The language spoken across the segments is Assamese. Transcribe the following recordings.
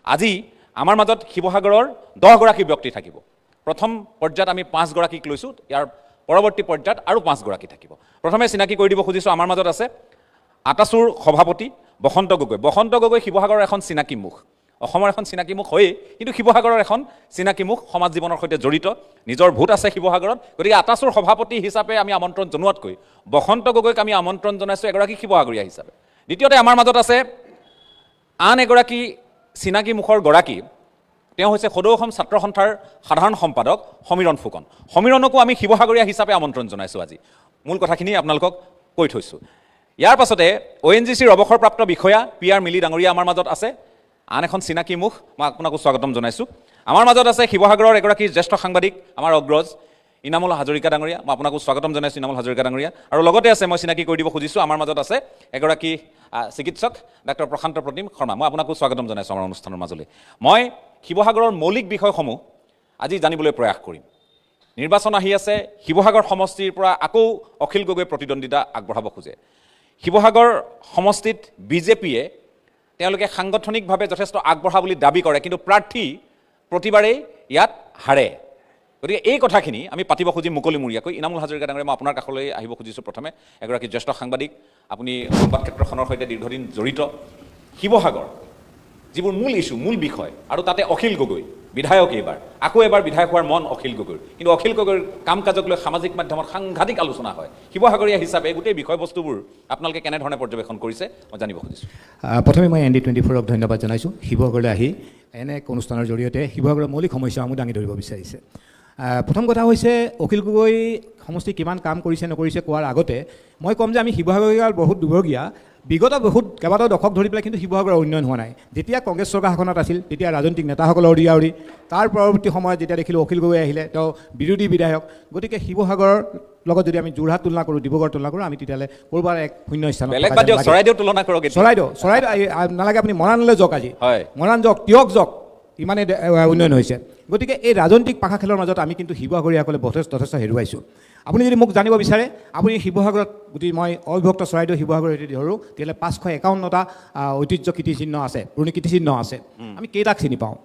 আজি আমাৰ মাজত শিৱসাগৰৰ 10 গৰাকী ব্যক্তি থাকিব। প্ৰথম পৰ্যায়ত আমি 5 গৰাকীক লৈছোঁ, ইয়াৰ পৰৱৰ্তী পৰ্যায়ত আৰু 5 গৰাকী থাকিব। প্ৰথমে চিনাকি কৰি দিব খুজিছোঁ, আমাৰ মাজত আছে আটাছুৰ সভাপতি বসন্ত গগৈ। বসন্ত গগৈ শিৱসাগৰৰ এখন চিনাকি মুখ, অসমৰ এখন চিনাকি মুখ হয়েই, কিন্তু শিৱসাগৰৰ এখন চিনাকি মুখ, সমাজ জীৱনৰ সৈতে জড়িত, নিজৰ ভোট আছে শিৱসাগৰত। গতিকে আটাছুৰ সভাপতি হিচাপে আমি আমন্ত্ৰণ জনোৱাতকৈ বসন্ত গগৈক আমি আমন্ত্ৰণ জনাইছোঁ এগৰাকী শিৱসাগৰীয়া হিচাপে। দ্বিতীয়তে আমাৰ মাজত আছে আন এগৰাকী চিনাকি মুখৰ গৰাকী, তেওঁ হৈছে সদৌ অসম ছাত্ৰ সন্থাৰ সাধাৰণ সম্পাদক সমীৰণ ফুকন। সমীৰণকো আমি শিৱসাগৰীয়া হিচাপে আমন্ত্ৰণ জনাইছোঁ। আজি মূল কথাখিনি আপোনালোকক কৈ থৈছোঁ। ইয়াৰ পাছতে ONGCৰ অৱসৰপ্ৰাপ্ত বিষয়া PR মিলি ডাঙৰীয়া আমাৰ মাজত আছে, আন এখন চিনাকি মুখ, মই আপোনাকো স্বাগতম জনাইছোঁ। আমাৰ মাজত আছে শিৱসাগৰৰ এগৰাকী জ্যেষ্ঠ সাংবাদিক, আমাৰ অগ্ৰজ ইনামুল হাজৰিকা ডাঙৰীয়া, মই আপোনাকো স্বাগতম জনাইছোঁ ইনামুল হাজৰিকা ডাঙৰীয়া। আৰু লগতে আছে, মই চিনাকি কৰি দিব খুজিছোঁ, আমাৰ মাজত আছে এগৰাকী চিকিৎসক ডাক্তৰ প্ৰশান্ত প্ৰতিম শৰ্মা, মই আপোনাকো স্বাগতম জনাইছোঁ আমাৰ অনুষ্ঠানৰ মাজলৈ। মই শিৱসাগৰৰ মৌলিক বিষয়সমূহ আজি জানিবলৈ প্ৰয়াস কৰিম। নিৰ্বাচন আহি আছে, শিৱসাগৰ সমষ্টিৰ পৰা আকৌ অখিল গগৈ প্ৰতিদ্বন্দ্বিতা আগবঢ়াব খোজে। শিৱসাগৰ সমষ্টিত বিজেপিয়ে তেওঁলোকে সাংগঠনিকভাৱে যথেষ্ট আগবঢ়া বুলি দাবী কৰে, কিন্তু প্ৰাৰ্থী প্ৰতিবাৰেই ইয়াত হাৰে। গতিকে এই কথাখিনি আমি পাতিব খুজিম মুকলিমূৰীয়াকৈ। ইনামুল হাজৰিকা ডাঙৰীয়া, মই আপোনাৰ কাষলৈ আহিব খুজিছোঁ। প্ৰথমে এগৰাকী জ্যেষ্ঠ সাংবাদিক, আপুনি সংবাদ ক্ষেত্ৰখনৰ সৈতে দীৰ্ঘদিন জড়িত। শিৱসাগৰ যিবোৰ মূল ইছ্যু, মূল বিষয়, আৰু তাতে অখিল গগৈ বিধায়ক, এইবাৰ আকৌ এবাৰ বিধায়ক হোৱাৰ মন অখিল গগৈৰ, কিন্তু অখিল গগৈৰ কাম কাজক লৈ সামাজিক মাধ্যমত সাংঘাতিক আলোচনা হয়। শিৱসাগৰীয়া হিচাপে গোটেই বিষয়বস্তুবোৰ আপোনালোকে কেনেধৰণে পৰ্যবেক্ষণ কৰিছে মই জানিব খুজিছোঁ। প্ৰথমে মই ND24ক ধন্যবাদ জনাইছোঁ, শিৱসাগৰলৈ আহি এনে এক অনুষ্ঠানৰ জৰিয়তে শিৱসাগৰৰ মৌলিক সমস্যাসমূহ দাঙি ধৰিব বিচাৰিছে। প্ৰথম কথা হৈছে, অখিল গগৈ সমষ্টি কিমান কাম কৰিছে নকৰিছে কোৱাৰ আগতে মই ক'ম যে আমি শিৱসাগৰীয়া বহুত দুৰ্ভগীয়া। বিগত কেইবাটাও দশক ধৰি পেলাই কিন্তু শিৱসাগৰৰ উন্নয়ন হোৱা নাই। যেতিয়া কংগ্ৰেছ চৰকাৰ শাসনত আছিল তেতিয়া ৰাজনৈতিক নেতাসকলৰ দিয়াউৰি, তাৰ পৰৱৰ্তী সময়ত যেতিয়া দেখিলোঁ অখিল গগৈ আহিলে, তেওঁ বিৰোধী বিধায়ক। গতিকে শিৱসাগৰৰ লগত যদি আমি যোৰহাট তুলনা কৰোঁ, ডিব্ৰুগড় তুলনা কৰোঁ, আমি তেতিয়াহ'লে ক'ৰবাৰ এক শূন্য স্থানত। চৰাইদেউ তুলনা কৰক, চৰাইদেউ নালাগে, আপুনি মৰাণলৈ যাওক, আজি মৰাণ যাওক, তিয়ক যাওক, ইমানেই উন্নয়ন হৈছে। গতিকে এই ৰাজনৈতিক পাশা খেলৰ মাজত আমি কিন্তু শিৱসাগৰীয়াসকলে যথেষ্ট হেৰুৱাইছোঁ। আপুনি যদি মোক জানিব বিচাৰে, আপুনি শিৱসাগৰত যদি মই অবিভক্ত চৰাইদেউ শিৱসাগৰ যদি ধৰোঁ, তেতিয়াহ'লে 551টা ঐতিহ্য কীৰ্তিচিহ্ন আছে, পুৰণি কীৰ্তিচিহ্ন আছে। আমি কেইটাক চিনি পাওঁ?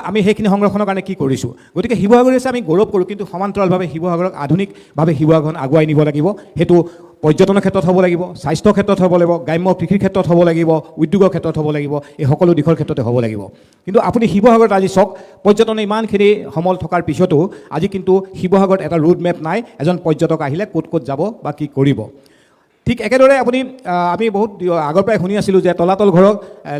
আমি সেইখিনি সংৰক্ষণৰ কাৰণে কি কৰিছোঁ? গতিকে শিৱসাগৰ হৈছে আমি গৌৰৱ কৰোঁ, কিন্তু সমান্তৰালভাৱে শিৱসাগৰক আধুনিকভাৱে শিৱসাগৰখন আগুৱাই নিব লাগিব। সেইটো পৰ্যটনৰ ক্ষেত্ৰত হ'ব লাগিব, স্বাস্থ্যৰ ক্ষেত্ৰত হ'ব লাগিব, গ্ৰাম্য কৃষিৰ ক্ষেত্ৰত হ'ব লাগিব, উদ্যোগৰ ক্ষেত্ৰত হ'ব লাগিব, এই সকলো দিশৰ ক্ষেত্ৰতে হ'ব লাগিব। কিন্তু আপুনি শিৱসাগৰত আজি চাওক, পৰ্যটনে ইমানখিনি সমল থকাৰ পিছতো আজি কিন্তু শিৱসাগৰত এটা ৰোড মেপ নাই, এজন পৰ্যটক আহিলে ক'ত ক'ত যাব বা কি কৰিব। ঠিক একেদৰে আমি বহুত আগৰ পৰাই শুনি আছিলোঁ যে তলাতল ঘৰত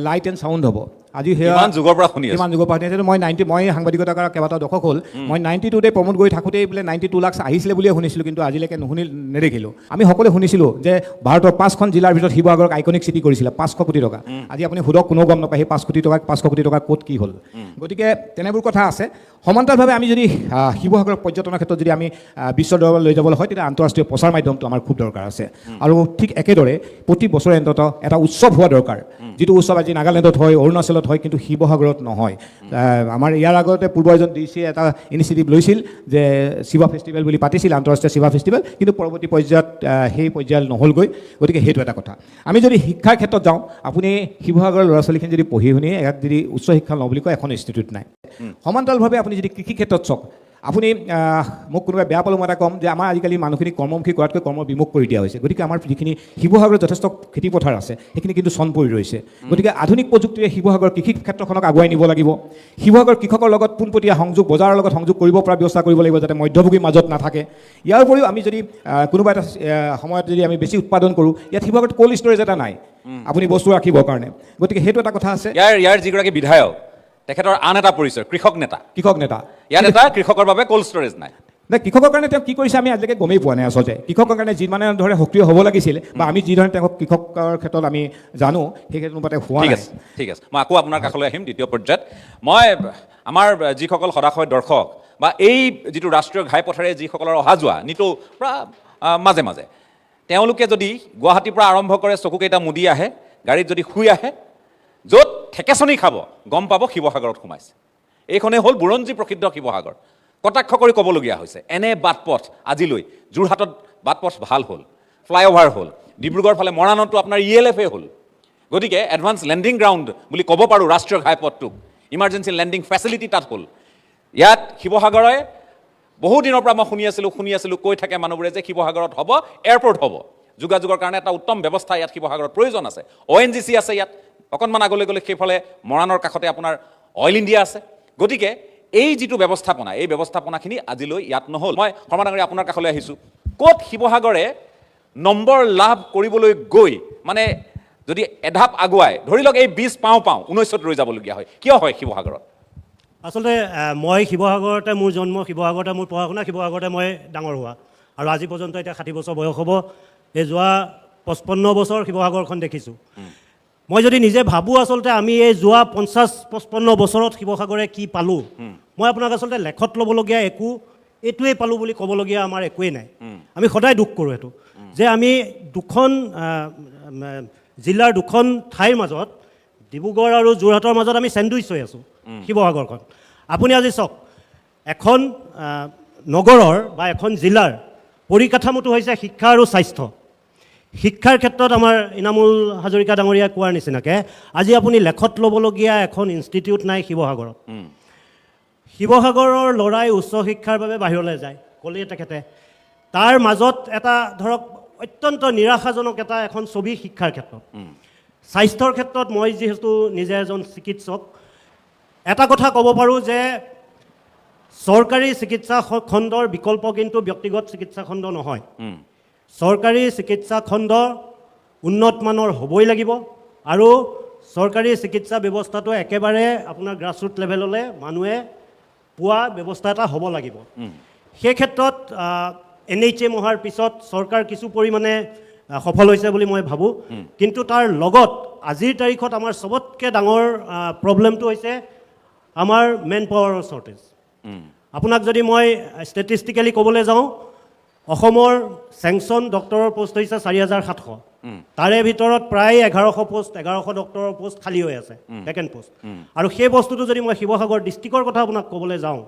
লাইট এণ্ড চাউণ্ড হ'ব। আজি কিমান যুগৰ পৰা শুনি আছিলোঁ। মই সাংবাদিকতা কৰা কেইবাটাও দশক হ'ল। মই 92তে প্ৰমোদ গৈ থাকোঁতেই বোলে 92 লাখ আহিছিলে বুলিয়ে শুনিছিলোঁ, কিন্তু আজিলৈকে নেদেখিলোঁ। আমি সকলোৱে শুনিছিলোঁ যে ভাৰতৰ 5খন জিলাৰ ভিতৰত শিৱসাগৰক আইকনিক চিটি কৰিছিলে 500 কোটি টকা। আজি আপুনি সোধক, কোনো গম নাপায় সেই 500 কোটি টকা ক'ত কি হ'ল। গতিকে তেনেবোৰ কথা আছে। সমান্তৰালভাৱে আমি যদি শিৱসাগৰৰ পৰ্যটনৰ ক্ষেত্ৰত যদি আমি বিশ্ব দৰবাৰলৈ লৈ যাবলৈ হয়, তেতিয়া আন্তঃৰাষ্ট্ৰীয় প্ৰচাৰ মাধ্যমটো আমাৰ খুব দৰকাৰ আছে। আৰু ঠিক একেদৰে প্ৰতি বছৰে অন্ততঃ এটা উৎসৱ হোৱা দৰকাৰ, যিটো উৎসৱ আজি নাগালেণ্ডত হয়, অৰুণাচলত হয়, কিন্তু শিৱসাগৰত নহয়। আমাৰ ইয়াৰ আগতে পূৰ্ব এজন DC এটা ইনিচিয়েটিভ লৈছিল যে শিৱা ফেষ্টিভেল বুলি পাতিছিল, আন্তঃৰাষ্ট্ৰীয় শিৱা ফেষ্টিভেল, কিন্তু পৰৱৰ্তী পৰ্যায়ত সেই পৰ্যায়ত নহ'লগৈ। গতিকে সেইটো এটা কথা। আমি যদি শিক্ষাৰ ক্ষেত্ৰত যাওঁ, আপুনি শিৱসাগৰৰ ল'ৰা ছোৱালীখিনি যদি পঢ়ি শুনি ইয়াত যদি উচ্চ শিক্ষা লওঁ বুলি কয়, এখন ইনষ্টিটিউট নাই। সমান্তৰালভাৱে আপুনি যদি কৃষি ক্ষেত্ৰত চাওক, আপুনি মোক কোনোবাই বেয়া পালেও মই এটা ক'ম যে আমাৰ আজিকালি মানুহখিনি কৰ্মমুখী কৰাতকৈ কৰ্মবিমুখ কৰি দিয়া হৈছে। গতিকে আমাৰ যিখিনি শিৱসাগৰত যথেষ্ট খেতিপথাৰ আছে, সেইখিনি কিন্তু চন পৰি ৰৈছে। গতিকে আধুনিক প্ৰযুক্তিৰে শিৱসাগৰ কৃষি ক্ষেত্ৰখনক আগুৱাই নিব লাগিব। শিৱসাগৰ কৃষকৰ লগত পোনপটীয়া সংযোগ, বজাৰৰ লগত সংযোগ কৰিব পৰা ব্যৱস্থা কৰিব লাগিব, যাতে মধ্যভোগীৰ মাজত নাথাকে। ইয়াৰ উপৰিও আমি যদি কোনোবা এটা সময়ত যদি আমি বেছি উৎপাদন কৰোঁ, ইয়াত শিৱসাগৰত ক'ল্ড ষ্ট'ৰেজ এটা নাই আপুনি বস্তু ৰাখিবৰ কাৰণে। গতিকে সেইটো এটা কথা আছে। ইয়াৰ যিগৰাকী বিধায়ক, তেখেতৰ আন এটা পৰিচয় কৃষক নেতা। ইয়াত এটা কৃষকৰ বাবে ক'ল্ড ষ্ট'ৰেজ নাই। কৃষকৰ কাৰণে তেওঁ কি কৰিছে আমি আজিলৈকে গমেই পোৱা নাই। আচলতে কৃষকৰ কাৰণে যিমানে ধৰে সক্ৰিয় হ'ব লাগিছিল, বা আমি যিধৰণে তেওঁক কৃষকৰ ক্ষেত্ৰত আমি জানো, সেই ক্ষেত্ৰত হোৱা নাই। ঠিক আছে, মই আকৌ আপোনাৰ কাষলৈ আহিম দ্বিতীয় পৰ্যায়ত। মই আমাৰ যিসকল সদাশয় দৰ্শক বা এই যিটো ৰাষ্ট্ৰীয় ঘাইপথেৰে যিসকলৰ অহা যোৱা নিতৌ প্ৰায় মাজে মাজে, তেওঁলোকে যদি গুৱাহাটীৰ পৰা আৰম্ভ কৰে, চকুকেইটা মুদি আহে, গাড়ীত যদি শুই আহে, য'ত ঠেকেচনি খাব গম পাব শিৱসাগৰত সোমাইছে। এইখনেই হ'ল বুৰঞ্জী প্ৰসিদ্ধ শিৱসাগৰ। কটাক্ষ কৰি ক'বলগীয়া হৈছে, এনে বাটপথ আজিলৈ যোৰহাটত বাটপথ ভাল হ'ল, ফ্লাইঅভাৰ হ'ল, ডিব্ৰুগড় ফালে মৰাণতো আপোনাৰ ELF হ'ল, গতিকে এডভান্স লেণ্ডিং গ্ৰাউণ্ড বুলি ক'ব পাৰোঁ ৰাষ্ট্ৰীয় ঘাইপথটোক, ইমাৰ্জেঞ্চি লেণ্ডিং ফেচিলিটি তাত হ'ল। ইয়াত শিৱসাগৰে বহু দিনৰ পৰা মই শুনি আছিলোঁ কৈ থাকে মানুহবোৰে যে শিৱসাগৰত হ'ব, এয়াৰপৰ্ট হ'ব, যোগাযোগৰ কাৰণে এটা উত্তম ব্যৱস্থা ইয়াত শিৱসাগৰত প্ৰয়োজন আছে। ONGC আছে ইয়াত, অকণমান আগলৈ গ'লে সেইফালে মৰাণৰ কাষতে আপোনাৰ অইল ইণ্ডিয়া আছে। গতিকে এই যিটো ব্যৱস্থাপনা, এই ব্যৱস্থাপনাখিনি আজিলৈ ইয়াত নহ'ল। মই শৰ্মা ডাঙৰীয়া আপোনাৰ কাষলৈ আহিছোঁ। ক'ত শিৱসাগৰে নম্বৰ লাভ কৰিবলৈ গৈ মানে যদি এধাপ আগুৱাই ধৰি লওক এই 20 পাওঁ 19ত ৰৈ যাবলগীয়া হয়, কিয় হয় শিৱসাগৰত? আচলতে মই শিৱসাগৰতে মোৰ জন্ম, শিৱসাগৰতে মোৰ পঢ়া শুনা, শিৱসাগৰতে মই ডাঙৰ হোৱা, আৰু আজি পৰ্যন্ত এতিয়া 60 বছৰ বয়স হ'ব। এই যোৱা 55 বছৰ শিৱসাগৰখন দেখিছোঁ। মই যদি নিজে ভাবোঁ আচলতে আমি এই যোৱা 50-55 বছৰত শিৱসাগৰে কি পালোঁ, মই আপোনাক আচলতে লেখত ল'বলগীয়া এইটোৱেই পালোঁ বুলি ক'বলগীয়া আমাৰ একোৱেই নাই। আমি সদায় দুখ কৰোঁ এইটো যে আমি দুখন জিলাৰ দুখন ঠাইৰ মাজত, ডিব্ৰুগড় আৰু যোৰহাটৰ মাজত আমি চেণ্ডউইচ হৈ আছোঁ শিৱসাগৰখন। আপুনি আজি চাওক, এখন নগৰৰ বা এখন জিলাৰ পৰিকাঠামোটো হৈছে শিক্ষা আৰু স্বাস্থ্য। শিক্ষাৰ ক্ষেত্ৰত আমাৰ ইনামুল হাজৰিকা ডাঙৰীয়াই কোৱাৰ নিচিনাকৈ আজি আপুনি লেখত ল'বলগীয়া এখন ইনষ্টিটিউট নাই শিৱসাগৰত। শিৱসাগৰৰ ল'ৰাই উচ্চ শিক্ষাৰ বাবে বাহিৰলৈ যায়, ক'লেই তেখেতে। তাৰ মাজত এটা ধৰক অত্যন্ত নিৰাশাজনক এখন ছবি শিক্ষাৰ ক্ষেত্ৰত। স্বাস্থ্যৰ ক্ষেত্ৰত মই যিহেতু নিজে এজন চিকিৎসক, এটা কথা ক'ব পাৰোঁ যে চৰকাৰী চিকিৎসা খণ্ডৰ বিকল্প কিন্তু ব্যক্তিগত চিকিৎসা খণ্ড নহয়। চৰকাৰী চিকিৎসা খণ্ড উন্নত মানৰ হ'বই লাগিব, আৰু চৰকাৰী চিকিৎসা ব্যৱস্থাটো একেবাৰে আপোনাৰ গ্ৰাছৰুট লেভেললৈ মানুহে পোৱা ব্যৱস্থা এটা হ'ব লাগিব। সেই ক্ষেত্ৰত NHM অহাৰ পিছত চৰকাৰ কিছু পৰিমাণে সফল হৈছে বুলি মই ভাবোঁ। কিন্তু তাৰ লগত আজিৰ তাৰিখত আমাৰ চবতকৈ ডাঙৰ প্ৰব্লেমটো হৈছে আমাৰ মেন পাৱাৰৰ শ্বৰ্টেজ। আপোনাক যদি মই ষ্টেটিষ্টিকেলি ক'বলৈ যাওঁ, অসমৰ চেংচন ডক্টৰৰ পোষ্ট হৈছে 4700, তাৰে ভিতৰত প্ৰায় 1100 ডক্টৰৰ পোষ্ট খালী হৈ আছে, ভেকেণ্ট পোষ্ট। আৰু সেই বস্তুটো যদি মই শিৱসাগৰ ডিষ্ট্ৰিক্টৰ কথা আপোনাক ক'বলৈ যাওঁ,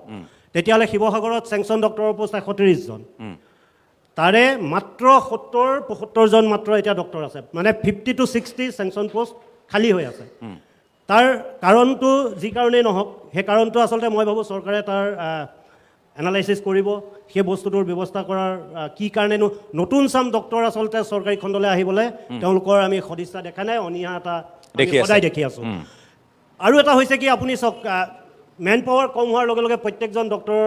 তেতিয়াহ'লে শিৱসাগৰত চেংচন ডক্টৰৰ পোষ্ট 130 জন, তাৰে মাত্ৰ 70-75 জন মাত্ৰ এতিয়া ডক্টৰ আছে, মানে 50 to 60 চেংচন পোষ্ট খালী হৈ আছে। তাৰ কাৰণটো যি কাৰণেই নহওক, সেই কাৰণটো আচলতে মই ভাবোঁ চৰকাৰে তাৰ এনালাইচিছ কৰিব, সেই বস্তুটোৰ ব্যৱস্থা কৰাৰ কি কাৰণেনো নতুন চাম ডক্টৰ আচলতে চৰকাৰী খণ্ডলৈ আহিবলৈ তেওঁলোকৰ আমি সদিচ্ছা দেখা নাই, অনীহা এটা সদায় দেখি আছোঁ। আৰু এটা হৈছে কি, আপুনি চাওক, মেন পাৱাৰ কম হোৱাৰ লগে লগে প্ৰত্যেকজন ডক্টৰ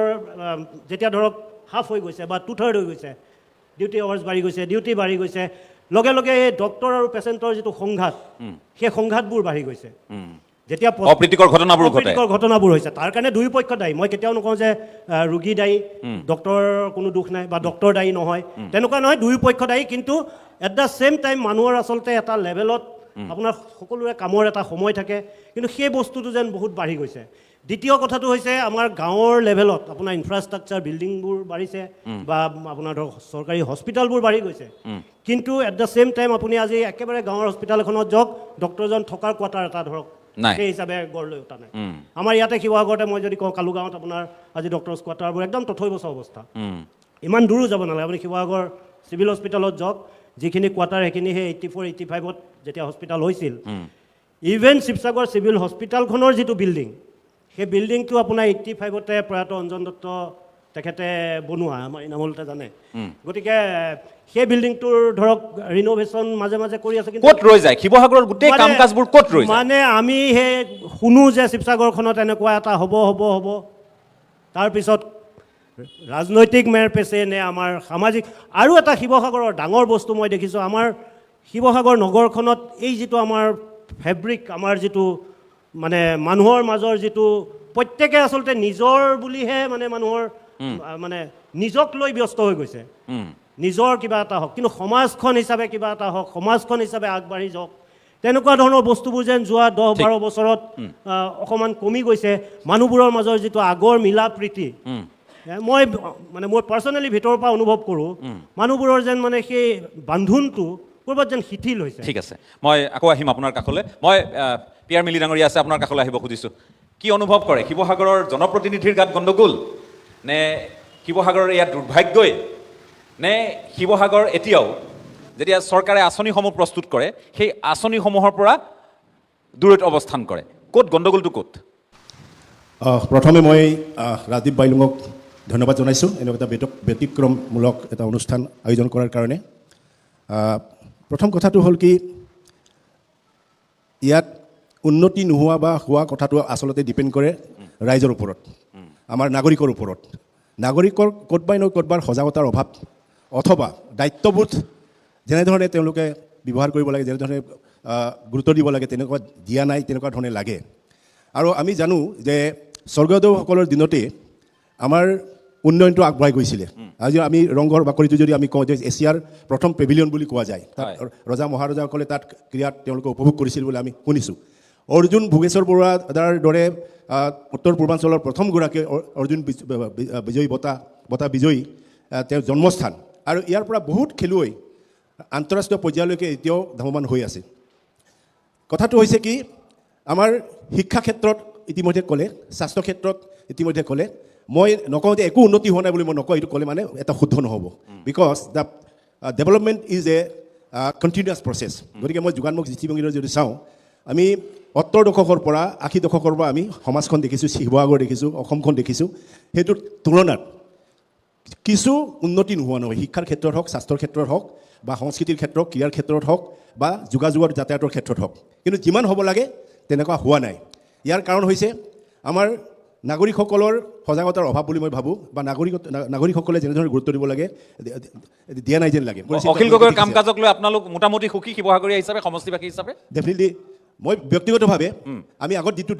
যেতিয়া ধৰক হাফ হৈ গৈছে বা 2/3 হৈ গৈছে, ডিউটি আৱাৰ্ছ বাঢ়ি গৈছে, ডিউটি বাঢ়ি গৈছে, লগে লগে এই ডক্টৰ আৰু পেচেণ্টৰ যিটো সংঘাত, সেই সংঘাতবোৰ বাঢ়ি গৈছে। যেতিয়া অপ্ৰীতিকৰ ঘটনাবোৰ হৈছে, তাৰ কাৰণে দুয়ো পক্ষ দায়ী। মই কেতিয়াও নকওঁ যে ৰোগী দায়ী, ডক্টৰৰ কোনো দুখ নাই বা ডক্টৰ দায়ী নহয়, তেনেকুৱা নহয়, দুয়ো পক্ষ দায়ী। কিন্তু এট দ্য ছেইম টাইম মানুহৰ আচলতে এটা লেভেলত আপোনাৰ সকলোৰে কামৰ এটা সময় থাকে, কিন্তু সেই বস্তুটো যেন বহুত বাঢ়ি গৈছে। দ্বিতীয় কথাটো হৈছে আমাৰ গাঁৱৰ লেভেলত আপোনাৰ ইনফ্ৰাষ্ট্ৰাকচাৰ বিল্ডিংবোৰ বাঢ়িছে বা আপোনাৰ ধৰক চৰকাৰী হস্পিটেলবোৰ বাঢ়ি গৈছে, কিন্তু এট দ্য ছেইম টাইম আপুনি আজি একেবাৰে গাঁৱৰ হস্পিটেল এখনত যাওক, ডক্টৰজন থকাৰ কোৱাৰ্টাৰ এটা ধৰক সেই হিচাপে গঢ় লৈ উঠা নাই। আমাৰ ইয়াতে শিৱসাগৰতে মই যদি কওঁ, কালুগাঁৱত আপোনাৰ আজি ডক্টৰছ কোৱাৰ্টাৰবোৰ একদম তথৈবচ অৱস্থা, ইমান দূৰো যাব নালাগে। আপুনি শিৱসাগৰ চিভিল হস্পিটেলত যাওক, যিখিনি কোৱাৰ্টাৰ সেইখিনি সেই 84-85ত যেতিয়া হস্পিটেল হৈছিল, ইভেন শিৱসাগৰ চিভিল হস্পিটেলখনৰ যিটো বিল্ডিং, সেই বিল্ডিংটো আপোনাৰ 85তে প্ৰয়াত অঞ্জন দত্ত তেখেতে বনোৱা, আমাৰ ইনামলতে জানে। গতিকে সেই বিল্ডিংটোৰ ধৰক ৰিন'ভেশ্যন মাজে মাজে কৰি আছে, কিন্তু ক'ত ৰৈ যায় শিৱসাগৰৰ গোটেই কাম কাজবোৰ ক'ত ৰৈ যায়? মানে আমি সেই শুনো যে শিৱসাগৰখনত এনেকুৱা এটা হ'ব, তাৰপিছত ৰাজনৈতিক মেৰ পেচে নে আমাৰ সামাজিক। আৰু এটা শিৱসাগৰৰ ডাঙৰ বস্তু মই দেখিছোঁ, আমাৰ শিৱসাগৰ নগৰখনত এই যিটো আমাৰ ফেব্ৰিক, আমাৰ যিটো মানে মানুহৰ মাজৰ যিটো প্ৰত্যেকে আচলতে নিজৰ বুলিহে মানে মানুহৰ মানে নিজক লৈ ব্যস্ত হৈ গৈছে, নিজৰ কিবা এটা হওক, কিন্তু সমাজখন হিচাপে কিবা এটা হওক, সমাজখন হিচাপে আগবাঢ়ি যাওক, তেনেকুৱা ধৰণৰ বস্তুবোৰ যেন যোৱা 10-12 বছৰত অকণমান কমি গৈছে। মানুহবোৰৰ মাজৰ যিটো আগৰ মিলা প্ৰীতি, মই মানে মোৰ পাৰ্চনেলি ভিতৰৰ পৰা অনুভৱ কৰোঁ, মানুহবোৰৰ যেন মানে সেই বান্ধোনটো ক'ৰবাত যেন শিথিল হৈছে। ঠিক আছে, মই আকৌ আহিম আপোনাৰ কাষলৈ। মই পিয়াৰ মিলি ডাঙৰীয়া আছে, আপোনাৰ কাষলৈ আহিব খুজিছোঁ। কি অনুভৱ কৰে, শিৱসাগৰৰ জনপ্ৰতিনিধিৰ গাত গণ্ডগোল নে শিৱসাগৰৰ ইয়াত দুৰ্ভাগ্যই, নে শিৱসাগৰ এতিয়াও যেতিয়া চৰকাৰে আঁচনিসমূহ প্ৰস্তুত কৰে সেই আঁচনিসমূহৰ পৰা দূৰৈত অৱস্থান কৰে ক'ত গণ্ডগোলটো ক'ত প্ৰথমে মই ৰাজদীপ বাইলুঙক ধন্যবাদ জনাইছোঁ এনেকুৱা এটা ব্যতিক্ৰমমূলক এটা অনুষ্ঠান আয়োজন কৰাৰ কাৰণে প্ৰথম কথাটো হ'ল কি ইয়াত উন্নতি নোহোৱা বা হোৱা কথাটো আচলতে ডিপেণ্ড কৰে ৰাইজৰ ওপৰত আমাৰ নাগৰিকৰ ওপৰত নাগৰিকৰ ক'তবাই নহয় ক'তবাৰ সজাগতাৰ অভাৱ অথবা দায়িত্ববোধ যেনেধৰণে তেওঁলোকে ব্যৱহাৰ কৰিব লাগে যেনেধৰণে গুৰুত্ব দিব লাগে তেনেকুৱা দিয়া নাই তেনেকুৱা ধৰণে লাগে আৰু আমি জানো যে স্বৰ্গদেউসকলৰ দিনতে আমাৰ উন্নয়নটো আগবঢ়াই গৈছিলে আজি আমি ৰংঘৰ বাকৰিটো যদি আমি কওঁ যে এছিয়াৰ প্ৰথম পেভিলিয়ন বুলি কোৱা যায় তাত ৰজা মহাৰজাসকলে তাত ক্ৰীড়াত তেওঁলোকে উপভোগ কৰিছিল বুলি আমি শুনিছোঁ অৰ্জুন ভোগেশ্বৰ বৰুৱাৰ দৰে উত্তৰ পূৰ্বাঞ্চলৰ প্ৰথমগৰাকী অৰ্জুন বিজয়ী বঁটা বিজয়ী তেওঁৰ জন্মস্থান আৰু ইয়াৰ পৰা বহুত খেলুৱৈ আন্তঃৰাষ্ট্ৰীয় পৰ্যায়লৈকে এতিয়াও ধাৱমান হৈ আছে কথাটো হৈছে কি আমাৰ শিক্ষা ক্ষেত্ৰত ইতিমধ্যে ক'লে স্বাস্থ্য ক্ষেত্ৰত ইতিমধ্যে ক'লে মই নকওঁ যে একো উন্নতি হোৱা নাই বুলি মই নকওঁ এইটো ক'লে মানে এটা শুদ্ধ নহ'ব because the development is a continuous process গতিকে মই যোগান্মুখ দৃষ্টিভংগীৰে যদি চাওঁ আমি ৭০ দশকৰ পৰা ৮০ দশকৰ পৰা আমি সমাজখন দেখিছোঁ শিৱসাগৰ দেখিছোঁ অসমখন দেখিছোঁ সেইটোৰ তুলনাত কিছু উন্নতি নোহোৱা নহয় শিক্ষাৰ ক্ষেত্ৰত হওক স্বাস্থ্যৰ ক্ষেত্ৰত হওক বা সংস্কৃতিৰ ক্ষেত্ৰত ক্ৰীড়াৰ ক্ষেত্ৰত হওক বা যোগাযোগৰ যাতায়াতৰ ক্ষেত্ৰত হওক কিন্তু যিমান হ'ব লাগে তেনেকুৱা হোৱা নাই ইয়াৰ কাৰণ হৈছে আমাৰ নাগৰিকসকলৰ সজাগতাৰ অভাৱ বুলি মই ভাবোঁ বা নাগৰিকসকলে যেনেধৰণে গুৰুত্ব দিব লাগে দিয়া নাই যেন লাগে অখিল গগৈৰ কাম কাজক লৈ আপোনালোক মোটামুটি সুখী শিৱসাগৰীয়া হিচাপে সমষ্টিবাসী হিচাপে ডেফিনেটলি মই ব্যক্তিগতভাৱে আমি আগত যিটো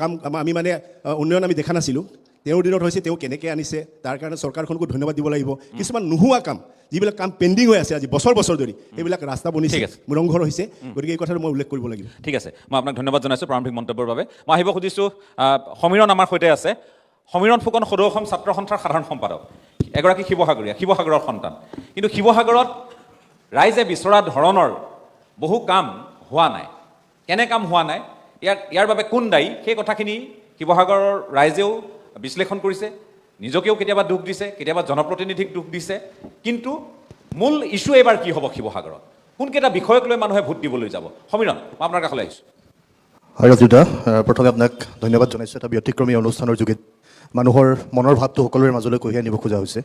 কাম আমি মানে উন্নয়ন আমি দেখা নাছিলোঁ তেওঁৰ দিনত হৈছে তেওঁ কেনেকৈ আনিছে তাৰ কাৰণে চৰকাৰখনকো ধন্যবাদ দিব লাগিব কিছুমান নোহোৱা কাম যিবিলাক কাম পেণ্ডিং হৈ আছে আজি বছৰ বছৰ ধৰি সেইবিলাক ৰাস্তা বনিছে ৰংঘৰ হৈছে গতিকে এই কথাটো মই উল্লেখ কৰিব লাগিব ঠিক আছে মই আপোনাক ধন্যবাদ জনাইছোঁ প্ৰাৰম্ভিক মন্তব্যৰ বাবে মই আহিব খুজিছোঁ সমীৰণ আমাৰ সৈতে আছে সমীৰণ ফুকন সদৌ অসম ছাত্ৰ সন্থাৰ সাধাৰণ সম্পাদক এগৰাকী শিৱসাগৰৰ সন্তান কিন্তু শিৱসাগৰত ৰাইজে বিচৰা ধৰণৰ বহু কাম হোৱা নাই কেনে কাম হোৱা নাই ইয়াৰ বাবে কোন দায়ী সেই কথাখিনি শিৱসাগৰৰ ৰাইজেও বিশ্লেষণ কৰিছে নিজকেও কেতিয়াবা দুখ দিছে কেতিয়াবা জনপ্ৰতিনিধিক দুখ দিছে কিন্তু মূল ইছ্যু এইবাৰ কি হ'ব শিৱসাগৰত কোনকেইটা বিষয়ক লৈ মানুহে ভোট দিবলৈ যাব সমীৰণ মই আপোনাৰ কাষলৈ আহিছোঁ হয় ৰাজুদা প্ৰথমে আপোনাক ধন্যবাদ জনাইছোঁ এটা ব্যতিক্ৰমী অনুষ্ঠানৰ যোগেদি মানুহৰ মনৰ ভাৱটো সকলোৰে মাজলৈ কঢ়িয়াই আনিব খোজা হৈছে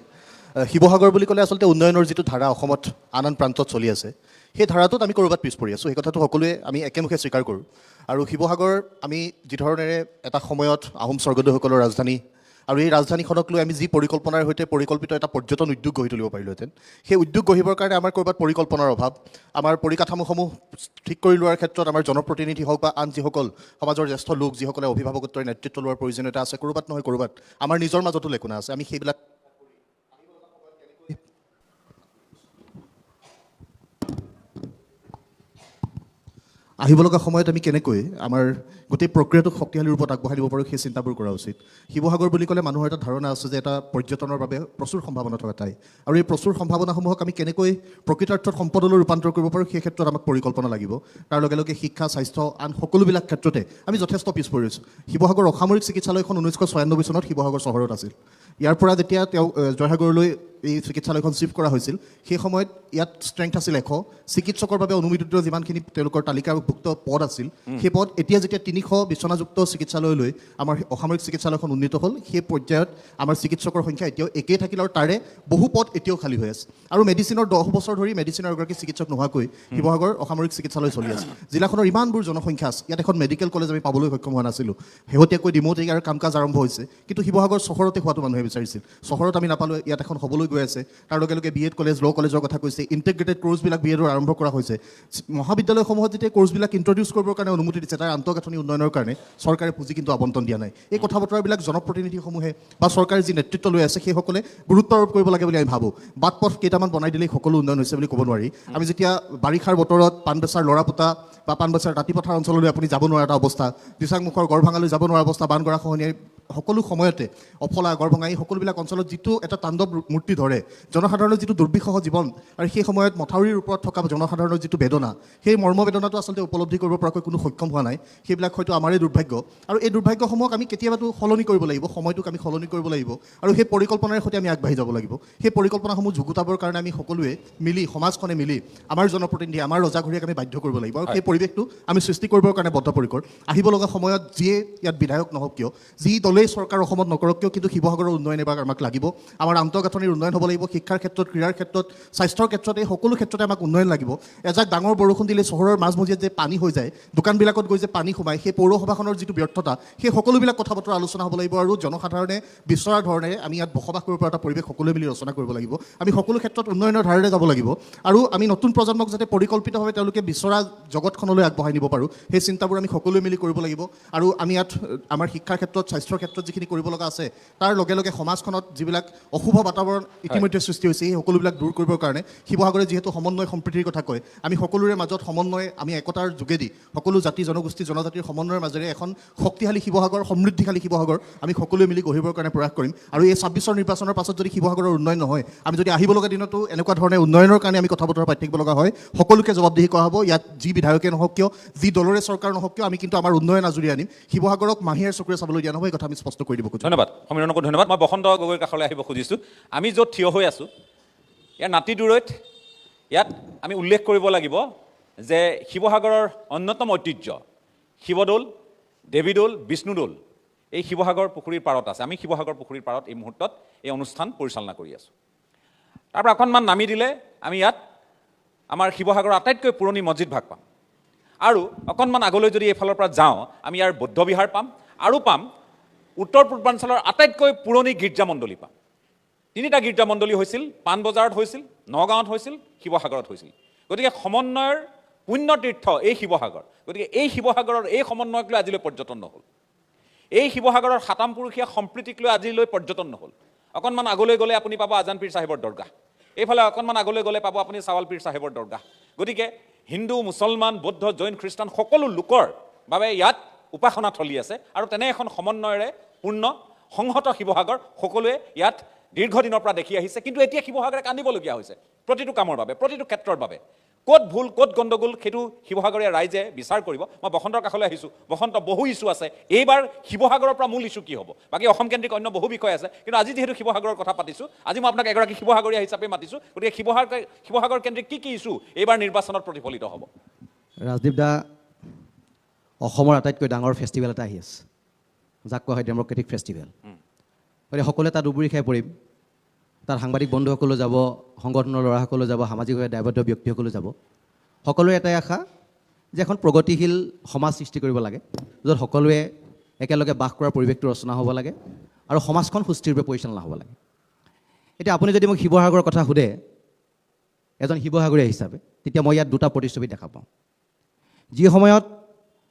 শিৱসাগৰ বুলি ক'লে আচলতে উন্নয়নৰ যিটো ধাৰা অসমত আন প্ৰান্তত চলি আছে সেই ধাৰাটোত আমি ক'ৰবাত পিছ পৰি আছোঁ সেই কথাটো সকলোৱে আমি একেমুখে স্বীকাৰ কৰোঁ আৰু শিৱসাগৰ আমি যি ধৰণেৰে এটা সময়ত আহোম স্বৰ্গদেউসকলৰ ৰাজধানী আৰু এই ৰাজধানীখনক লৈ আমি যি পৰিকল্পনাৰ সৈতে পৰিকল্পিত এটা পৰ্যটন উদ্যোগ গঢ়ি তুলিব পাৰিলোহেঁতেন সেই উদ্যোগ গঢ়িবৰ কাৰণে আমাৰ ক'ৰবাত পৰিকল্পনাৰ অভাৱ আমাৰ পৰিকাঠামোসমূহ ঠিক কৰি লোৱাৰ ক্ষেত্ৰত আমাৰ জনপ্ৰতিনিধি হওক বা আন যিসকল সমাজৰ জ্যেষ্ঠ লোক যিসকলে অভিভাৱকত্বৰ নেতৃত্ব লোৱাৰ প্ৰয়োজনীয়তা আছে ক'ৰবাত নহয় ক'ৰবাত আমাৰ নিজৰ মাজতো লেখুনা আছে আমি সেইবিলাক আহিব লগা সময়ত আমি কেনেকৈ আমাৰ গোটেই প্ৰক্ৰিয়াটোক শক্তিশালী ৰূপত আগবঢ়াই দিব পাৰোঁ সেই চিন্তাবোৰ কৰা উচিত শিৱসাগৰ বুলি ক'লে মানুহৰ এটা ধাৰণা আছে যে এটা পৰ্যটনৰ বাবে প্ৰচুৰ সম্ভাৱনা থকা ঠাই আৰু এই প্ৰচুৰ সম্ভাৱনাসমূহক আমি কেনেকৈ প্ৰকৃতাৰ্থত সম্পদলৈ ৰূপান্তৰ কৰিব পাৰোঁ সেই ক্ষেত্ৰত আমাক পৰিকল্পনা লাগিব তাৰ লগে লগে শিক্ষা স্বাস্থ্য আন সকলোবিলাক ক্ষেত্ৰতে আমি যথেষ্ট পিছ পৰি আছোঁ শিৱসাগৰ অসামৰিক চিকিৎসালয়খন 1996 চনত শিৱসাগৰ চহৰত আছিল ইয়াৰ পৰা যেতিয়া তেওঁ জয়সাগৰলৈ এই চিকিৎসালয়খন শ্বিফ্ট কৰা হৈছিল সেই সময়ত ইয়াত ষ্ট্ৰেংথ আছিল 100 চিকিৎসকৰ বাবে অনুমোদিত যিমানখিনি তেওঁলোকৰ তালিকাভুক্ত পদ আছিল সেই পদ এতিয়া যেতিয়া 300 বিচনাযুক্ত চিকিৎসালয়লৈ আমাৰ অসামৰিক চিকিৎসালয়খন উন্নীত হ'ল সেই পৰ্যায়ত আমাৰ চিকিৎসকৰ সংখ্যা এতিয়াও একেই থাকিল আৰু তাৰে বহু পদ এতিয়াও খালী হৈ আছে আৰু মেডিচিনৰ 10 বছৰ ধৰি মেডিচিনৰ এগৰাকী চিকিৎসক নোহোৱাকৈ শিৱসাগৰ অসামৰিক চিকিৎসালয় চলি আছে জিলাখনৰ ইমানবোৰ জনসংখ্যা আছে ইয়াত এখন মেডিকেল কলেজ আমি পাবলৈ সক্ষম হোৱা নাছিলোঁ শেহতীয়াকৈ ডিমৌত ইয়াৰ কাম কাজ আৰম্ভ হৈছে কিন্তু শিৱসাগৰ চহৰতে হোৱাটো মানুহে বিচাৰিছিল চহৰত আমি নাপালোঁ ইয়াত এখন হ'বলৈ গৈ আছে তাৰ লগে লগে BEd কলেজ ল' কলেজৰ কথা কৈছে ইণ্টিগ্ৰেটেড কোৰ্ছবিলাক BEdৰ আৰম্ভ কৰা হৈছে মহাবিদ্যালয়সমূহত যেতিয়া কোৰ্ছবিলাক ইণ্ট্ৰডিউচ কৰিবৰ কাৰণে অনুমতি দিছে তাৰ আন্তঃগাঁথনি উন্নয়নৰ কাৰণে চৰকাৰে পুঁজি কিন্তু আবণ্টন দিয়া নাই এই কথা বতৰাবিলাক জনপ্ৰতিনিধিসমূহে বা চৰকাৰে যি নেতৃত্ব লৈ আছে সেইসকলে গুৰুত্ব আৰোপ কৰিব লাগে বুলি আমি ভাবোঁ বাট পথ কেইটামান বনাই দিলেই সকলো উন্নয়ন হৈছে বুলি ক'ব নোৱাৰি আমি যেতিয়া বাৰিষাৰ বতৰত পাণবেচাৰ লৰাপোতা বা পাণবেচাৰ দাঁতিপথাৰ অঞ্চললৈ আপুনি যাব নোৱাৰা এটা অৱস্থা দিচাংমুখৰ গড়ভাঙালৈ যাব নোৱাৰা অৱস্থা বানগৰা খহনীয়াই সকলো সময়তে অফলা গড়ভঙা এই সকলোবিলাক অঞ্চলত যিটো এটা তাণ্ডৱ মূৰ্তি ধৰে জনসাধাৰণৰ যিটো দুৰ্বিষহ জীৱন আৰু সেই সময়ত মথাউৰিৰ ওপৰত থকা জনসাধাৰণৰ যিটো বেদনা সেই মৰ্মবেদনাটো আচলতে উপলব্ধি কৰিব পৰাকৈ কোনো সক্ষম হোৱা নাই সেইবিলাক হয়তো আমাৰেই দুৰ্ভাগ্য আৰু এই দুৰ্ভাগ্যসমূহক আমি কেতিয়াবাতো সলনি কৰিব লাগিব সময়টোক আমি সলনি কৰিব লাগিব আৰু সেই পৰিকল্পনাৰ সৈতে আমি আগবাঢ়ি যাব লাগিব সেই পৰিকল্পনাসমূহ যুগুতাবৰ কাৰণে আমি সকলোৱে মিলি সমাজখনে মিলি আমাৰ জনপ্ৰতিনিধি আমাৰ ৰজাঘৰীয়াক আমি বাধ্য কৰিব লাগিব আৰু সেই পৰিৱেশটো আমি সৃষ্টি কৰিবৰ কাৰণে বদ্ধপৰিকৰ আহিব লগা সময়ত যিয়ে ইয়াত বিধায়ক নহওক কিয় যি দলেই চৰকাৰ অসমত নকৰক কিয় কিন্তু শিৱসাগৰৰ উন্নয়ন এবাৰ আমাক লাগিব আমাৰ আন্তঃগাঁথনিৰ উন্নয়ন হ'ব লাগিব শিক্ষাৰ ক্ষেত্ৰত ক্ৰীড়াৰ ক্ষেত্ৰত স্বাস্থ্যৰ ক্ষেত্ৰত এই সকলো ক্ষেত্ৰতে আমাক উন্নয়ন লাগিব এজাক ডাঙৰ বৰষুণ দিলে চহৰৰ মাজমজিয়াত যে পানী হৈ যায় দোকানবিলাকত গৈ যে পানী সোমায় সেই পৌৰসভাখনৰ যিটো ব্যৰ্থতা সেই সকলোবিলাক কথা বতৰা আলোচনা হ'ব লাগিব আৰু জনসাধাৰণে বিচৰা ধৰণে আমি ইয়াত বসবাস কৰিব পৰা এটা পৰিৱেশ সকলোৱে মিলি ৰচনা কৰিব লাগিব আমি সকলো ক্ষেত্ৰত উন্নয়নৰ ধাৰেৰে যাব লাগিব আৰু আমি নতুন প্ৰজন্মক যাতে পৰিকল্পিতভাৱে তেওঁলোকে বিচৰা জগতখনলৈ আগবঢ়াই নিব পাৰোঁ সেই চিন্তাবোৰ আমি সকলোৱে মিলি কৰিব লাগিব আৰু আমি ইয়াত আমাৰ শিক্ষাৰ ক্ষেত্ৰত স্বাস্থ্যৰ ক্ষেত্ৰত যিখিনি কৰিব লগা আছে তাৰ লগে লগে সমাজখনত যিবিলাক অশুভ বাতাবৰণ ইতিমধ্যে সৃষ্টি হৈছে সেই সকলোবিলাক দূৰ কৰিবৰ কাৰণে শিৱসাগৰে যিহেতু সমন্বয় সম্প্ৰীতিৰ কথা কয় আমি সকলোৰে মাজত সমন্বয় আমি একতাৰ যোগেদি সকলো জাতি জনগোষ্ঠী জনজাতিৰ সমন্বয়ৰ মাজেৰে এখন শক্তিশালী শিৱসাগৰ সমৃদ্ধিশালী শিৱসাগৰ আমি সকলোৱে মিলি গঢ়িবৰ কাৰণে প্ৰয়াস কৰিম আৰু এই ২৬ৰ নিৰ্বাচনৰ পাছত যদি শিৱসাগৰৰ উন্নয়ন নহয় আমি যদি আহিব লগা দিনতো এনেকুৱা ধৰণে উন্নয়নৰ কাৰণে আমি কথা বতৰা পাতি থাকিব লগা হয় সকলোকে জবাবদিহি কৰা হ'ব ইয়াত যি বিধায়কে নহওক কিয় যি দলৰে চৰকাৰ নহওক কিয় আমি কিন্তু আমাৰ উন্নয়ন আজৰি আনিম শিৱসাগৰক মাহীৰ চকুৰে চাবলৈ দিয়া নহয় এই কথা আমি স্পষ্ট কৰি দিব খোজোঁ ধন্যবাদ সমীৰণকো ধন্যবাদ মই বসন্ত গগৈৰ কাষলৈ আহিব খুজিছোঁ আমি য'ত থিয় হৈ আছোঁ ইয়াৰ নাতিদূৰৈত ইয়াত আমি উল্লেখ কৰিব লাগিব যে শিৱসাগৰৰ অন্যতম ঐতিহ্য শিৱদৌল দেৱীদৌল বিষ্ণুদৌল এই শিৱসাগৰ পুখুৰীৰ পাৰত আছে আমি শিৱসাগৰ পুখুৰীৰ পাৰত এই মুহূৰ্তত এই অনুষ্ঠান পৰিচালনা কৰি আছোঁ তাৰপৰা অকণমান নামি দিলে আমি ইয়াত আমাৰ শিৱসাগৰৰ আটাইতকৈ পুৰণি মছজিদ ভাগ পাম আৰু অকণমান আগলৈ যদি এইফালৰ পৰা যাওঁ আমি ইয়াৰ বৌদ্ধ বিহাৰ পাম আৰু পাম উত্তৰ পূৰ্বাঞ্চলৰ আটাইতকৈ পুৰণি গীৰ্জামণ্ডলী পাম তিনিটা গীৰ্জামণ্ডলী হৈছিল পাণবজাৰত হৈছিল নগাঁৱত হৈছিল শিৱসাগৰত হৈছিল গতিকে সমন্বয়ৰ পুণ্যতীৰ্থ এই শিৱসাগৰ গতিকে এই শিৱসাগৰৰ এই সমন্বয়ক লৈ আজিলৈ পৰ্যটন নহ'ল এই শিৱসাগৰৰ সাতাম পুৰুষীয়া সম্প্ৰীতিক লৈ আজিলৈ পৰ্যটন নহ'ল অকণমান আগলৈ গ'লে আপুনি পাব আজান পীৰ চাহেবৰ দৰগাহ এইফালে অকণমান আগলৈ গ'লে পাব আপুনি চাৱাল পীৰ চাহেবৰ দৰগাহ গতিকে হিন্দু মুছলমান বৌদ্ধ জৈন খ্ৰীষ্টান সকলো লোকৰ বাবে ইয়াত উপাসনাথলী আছে আৰু তেনে এখন সমন্বয়েৰে পূৰ্ণ সংহত শিৱসাগৰ সকলোৱে ইয়াত দীৰ্ঘদিনৰ পৰা দেখি আহিছে কিন্তু এতিয়া শিৱসাগৰে কান্দিবলগীয়া হৈছে প্ৰতিটো কামৰ বাবে প্ৰতিটো ক্ষেত্ৰৰ বাবে ক'ত ভুল ক'ত গণ্ডগোল সেইটো শিৱসাগৰীয়া ৰাইজে বিচাৰ কৰিব মই বসন্তৰ কাষলৈ আহিছোঁ বসন্ত বহু ইছ্যু আছে এইবাৰ শিৱসাগৰৰ পৰা মূল ইছ্যু কি হ'ব বাকী অসমকেন্দ্ৰিক অন্য বহু বিষয় আছে কিন্তু আজি যিহেতু শিৱসাগৰৰ কথা পাতিছোঁ আজি মই আপোনাক এগৰাকী শিৱসাগৰীয়া হিচাপে মাতিছোঁ গতিকে শিৱসাগৰ কেন্দ্ৰিক কি ইছ্যু এইবাৰ নিৰ্বাচনত প্ৰতিফলিত হ'ব ৰাজদীপ দা অসমৰ আটাইতকৈ ডাঙৰ ফেষ্টিভেল এটা আহি আছে যাক কোৱা হয় ডেম'ক্ৰেটিক ফেষ্টিভেল গতিকে সকলোৱে তাত উবুৰি খাই পৰিম তাত সাংবাদিক বন্ধুসকলো যাব সংগঠনৰ ল'ৰাসকলো যাব সামাজিকভাৱে দায়বদ্ধ ব্যক্তিসকলো যাব সকলোৰে এটাই আশা যে এখন প্ৰগতিশীল সমাজ সৃষ্টি কৰিব লাগে য'ত সকলোৱে একেলগে বাস কৰাৰ পৰিৱেশটো ৰচনা হ'ব লাগে আৰু সমাজখন সুস্থিৰভাৱে পৰিচালনা হ'ব লাগে এতিয়া আপুনি যদি মোক শিৱসাগৰৰ কথা সোধে এজন শিৱসাগৰীয়া হিচাপে তেতিয়া মই ইয়াত দুটা প্ৰতিচ্ছবি দেখা পাওঁ যি সময়ত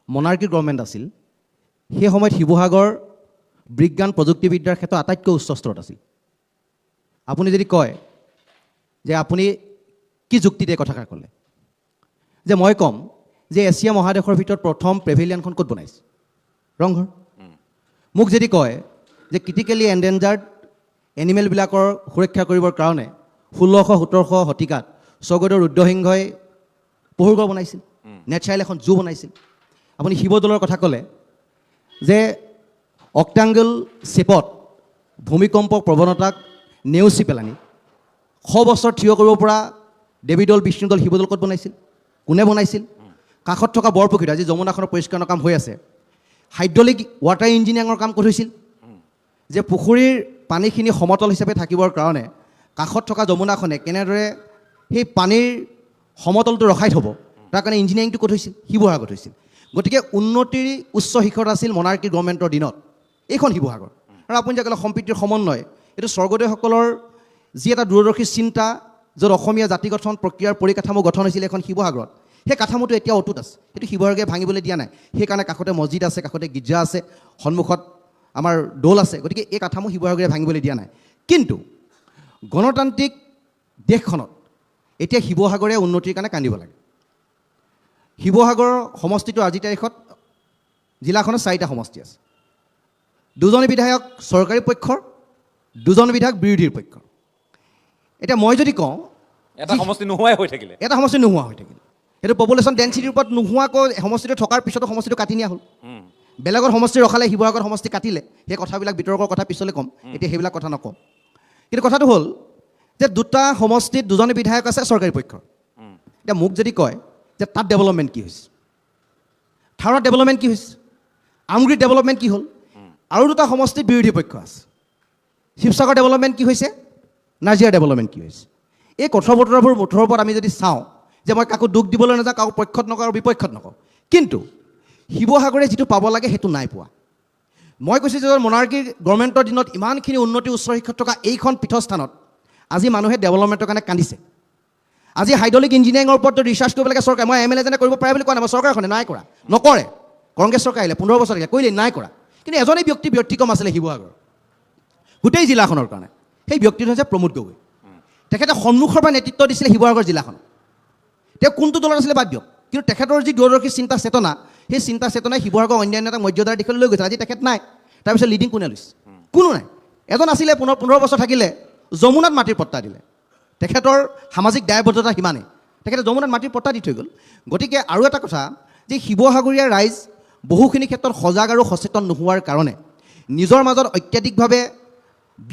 মনাৰ্কি গভৰ্ণমেণ্ট আছিল সেই সময়ত শিৱসাগৰ বিজ্ঞান প্ৰযুক্তিবিদ্যাৰ ক্ষেত্ৰত আটাইতকৈ উচ্চ স্তৰত আছিল আপুনি যদি কয় যে আপুনি কি যুক্তিতে কথাষাৰ ক'লে যে মই ক'ম যে এছিয়া মহাদেশৰ ভিতৰত প্ৰথম পেভিলিয়নখন ক'ত বনাইছে ৰংঘৰ মোক যদি কয় যে ক্ৰিটিকেলি এণ্ডেঞ্জাৰ্ড এনিমেলবিলাকৰ সুৰক্ষা কৰিবৰ কাৰণে ১৬০০-১৭০০ শতিকাত স্বৰ্গদেউ ৰুদ্ৰসিংহই পহুৰঘৰ বনাইছিল নেচাৰেল এখন জু বনাইছিল আপুনি শিৱদৌলৰ কথা ক'লে যে অক্টাংগল শ্বেপত ভূমিকম্প প্ৰৱণতাক নেওচি পেলানি ১০০ বছৰ থিয় কৰিব পৰা দেৱীদৌল বিষ্ণুদৌল শিৱদৌল ক'ত বনাইছিল কোনে বনাইছিল কাষত থকা বৰপুখুৰীত আজি যমুনাখনৰ পৰিষ্কৰণৰ কাম হৈ আছে হাইড্ৰলিক ৱাটাৰ ইঞ্জিনিয়াৰিঙৰ কাম ক'ত হৈছিল যে পুখুৰীৰ পানীখিনি সমতল হিচাপে থাকিবৰ কাৰণে কাষত থকা যমুনাখনে কেনেদৰে সেই পানীৰ সমতলটো ৰখাই থ'ব তাৰ কাৰণে ইঞ্জিনিয়াৰিংটো ক'ত হৈছিল শিৱসাগৰত হৈছিল গতিকে উন্নতিৰ উচ্চ শিখৰত আছিল মনাৰ্কি গভৰ্ণমেণ্টৰ দিনত এইখন শিৱসাগৰ আৰু আপুনি যে ক'লে সম্প্ৰীতিৰ সমন্বয় এইটো স্বৰ্গদেউসকলৰ যি এটা দূৰদৰ্শী চিন্তা য'ত অসমীয়া জাতি গঠন প্ৰক্ৰিয়াৰ পৰিকাঠামো গঠন হৈছিল এখন শিৱসাগৰত সেই কাঠামোটো এতিয়া অটুট আছে এইটো শিৱসাগৰে ভাঙিবলৈ দিয়া নাই সেইকাৰণে কাষতে মছজিদ আছে কাষতে গীৰ্জা আছে সন্মুখত আমাৰ দৌল আছে গতিকে এই কাঠামো শিৱসাগৰে ভাঙিবলৈ দিয়া নাই কিন্তু গণতান্ত্ৰিক দেশখনত এতিয়া শিৱসাগৰে উন্নতিৰ কাৰণে কান্দিব লাগে শিৱসাগৰৰ সমষ্টিটো আজিৰ তাৰিখত জিলাখনত ৪টা সমষ্টি আছে দুজন বিধায়ক চৰকাৰী পক্ষৰ, দুজন বিধায়ক বিৰোধীৰ পক্ষৰ। এতিয়া মই যদি কওঁ এটা সমষ্টি নোহোৱাই হৈ থাকিলে, এটা সমষ্টি নোহোৱা হৈ থাকিল, সেইটো পপুলেশ্যন ডেঞ্চিটিৰ ওপৰত নোহোৱাকৈ সমষ্টিটো থকাৰ পিছতো সমষ্টিটো কাটি নিয়া হ'ল। বেলেগৰ সমষ্টি ৰখালে, শিৱসাগৰ সমষ্টি কাটিলে, সেই কথাবিলাক বিতৰ্কৰ কথা পিছলৈ ক'ম, এতিয়া সেইবিলাক কথা নকওঁ। কিন্তু কথাটো হ'ল যে দুটা সমষ্টিত দুজন বিধায়ক আছে চৰকাৰী পক্ষৰ। এতিয়া মোক যদি কয় যে তাত ডেভেলপমেণ্ট কি হৈছে, থাৰত ডেভেলপমেণ্ট কি হৈছে, আমগুৰিত ডেভেলপমেণ্ট কি হ'ল, আৰু দুটা সমষ্টিত বিৰোধী পক্ষ আছে, শিৱসাগৰ ডেভেলপমেণ্ট কি হৈছে, নাজিৰাৰ ডেভেলপমেণ্ট কি হৈছে। এই কথা বতৰাবোৰ মুঠৰ ওপৰত আমি যদি চাওঁ, যে মই কাকো দুখ দিবলৈ নাযাওঁ, কাকো পক্ষত নকওঁ আৰু বিপক্ষত নকওঁ, কিন্তু শিৱসাগৰে যিটো পাব লাগে সেইটো নাই পোৱা। মই কৈছোঁ যে মনাৰ্কীৰ গভৰ্ণমেণ্টৰ দিনত ইমানখিনি উন্নতি উচ্চ শিক্ষাত থকা এইখন পীঠস্থানত আজি মানুহে ডেভেলপমেণ্টৰ কাৰণে কান্দিছে। আজি হাইড্ৰলিক ইঞ্জিনিয়াৰিঙৰ ওপৰত ৰিচাৰ্চ কৰিব লাগে চৰকাৰে, মই MLA যেনে কৰিব পাৰে বুলি কোৱা নাই, মই চৰকাৰখনে নাই কৰা, নকৰে। কংগ্ৰেছ চৰকাৰ আহিলে 15 বছৰ আহিলে, কৰিলে নাই কৰা। কিন্তু এজনেই ব্যতিক্ৰম আছিলে শিৱসাগৰ গোটেই জিলাখনৰ কাৰণে, সেই ব্যক্তিটো হৈছে প্ৰমোদ গগৈ। তেখেতে সন্মুখৰ পৰা নেতৃত্ব দিছিলে শিৱসাগৰ জিলাখন। তেওঁ কোনটো দলত আছিলে বাদ দিয়ক, কিন্তু তেখেতৰ যি দূৰদৰ্শী চিন্তা চেতনা, সেই চিন্তা চেতনাই শিৱসাগৰ অন্যান্য এটা মৰ্যাদাৰ দিশলৈ লৈ গৈছে। আজি তেখেত নাই, তাৰপিছত লিডিং কোনে লৈছে? কোনো নাই। এজন আছিলে 15 বছৰ থাকিলে, যমুনাত মাটিৰ পট্টা দিলে। তেখেতৰ সামাজিক দায়বদ্ধতা সিমানেই, তেখেতে যমুনাত মাটিৰ পট্টা দি থৈ গ'ল। গতিকে আৰু এটা কথা যে শিৱসাগৰীয়া ৰাইজ বহুখিনি ক্ষেত্ৰত সজাগ আৰু সচেতন নোহোৱাৰ কাৰণে, নিজৰ মাজত অত্যাধিকভাৱে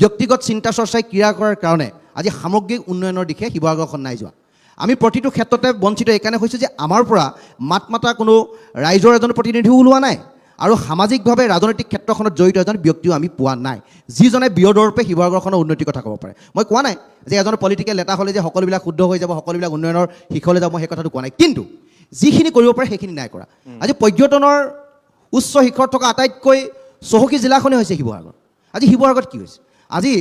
ব্যক্তিগত চিন্তা চৰ্চাই ক্ৰিয়া কৰাৰ কাৰণে আজি সামগ্ৰিক উন্নয়নৰ দিশে শিৱসাগৰখন নাই যোৱা। আমি প্ৰতিটো ক্ষেত্ৰতে বঞ্চিত এইকাৰণে হৈছোঁ যে আমাৰ পৰা মাত মাতা কোনো ৰাইজৰ এজন প্ৰতিনিধিও ওলোৱা নাই, আৰু সামাজিকভাৱে ৰাজনৈতিক ক্ষেত্ৰখনত জড়িত এজন ব্যক্তিও আমি পোৱা নাই, যিজনে বিয়দৰূপে শিৱসাগৰখনৰ উন্নতিৰ কথা ক'ব পাৰে। মই কোৱা নাই যে এজন পলিটিকেল নেতা হ'লে যে সকলোবিলাক শুদ্ধ হৈ যাব, সকলোবিলাক উন্নয়নৰ শিখৰলৈ যাব, মই সেই কথাটো কোৱা নাই, কিন্তু যিখিনি কৰিব পাৰে সেইখিনি নাই কৰা। আজি পৰ্যটনৰ উচ্চ শিখৰত থকা আটাইতকৈ চহকী জিলাখনেই হৈছে শিৱসাগৰ। আজি শিৱসাগৰত কি হৈছে? আজি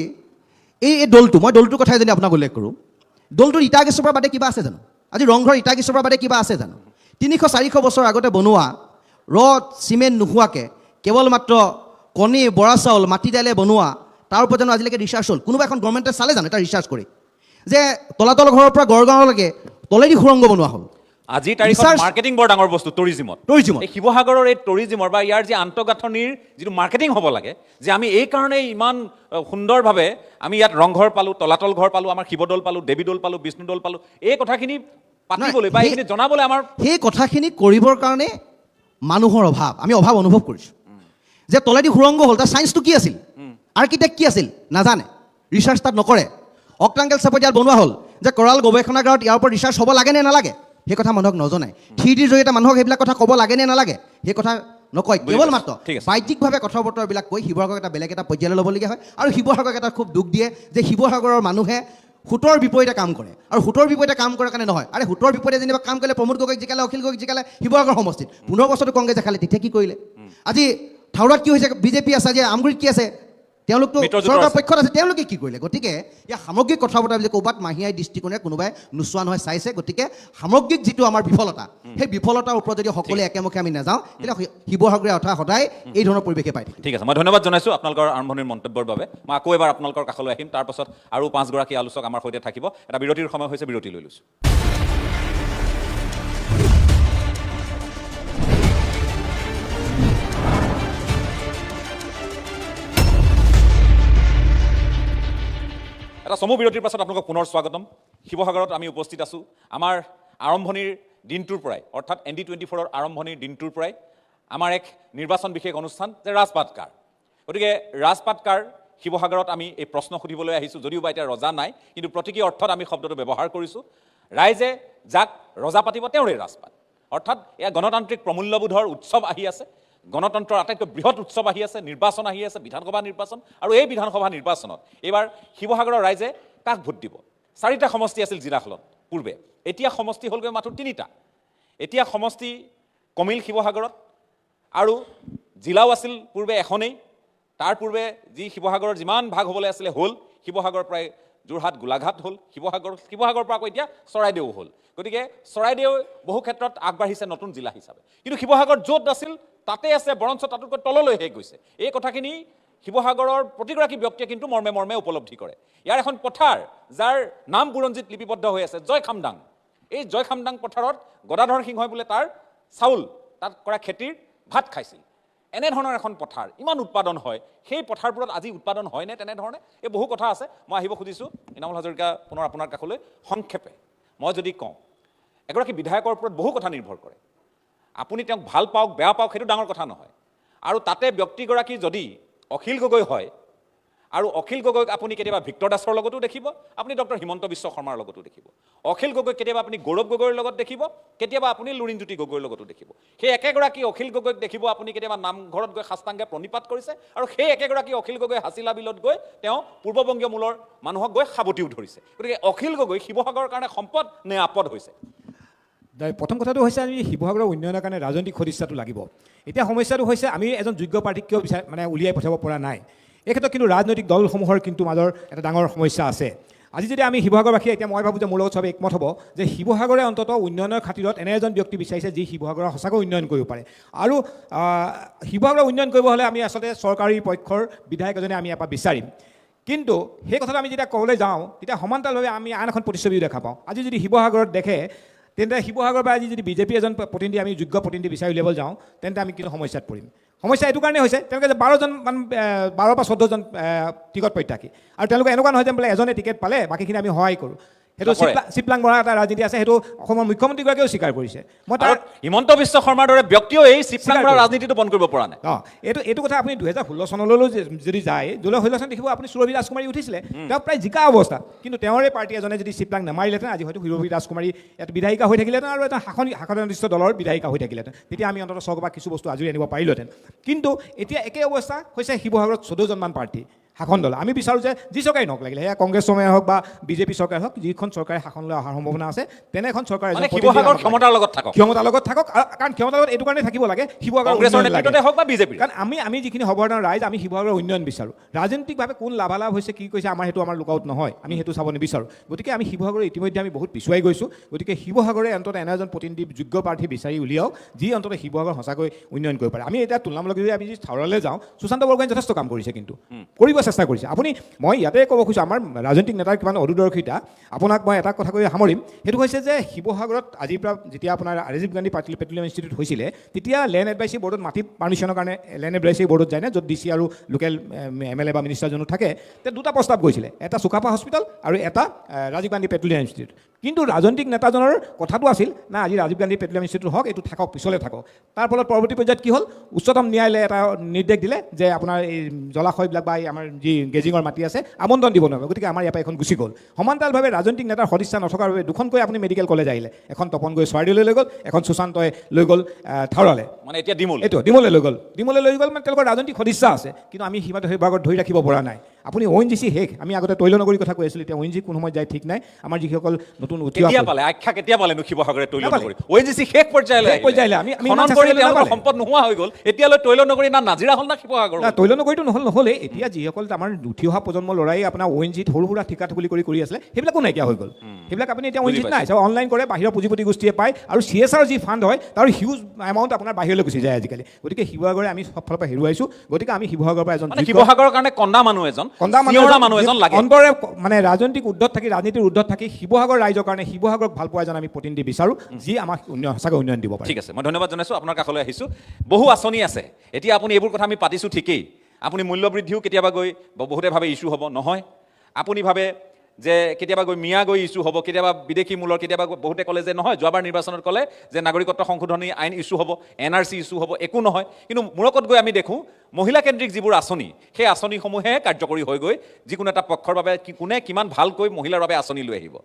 এই দৌলটো, মই দৌলটোৰ কথাই যদি আপোনাক উল্লেখ কৰোঁ, দৌলটোৰ ইটা গেছৰ বাদে কিবা আছে জানো? আজি ৰংঘৰ ইটা গেছৰ বাদে কিবা আছে জানো? 300-400 বছৰ আগতে বনোৱা ৰদ চিমেণ্ট নোহোৱাকৈ কেৱল মাত্ৰ কণী, বৰা চাউল, মাটি দাইলে বনোৱা, তাৰ ওপৰত জানো আজিলৈকে ৰিচাৰ্চ হ'ল? কোনোবা এখন গভৰ্ণমেণ্টে চালে জানো এটা ৰিচাৰ্চ কৰি যে তলাতল ঘৰৰ পৰা গড়গাঁৱলৈকে তলেদি সুৰংগ বনোৱা হ'ল? আজিৰ তাৰিখত মাৰ্কেটিং বৰ ডাঙৰ বস্তু, টুৰিজিমত। এই শিৱসাগৰৰ এই টুৰিজিমৰ বা ইয়াৰ যি আন্তঃগাঁথনিৰ যিটো মাৰ্কেটিং হ'ব লাগে, যে আমি এই কাৰণেই ইমান সুন্দৰভাৱে আমি ইয়াত ৰংঘৰ পালোঁ, তলাতল ঘৰ পালোঁ, আমাৰ শিৱদৌল পালোঁ, দেৱীদৌল পালোঁ, বিষ্ণুদৌল পালোঁ, এই কথাখিনি পাতিবলৈ বা এইখিনি জনাবলৈ আমাৰ সেই কথাখিনি কৰিবৰ কাৰণে মানুহৰ অভাৱ, আমি অভাৱ অনুভৱ কৰিছোঁ। যে তলেদি সুৰংগ হ'ল, তাৰ ছায়েন্সটো কি আছিল, আৰ্কিটেক্ট কি আছিল নাজানে, ৰিচাৰ্চ তাত নকৰে। অক্টাংগেল চাপতিয়াত বনোৱা হ'ল যে কৰাল গৱেষণাগাৰত ইয়াৰ ওপৰত ৰিচাৰ্চ হ'ব লাগে নে নালাগে, সেই কথা মানুহক নজনায়। 3D জৰিয়তে মানুহক সেইবিলাক কথা ক'ব লাগে নে নালাগে, সেই কথা নকয়, কেৱল মাত্ৰ বাহ্যিকভাৱে কথা বতৰাবিলাক কৈ শিৱসাগৰক এটা বেলেগ এটা পৰ্যায়লৈ ল'বলগীয়া হয়। আৰু শিৱসাগৰক এটা খুব দুখ দিয়ে যে শিৱসাগৰৰ মানুহে সুতৰ বিপৰীতে কাম কৰে, আৰু সুতৰ বিপৰীতে কাম কৰাৰ কাৰণে নহয়। আৰে সুতৰ বিপৰীতে যেনিবা কাম কৰিলে প্ৰমোদ গগৈক জিকালে, অখিল গগৈক জিকালে শিৱসাগৰ সমষ্টিত, 15 বছৰটো কংগ্ৰেছ দেখালে, তেতিয়া কি কৰিলে? আজি থাউৰাত কি হৈছে, বিজেপি আছে, আজি আমগুৰিত কি আছে, তেওঁলোকতো চৰকাৰ পক্ষত আছে, তেওঁলোকে কি কৰিলে? গতিকে ইয়াৰ সামগ্ৰিক কথা বতৰা বুলি ক'ৰবাত মাহীয়াই দৃষ্টিকোণে কোনোবাই নোচোৱা নহয় চাইছে। গতিকে সামগ্ৰিক যিটো আমাৰ বিফলতা, সেই বিফলতাৰ ওপৰত যদি সকলোৱে একেমুখে আমি নাযাওঁ, তেতিয়া শিৱসাগৰীয়া অথা সদায় এই ধৰণৰ পৰিৱেশে পাই থাকিব। ঠিক আছে, মই ধন্যবাদ জনাইছোঁ আপোনালোকৰ আৰম্ভণিৰ মন্তব্যৰ বাবে। মই আকৌ এবাৰ আপোনালোকৰ কাষলৈ আহিম, তাৰপাছত আৰু 5 গৰাকী আলোচক আমাৰ সৈতে থাকিব। এটা বিৰতিৰ সময় হৈছে, বিৰতি লৈ লৈছোঁ। এটা চমু বিৰতিৰ পাছত আপোনালোকক পুনৰ স্বাগতম। শিৱসাগৰত আমি উপস্থিত আছোঁ। আমাৰ আৰম্ভণিৰ দিনটোৰ পৰাই, অৰ্থাৎ ND24ৰ আৰম্ভণিৰ দিনটোৰ পৰাই আমাৰ এক নিৰ্বাচন বিশেষ অনুষ্ঠান যে ৰাজপাট কাৰ। গতিকে ৰাজপাট কাৰ শিৱসাগৰত আমি এই প্ৰশ্ন সুধিবলৈ আহিছোঁ, যদিও বা এতিয়া ৰজা নাই, কিন্তু প্ৰতীকী অৰ্থত আমি শব্দটো ব্যৱহাৰ কৰিছোঁ। ৰাইজে যাক ৰজা পাতিব তেওঁৰে ৰাজপাট, অৰ্থাৎ এয়া গণতান্ত্ৰিক প্ৰমূল্যবোধৰ উৎসৱ আহি আছে, গণতন্ত্ৰৰ আটাইতকৈ বৃহৎ উৎসৱ আহি আছে, নিৰ্বাচন আহি আছে, বিধানসভা নিৰ্বাচন। আৰু এই বিধানসভা নিৰ্বাচনত এইবাৰ শিৱসাগৰৰ ৰাইজে কাক ভোট দিব? 4টা সমষ্টি আছিল জিলাখনত পূৰ্বে, এতিয়া সমষ্টি হ'লগৈ মাত্ৰ 3টা। এতিয়া সমষ্টি কমিল শিৱসাগৰত, আৰু জিলাও আছিল পূৰ্বে এখনেই। তাৰ পূৰ্বে যি শিৱসাগৰৰ যিমান ভাগ হ'বলৈ আছিলে হ'ল, শিৱসাগৰ প্ৰায় যোৰহাট, গোলাঘাট হ'ল, শিৱসাগৰৰ পৰা আকৌ এতিয়া চৰাইদেউ হ'ল। গতিকে চৰাইদেউ বহু ক্ষেত্ৰত আগবাঢ়িছে নতুন জিলা হিচাপে, কিন্তু শিৱসাগৰ য'ত আছিল তাতে আছে, বৰঞ্চ তাতোতকৈ তললৈহে গৈছে। এই কথাখিনি শিৱসাগৰৰ প্ৰতিগৰাকী ব্যক্তিয়ে কিন্তু মৰ্মে মৰ্মে উপলব্ধি কৰে। ইয়াৰ এখন পথাৰ যাৰ নাম বুৰঞ্জীত লিপিবদ্ধ হৈ আছে, জয়খামদাং। এই জয়খামদাং পথাৰত গদাধৰ সিংহই বোলে তাৰ চাউল, তাত কৰা খেতিৰ ভাত খাইছিল। এনেধৰণৰ এখন পথাৰ ইমান উৎপাদন হয়, সেই পথাৰবোৰত আজি উৎপাদন হয়নে তেনেধৰণে? এই বহু কথা আছে। মই আহিব খুজিছোঁ ইনামুল হাজৰিকা পুনৰ আপোনাৰ কাষলৈ। সংক্ষেপে মই যদি কওঁ, এগৰাকী বিধায়কৰ ওপৰত বহু কথা নিৰ্ভৰ কৰে। আপুনি তেওঁক ভাল পাওক বেয়া পাওক সেইটো ডাঙৰ কথা নহয়। আৰু তাতে ব্যক্তিগৰাকী যদি অখিল গগৈ হয়, আৰু অখিল গগৈক আপুনি কেতিয়াবা ভিক্টৰ দাসৰ লগতো দেখিব, আপুনি ডক্টৰ হিমন্ত বিশ্ব শৰ্মাৰ লগতো দেখিব। অখিল গগৈক কেতিয়াবা আপুনি গৌৰৱ গগৈৰ লগত দেখিব, কেতিয়াবা আপুনি লুৰিণজ্যোতি গগৈৰ লগতো দেখিব। সেই একেগৰাকী অখিল গগৈক দেখিব আপুনি কেতিয়াবা নামঘৰত গৈ সাষ্টাংগে প্ৰণিপাত কৰিছে, আৰু সেই একেগৰাকী অখিল গগৈ হাছিলা বিলত গৈ তেওঁ পূৰ্ববংগীয় মূলৰ মানুহক গৈ সাৱটিও ধৰিছে। গতিকে অখিল গগৈ শিৱসাগৰৰ কাৰণে সম্পদ নে আপদ হৈছে? প্ৰথম কথাটো হৈছে আমি শিৱসাগৰৰ উন্নয়নৰ কাৰণে ৰাজনৈতিক সদিচ্ছাটো লাগিব। এতিয়া সমস্যাটো হৈছে আমি এজন যোগ্য প্ৰাৰ্থীক কিয় উলিয়াই পঠাব পৰা নাই। এই ক্ষেত্ৰত কিন্তু ৰাজনৈতিক দলসমূহৰ কিন্তু মাজৰ এটা ডাঙৰ সমস্যা আছে। আজি যদি আমি শিৱসাগৰবাসীয়ে, এতিয়া মই ভাবোঁ যে মোৰ লগত চবে একমত হ'ব যে শিৱসাগৰে অন্ততঃ উন্নয়নৰ খাতিৰত এনে এজন ব্যক্তি বিচাৰিছে যি শিৱসাগৰৰ সঁচাকৈ উন্নয়ন কৰিব পাৰে। আৰু শিৱসাগৰৰ উন্নয়ন কৰিব হ'লে আমি আচলতে চৰকাৰী পক্ষৰ বিধায়ক এজনে আমি এপাত বিচাৰিম। কিন্তু সেই কথাটো আমি যেতিয়া ক'বলৈ যাওঁ তেতিয়া সমান্তৰালভাৱে আমি আন এখন প্ৰতিচ্ছবিও দেখা পাওঁ। আজি যদি শিৱসাগৰত দেখে তেন্তে শিৱসাগৰৰ পৰা আজি যদি বিজেপি এজন প্ৰতিনিধি আমি যোগ্য প্ৰতিনিধি বিচাৰি উলিয়াবলৈ যাওঁ তেন্তে আমি কিন্তু সমস্যাত পৰিম। সমস্যা এইটো কাৰণে হৈছে তেওঁলোকে যে 12 বা 14জন টিকট প্ৰত্যাশী, আৰু তেওঁলোকে এনেকুৱা নহয় যে বোলে এজনে টিকেট পালে বাকীখিনি আমি সহায় কৰোঁ। সেইটো চিপলাং মৰা এটা ৰাজনীতি আছে, সেইটো অসমৰ মুখ্যমন্ত্ৰীগৰাকীয়েও স্বীকাৰ কৰিছে। মই তাৰ হিমন্ত বিশ্ব শৰ্মাৰ দৰে ব্যক্তিও এই চিপলাং মৰা ৰাজনীতিটো বন্ধ কৰিব পৰা নাই। এইটো কথা আপুনি 2016 চনলৈও যদি যায়, 2016 চনত দেখিব আপুনি সুৰভি ৰাজকুমাৰী উঠিছিলে, তেওঁ প্ৰায় জিকা অৱস্থা, কিন্তু তেওঁৰে পাৰ্টি এজনে যদি চিপলাং নেমাৰিলেহেঁতেন আজি হয়তো সুৰভি ৰাজকুমাৰী এটা বিধায়িকা হৈ থাকিলেহেঁতেন আৰু এটা শাসনাধিষ্ঠ দলৰ বিধায়িকা হৈ থাকিলেহেঁতেন। তেতিয়া আমি অন্ততঃ চৰকাৰ কিছু বস্তু আজৰি আনিব পাৰিলোহেঁতেন। কিন্তু এতিয়া একে অৱস্থা হৈছে শিৱসাগৰত 14জনমান প্ৰাৰ্থী শাসন দল। আমি বিচাৰোঁ যে যি চৰকাৰে নক লাগিলে, সেয়া কংগ্ৰেছ চৰকাৰে হওক বা বিজেপি চৰকাৰে হওক, যিখন চৰকাৰে শাসনলৈ অহাৰ সম্ভাৱনা আছে তেনে এখন চৰকাৰে ক্ষমতাৰ লগত থাকক, কাৰণ ক্ষমতাৰ লগত এইটো কাৰণে থাকিব লাগে শিৱসাগৰৰ হওক বা বিজেপি। কাৰণ আমি যিখিনি সৰ্বসাধাৰণ ৰাইজ আমি শিৱসাগৰৰ উন্নয়ন বিচাৰোঁ। ৰাজনৈতিকভাৱে কোন লাভালাভ হৈছে কি কৈছে আমাৰ সেইটো আমাৰ লুকআউট নহয়, আমি সেইটো চাব নিবিচাৰোঁ। গতিকে আমি শিৱসাগৰৰ ইতিমধ্যে আমি বহুত পিছুৱাই গৈছোঁ। গতিকে শিৱসাগৰে অন্ততঃ এনে এজন প্ৰতিনিধি যোগ্য প্ৰাৰ্থী বিচাৰি উলিয়াওক যি অন্ততঃ শিৱসাগৰ সঁচাকৈ উন্নয়ন কৰিব পাৰে। আমি এতিয়া তুলনামূলকভাৱে আমি যদি থাৱৰলৈ যাওঁ, সুশান্ত বৰগোহাঁই যথেষ্ট কাম কৰিছে, কিন্তু কৰিব চেষ্টা কৰিছে। আপুনি মই ইয়াতে ক'ব খুজিছোঁ আমাৰ ৰাজনৈতিক নেতাৰ কিমান অদূৰদৰ্শিতা। আপোনাক মই এটা কথা কৈ সামৰিম, সেইটো হৈছে যে শিৱসাগৰত আজিৰ পৰা যেতিয়া আপোনাৰ ৰাজীৱ গান্ধী পেট্ৰলিয়াম ইনষ্টিটিউট হৈছিলে তেতিয়া লেণ্ড এডভাইচৰি বৰ্ডত মাটি পাৰ্মিশ্যনৰ কাৰণে লেণ্ড এডভাইচৰি বৰ্ডত যায় নে, য'ত DC আৰু লোকেল MLA বা মিনিষ্টাৰজনো থাকে, তেতিয়া দুটা প্ৰস্তাৱ গৈছিলে, এটা চুকাফা হস্পিটেল আৰু এটা ৰাজীৱ গান্ধী পেট্ৰলিয়াম ইনষ্টিটিউট। কিন্তু ৰাজনৈতিক নেতাজনৰ কথাটো আছিল না আজি ৰাজীৱ গান্ধী পেট্ৰলিয়াম ইনষ্টিটিউট হওক, এইটো থাকক, পিছলৈ থাকক। তাৰ ফলত পৰৱৰ্তী পৰ্যায়ত কি হ'ল, উচ্চতম ন্যায়ালয়ে এটা নিৰ্দেশ দিলে যে আপোনাৰ এই জলাশয়বিলাক বা আমাৰ যি গেজিঙৰ মাটি আছে আমন্ত্ৰণ দিব নোৱাৰিব। গতিকে আমাৰ ইয়াৰ পৰা এখন গুচি গ'ল। সমান্তৰালভাৱে ৰাজনৈতিক নেতাৰ সদিচ্ছা নথকাৰ বাবে দুখনকৈ আপুনি মেডিকেল কলেজ আহিলে, এখন তপনগৈ চৰাইদেউলৈ লৈ গ'ল, এখন সুশান্তই লৈ গ'ল থাৱৰালৈ, মানে এতিয়া ডিমলৈ লৈ গ'ল। মানে তেওঁলোকৰ ৰাজনৈতিক সদিচ্ছা আছে, কিন্তু আমি শিৱসাগৰত ধৰি ৰাখিব পৰা নাই। আপুনি ONGC শেষ, আমি আগতে তৈলনগৰীৰ কথা কৈ আছিলোঁ, এতিয়া ONGC কোন সময়ত যায় ঠিক নাই। আমাৰ যিসকল নতুন কেতিয়া পালেনো শিৱসাগৰে তৈলনগৰী? ONGC শেষ পৰ্যায়লৈ সম্পদ নোহোৱা হৈ গ'ল, এতিয়ালৈ তৈলনগৰী না নাজিৰা হ'ল না শিৱসাগৰ। তৈলনগৰীটো নহ'লে এতিয়া যিসকল আমাৰ উঠি অহা প্ৰজন্ম ল'ৰাই আপোনাৰ ONGCত সৰু সুৰা ঠিকা ঠুকলি কৰি আছিলে, সেইবিলাকো নাইকিয়া হৈ গ'ল। সেইবিলাক আপুনি এতিয়া ONGCত নাই, চব অনলাইন কৰে, বাহিৰৰ পুঁজিপতি গোষ্ঠীয়ে পায়, আৰু CSR যি ফাণ্ড হয় তাৰ হিউজ এমাউণ্ট আপোনাৰ বাহিৰলৈ গুচি যায় আজিকালি। গতিকে শিৱসাগৰে আমি সব ফালৰ পৰা হেৰুৱাইছোঁ। গতিকে আমি শিৱসাগৰৰ পৰা শিৱসাগৰৰ কাৰণে কন্দা মানুহ এজন লাগে, অন্তৰে মানে ৰাজনৈতিক উৰ্ধত থাকি, ৰাজনীতিৰ উৰ্ধত থাকি শিৱসাগৰ ৰাইজৰ কাৰণে শিৱসাগৰক ভাল পোৱা এজন আমি প্ৰতিনিধি বিচাৰোঁ, যি আমাক সঁচাকৈ উন্নয়ন দিব পাৰে। ঠিক আছে, মই ধন্যবাদ জনাইছোঁ। আপোনাৰ কাষলৈ আহিছোঁ। বহু আঁচনি আছে, এতিয়া আপুনি এইবোৰ কথা আমি পাতিছোঁ ঠিকেই। আপুনি মূল্যবৃদ্ধিও কেতিয়াবা গৈ বহুতে ভাবে ইছ্যু হ'ব, নহয়। আপুনি ভাবে যে কেতিয়াবা গৈ মিয়া গৈ ইছ্যু হ'ব, কেতিয়াবা বিদেশী মূলৰ, কেতিয়াবা বহুতে ক'লে যে নহয়, যোৱাবাৰ নিৰ্বাচনত ক'লে যে নাগৰিকত্ব সংশোধনী আইন ইছ্যু হ'ব, NRC ইছ্যু হ'ব, একো নহয়। কিন্তু মূৰকত গৈ আমি দেখোঁ মহিলাকেন্দ্ৰিক যিবোৰ আঁচনি, সেই আঁচনিসমূহে কাৰ্যকৰী হৈ গৈ যিকোনো এটা পক্ষৰ বাবে কোনে কিমান ভালকৈ মহিলাৰ বাবে আঁচনি লৈ আহিব।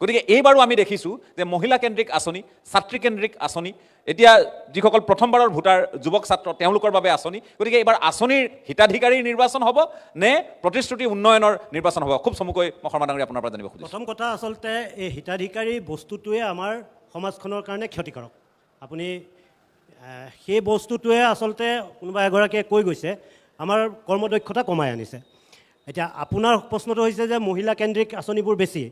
গতিকে এইবাৰো আমি দেখিছোঁ যে মহিলাকেন্দ্ৰিক আঁচনি, ছাত্ৰীকেন্দ্ৰিক আঁচনি, এতিয়া যিসকল প্ৰথমবাৰৰ ভোটাৰ যুৱক ছাত্ৰ তেওঁলোকৰ বাবে আঁচনি। গতিকে এইবাৰ আঁচনিৰ হিতাধিকাৰীৰ নিৰ্বাচন হ'ব নে প্ৰতিশ্ৰুতি উন্নয়নৰ নিৰ্বাচন হ'ব? খুব চমুকৈ মই শৰ্মা ডাঙৰীয়া আপোনাৰ পৰা জানিব খুজিছোঁ। প্ৰথম কথা, আচলতে এই হিতাধিকাৰী বস্তুটোৱে আমাৰ সমাজখনৰ কাৰণে ক্ষতিকাৰক। আপুনি সেই বস্তুটোৱে আচলতে কোনোবা এগৰাকীয়ে কৈ গৈছে আমাৰ কৰ্মদক্ষতা কমাই আনিছে। এতিয়া আপোনাৰ প্ৰশ্নটো হৈছে যে মহিলাকেন্দ্ৰিক আঁচনিবোৰ বেছি,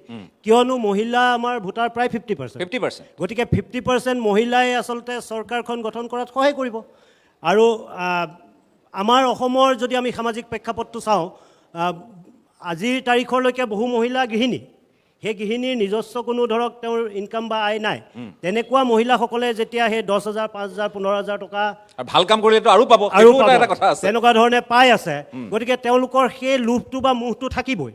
কিয়নো মহিলা আমাৰ ভোটাৰ প্ৰায় 50%। গতিকে 50% মহিলাই আচলতে চৰকাৰখন গঠন কৰাত সহায় কৰিব। আৰু আমাৰ অসমৰ যদি আমি সামাজিক প্ৰেক্ষাপটটো চাওঁ, আজিৰ তাৰিখলৈকে বহু মহিলা গৃহিণী, সেই গৃহিণীৰ নিজস্ব কোনো ধৰক তেওঁৰ ইনকাম বা আয় নাই তেনেকুৱা মহিলাসকলে যেতিয়া সেই 10,000 5,000 15,000 টকা আৰু ভাল কাম কৰিলেতো আৰু পাব আৰু সেইটো এটা কথা আছে তেনেকুৱা ধৰণে পাই আছে গতিকে তেওঁলোকৰ সেই লোভটো বা মোহটো থাকিবই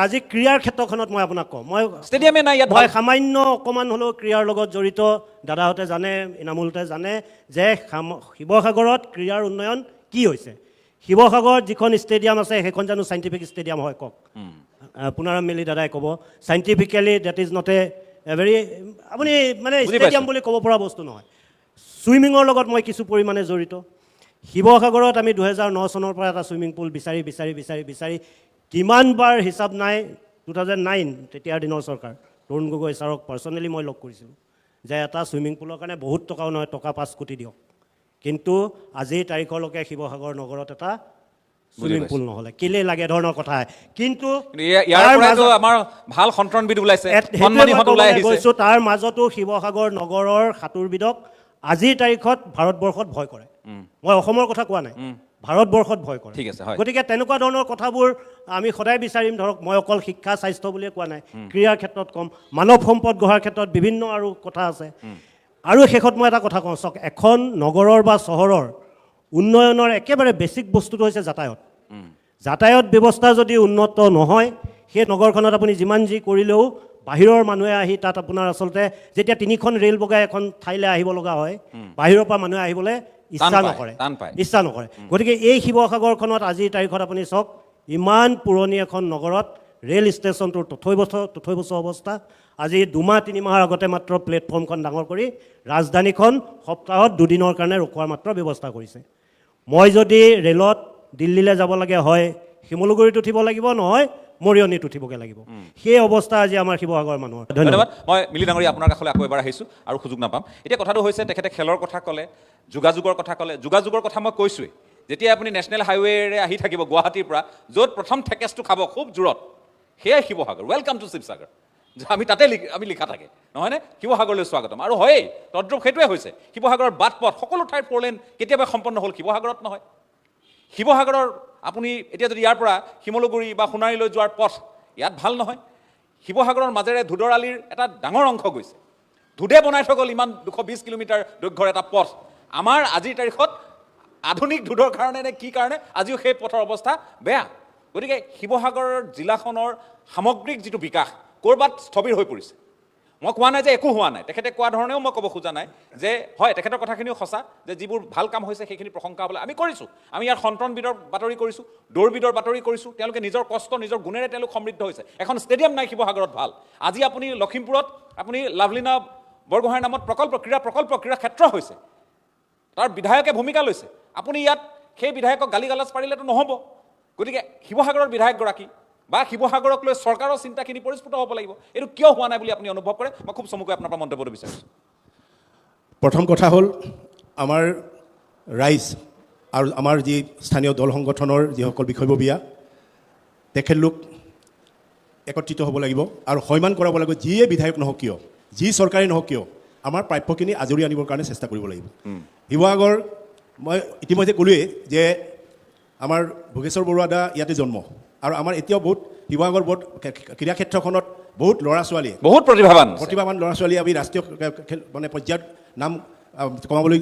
আজি ক্ৰীড়াৰ ক্ষেত্ৰখনত মই আপোনাক কওঁ মই ষ্টেডিয়ামে নাই ইয়াত মই সামান্য অকণমান হ'লেও ক্ৰীড়াৰ লগত জড়িত দাদাহঁতে জানে ইনামুলতে জানে যে শিৱসাগৰত ক্ৰীড়াৰ উন্নয়ন কি হৈছে শিৱসাগৰত যিখন ষ্টেডিয়াম আছে সেইখন জানো চাইণ্টিফিক ষ্টেডিয়াম হয় কওক পুনাৰাম মেলি দাদাই ক'ব scientifically date is not a very আপুনি মানে ষ্টেডিয়াম বুলি ক'ব পৰা বস্তু নহয় ছুইমিঙৰ লগত মই কিছু পৰিমাণে জড়িত শিৱসাগৰত আমি 2009 চনৰ পৰা এটা ছুইমিং পুল বিচাৰি কিমানবাৰ হিচাপ নাই 2009 তেতিয়াৰ দিনৰ চৰকাৰ তৰুণ গগৈ ছাৰক পাৰ্চনেলি মই লগ কৰিছিলোঁ যে এটা ছুইমিং পুলৰ কাৰণে বহুত টকাও নহয় টকা 5 কোটি দিয়ক কিন্তু আজিৰ তাৰিখলৈকে শিৱসাগৰ নগৰত এটা ছুইমিং পুল নহ'লে কেলে লাগে ধৰণৰ কথা কিন্তু ইয়াৰ পৰাতো আমাৰ ভাল সন্ত্ৰণবিদ ওলাইছে সন্মানীহঁত ওলাই আহিছে তাৰ মাজতো শিৱসাগৰ নগৰৰ সাঁতোৰবিদক আজিৰ তাৰিখত ভাৰতবৰ্ষত ভয় কৰে মই অসমৰ কথা কোৱা নাই ভাৰতবৰ্ষত ভয় কৰে ঠিক আছে হয় গতিকে তেনেকুৱা ধৰণৰ কথাবোৰ আমি সদায় বিচাৰিম ধৰক মই অকল শিক্ষা স্বাস্থ্য বুলিয়ে কোৱা নাই ক্ৰীড়াৰ ক্ষেত্ৰত কম মানৱ সম্পদ গঢ়াৰ ক্ষেত্ৰত বিভিন্ন আৰু কথা আছে আৰু শেষত মই এটা কথা কওঁ চাওক এখন নগৰৰ বা চহৰৰ উন্নয়নৰ একেবাৰে বেছিক বস্তুটো হৈছে যাতায়াত ব্যৱস্থা যদি উন্নত নহয় সেই নগৰখনত আপুনি যিমান যি কৰিলেও বাহিৰৰ মানুহে আহি তাত আপোনাৰ আচলতে যেতিয়া 3খন ৰেল বগাই এখন ঠাইলৈ আহিব লগা হয় বাহিৰৰ পৰা মানুহে আহিবলৈ ইচ্ছা নকৰে গতিকে এই শিৱসাগৰখনত আজিৰ তাৰিখত আপুনি চাওক ইমান পুৰণি এখন নগৰত ৰেল ষ্টেচনটোৰ তথৈবচ অৱস্থা আজি 2-3 মাহৰ আগতে মাত্ৰ প্লেটফৰ্মখন ডাঙৰ কৰি ৰাজধানীখন সপ্তাহত 2 দিনৰ কাৰণে ৰখোৱাৰ মাত্ৰ ব্যৱস্থা কৰিছে মই যদি ৰেলত দিল্লীলৈ যাব লাগে হয় শিমলুগুৰিত উঠিব লাগিব নহয় মৰিয়নীত উঠিবগৈ লাগিব সেই অৱস্থা আজি আমাৰ শিৱসাগৰ মানুহৰ ধন্যবাদ মই মিলি ডাঙৰীয়া আপোনাৰ কাষলৈ আকৌ এবাৰ আহিছোঁ আৰু সুযোগ নাপাম এতিয়া কথাটো হৈছে তেখেতে খেলৰ কথা ক'লে যোগাযোগৰ কথা ক'লে যোগাযোগৰ কথা মই কৈছোঁৱেই যেতিয়া আপুনি নেশ্যনেল হাইৱেৰে আহি থাকিব গুৱাহাটীৰ পৰা য'ত প্ৰথম থেকেচটো খাব খুব জোৰত সেয়াই শিৱসাগৰ ৱেলকাম টু শিৱসাগৰ আমি তাতে আমি লিখা থাকে নহয়নে শিৱসাগৰলৈ স্বাগতম আৰু হয়েই তদ্ৰুপ সেইটোৱে হৈছে শিৱসাগৰৰ বাট পথ সকলো ঠাইৰ 4 লেন কেতিয়াবা সম্পন্ন হ'ল শিৱসাগৰত নহয় শিৱসাগৰৰ আপুনি এতিয়া যদি ইয়াৰ পৰা শিমলুগুৰি বা সোণাৰীলৈ যোৱাৰ পথ ইয়াত ভাল নহয় শিৱসাগৰৰ মাজেৰে ধুদৰ আলিৰ এটা ডাঙৰ অংশ গৈছে ধুদে বনাই থৈ গ'ল ইমান 220 কিলোমিটাৰ দৈৰ্ঘ্যৰ এটা পথ আমাৰ আজিৰ তাৰিখত আধুনিক ধুদৰ কাৰণে নে কি কাৰণে আজিও সেই পথৰ অৱস্থা বেয়া গতিকে শিৱসাগৰৰ জিলাখনৰ সামগ্ৰিক যিটো বিকাশ ক'ৰবাত স্থবিৰ হৈ পৰিছে মই কোৱা নাই যে একো হোৱা নাই তেখেতে কোৱা ধৰণেও মই ক'ব খোজা নাই যে হয় তেখেতৰ কথাখিনিও সঁচা যে যিবোৰ ভাল কাম হৈছে সেইখিনি প্ৰশংসা হ'বলৈ আমি কৰিছোঁ আমি ইয়াৰ সন্ত্ৰণবিদৰ বাতৰি কৰিছোঁ দৌৰবিদৰ বাতৰি কৰিছোঁ তেওঁলোকে নিজৰ কষ্ট নিজৰ গুণেৰে তেওঁলোক সমৃদ্ধ হৈছে এখন ষ্টেডিয়াম নাই শিৱসাগৰত ভাল আজি আপুনি লখিমপুৰত আপুনি লাভলীনা বৰগোহাঁইৰ নামত ক্ৰীড়া ক্ষেত্ৰ হৈছে তাৰ বিধায়কে ভূমিকা লৈছে আপুনি ইয়াত সেই বিধায়কক গালি গালাজ পাৰিলেতো নহ'ব গতিকে শিৱসাগৰৰ বিধায়কগৰাকী বা শিৱসাগৰক লৈ চৰকাৰৰ চিন্তাখিনি পৰিস্ফুট হ'ব লাগিব এইটো কিয় হোৱা নাই বুলি আপুনি অনুভৱ কৰে মই খুব চমুকৈ আপোনাৰ পৰা মন্তব্য বিচাৰিছোঁ প্ৰথম কথা হ'ল আমাৰ ৰাইজ আৰু আমাৰ যি স্থানীয় দল সংগঠনৰ যিসকল বিষয়ববীয়া তেখেতলোক একত্ৰিত হ'ব লাগিব আৰু সন্মান কৰাব লাগিব যিয়ে বিধায়ক নহওক কিয় যি চৰকাৰী নহওক কিয় আমাৰ প্ৰাপ্যখিনি আজৰি আনিবৰ কাৰণে চেষ্টা কৰিব লাগিব শিৱসাগৰ মই ইতিমধ্যে ক'লোৱেই যে আমাৰ ভোগেশ্বৰ বৰুৱা দা ইয়াতে জন্ম আৰু আমাৰ এতিয়াও বহুত শিৱসাগৰ বহুত ক্ৰীড়া ক্ষেত্ৰখনত বহুত ল'ৰা ছোৱালীয়ে বহুত প্ৰতিভাৱান ল'ৰা ছোৱালীয়ে আমি ৰাষ্ট্ৰীয় মানে পৰ্যায়ত নাম কমাবলৈ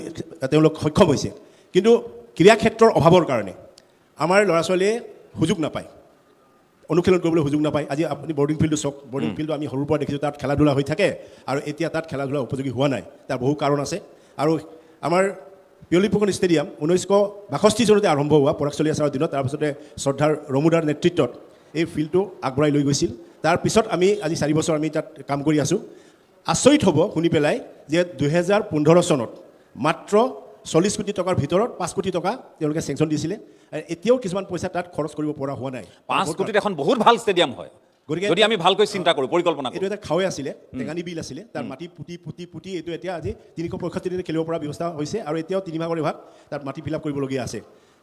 তেওঁলোক সক্ষম হৈছে কিন্তু ক্ৰীড়া ক্ষেত্ৰৰ অভাৱৰ কাৰণে আমাৰ ল'ৰা ছোৱালীয়ে সুযোগ নাপায় অনুশীলন কৰিবলৈ সুযোগ নাপায় আজি আপুনি বৰ্ডিং ফিল্ডটো চাওক বৰ্ডিং ফিল্ডটো আমি সৰুৰ পৰা দেখিছোঁ তাত খেলা ধূলা হৈ থাকে আৰু এতিয়া তাত খেলা ধূলা উপযোগী হোৱা নাই তাৰ বহু কাৰণ আছে আৰু আমাৰ পিয়লি ফুকন ষ্টেডিয়াম 1962 চনতে আৰম্ভ হোৱা পৰাগ চলি আছাৰৰ দিনত তাৰপিছতে শ্ৰদ্ধাৰ ৰমুদাৰ নেতৃত্বত এই ফিল্ডটো আগবঢ়াই লৈ গৈছিল তাৰপিছত আমি আজি 4 বছৰ আমি তাত কাম কৰি আছোঁ আচৰিত হ'ব শুনি পেলাই যে 2015 চনত মাত্ৰ 40 কোটি টকাৰ ভিতৰত 5 কোটি টকা তেওঁলোকে চেংচন দিছিলে এতিয়াও কিছুমান পইচা তাত খৰচ কৰিব পৰা হোৱা নাই 5 কোটিত এখন বহুত ভাল ষ্টেডিয়াম হয় যদি আমি ভালকৈ চিন্তা কৰোঁ পৰিকল্পনা কৰোঁ এইটো এটা খাৱৈ আছিলে টেঙানী বিল আছিলে তাৰ মাটি পুতি এইটো এতিয়া আজি 365 দিনে খেলিব পৰা ব্যৱস্থা হৈছে আৰু এতিয়াও 3 ভাগৰ ভাগ তাত মাটি ফিল আপ কৰিবলগীয়া আছে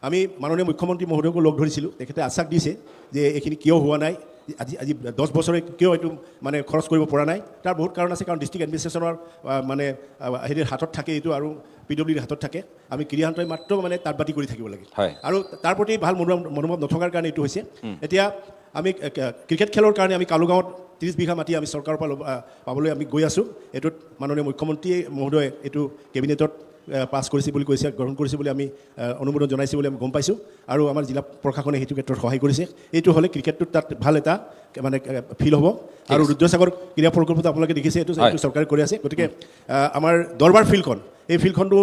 আমি মাননীয় মুখ্যমন্ত্ৰী মহোদয়কো লগ ধৰিছিলোঁ তেখেতে আশ্বাস দিছে যে এইখিনি কিয় হোৱা নাই আজি 10 বছৰে কিয় এইটো মানে খৰচ কৰিব পৰা নাই তাৰ বহুত কাৰণ আছে কাৰণ ডিষ্ট্ৰিক্ট এডমিনিষ্ট্ৰেশ্যনৰ মানে হেৰিৰ হাতত থাকে এইটো আৰু PWDৰ হাতত থাকে আমি ক্ৰীড়ান্তই মাত্ৰ মানে তাত বাতি কৰি থাকিব লাগে আৰু তাৰ প্ৰতি ভাল মনোভাৱ নথকাৰ কাৰণে এইটো হৈছে এতিয়া আমি ক্ৰিকেট খেলৰ কাৰণে আমি কালুগাঁৱত 30 বিঘা মাটি আমি চৰকাৰৰ পৰা পাবলৈ আমি গৈ আছোঁ। এইটোত মাননীয় মুখ্যমন্ত্ৰী মহোদয়ে এইটো কেবিনেটত পাছ কৰিছে বুলি কৈছে, গ্ৰহণ কৰিছে বুলি আমি অনুমোদন জনাইছে বুলি আমি গম পাইছোঁ, আৰু আমাৰ জিলা প্ৰশাসনে সেইটো ক্ষেত্ৰত সহায় কৰিছে। এইটো হ'লে ক্ৰিকেটটোত তাত ভাল এটা মানে ফিল হ'ব। আৰু ৰুদ্ৰসাগৰ ক্ৰীড়া প্ৰকল্পটো আপোনালোকে দেখিছে, এইটো চৰকাৰে কৰি আছে। গতিকে আমাৰ দৰবাৰ ফিল্ডখন, এই ফিল্ডখনটো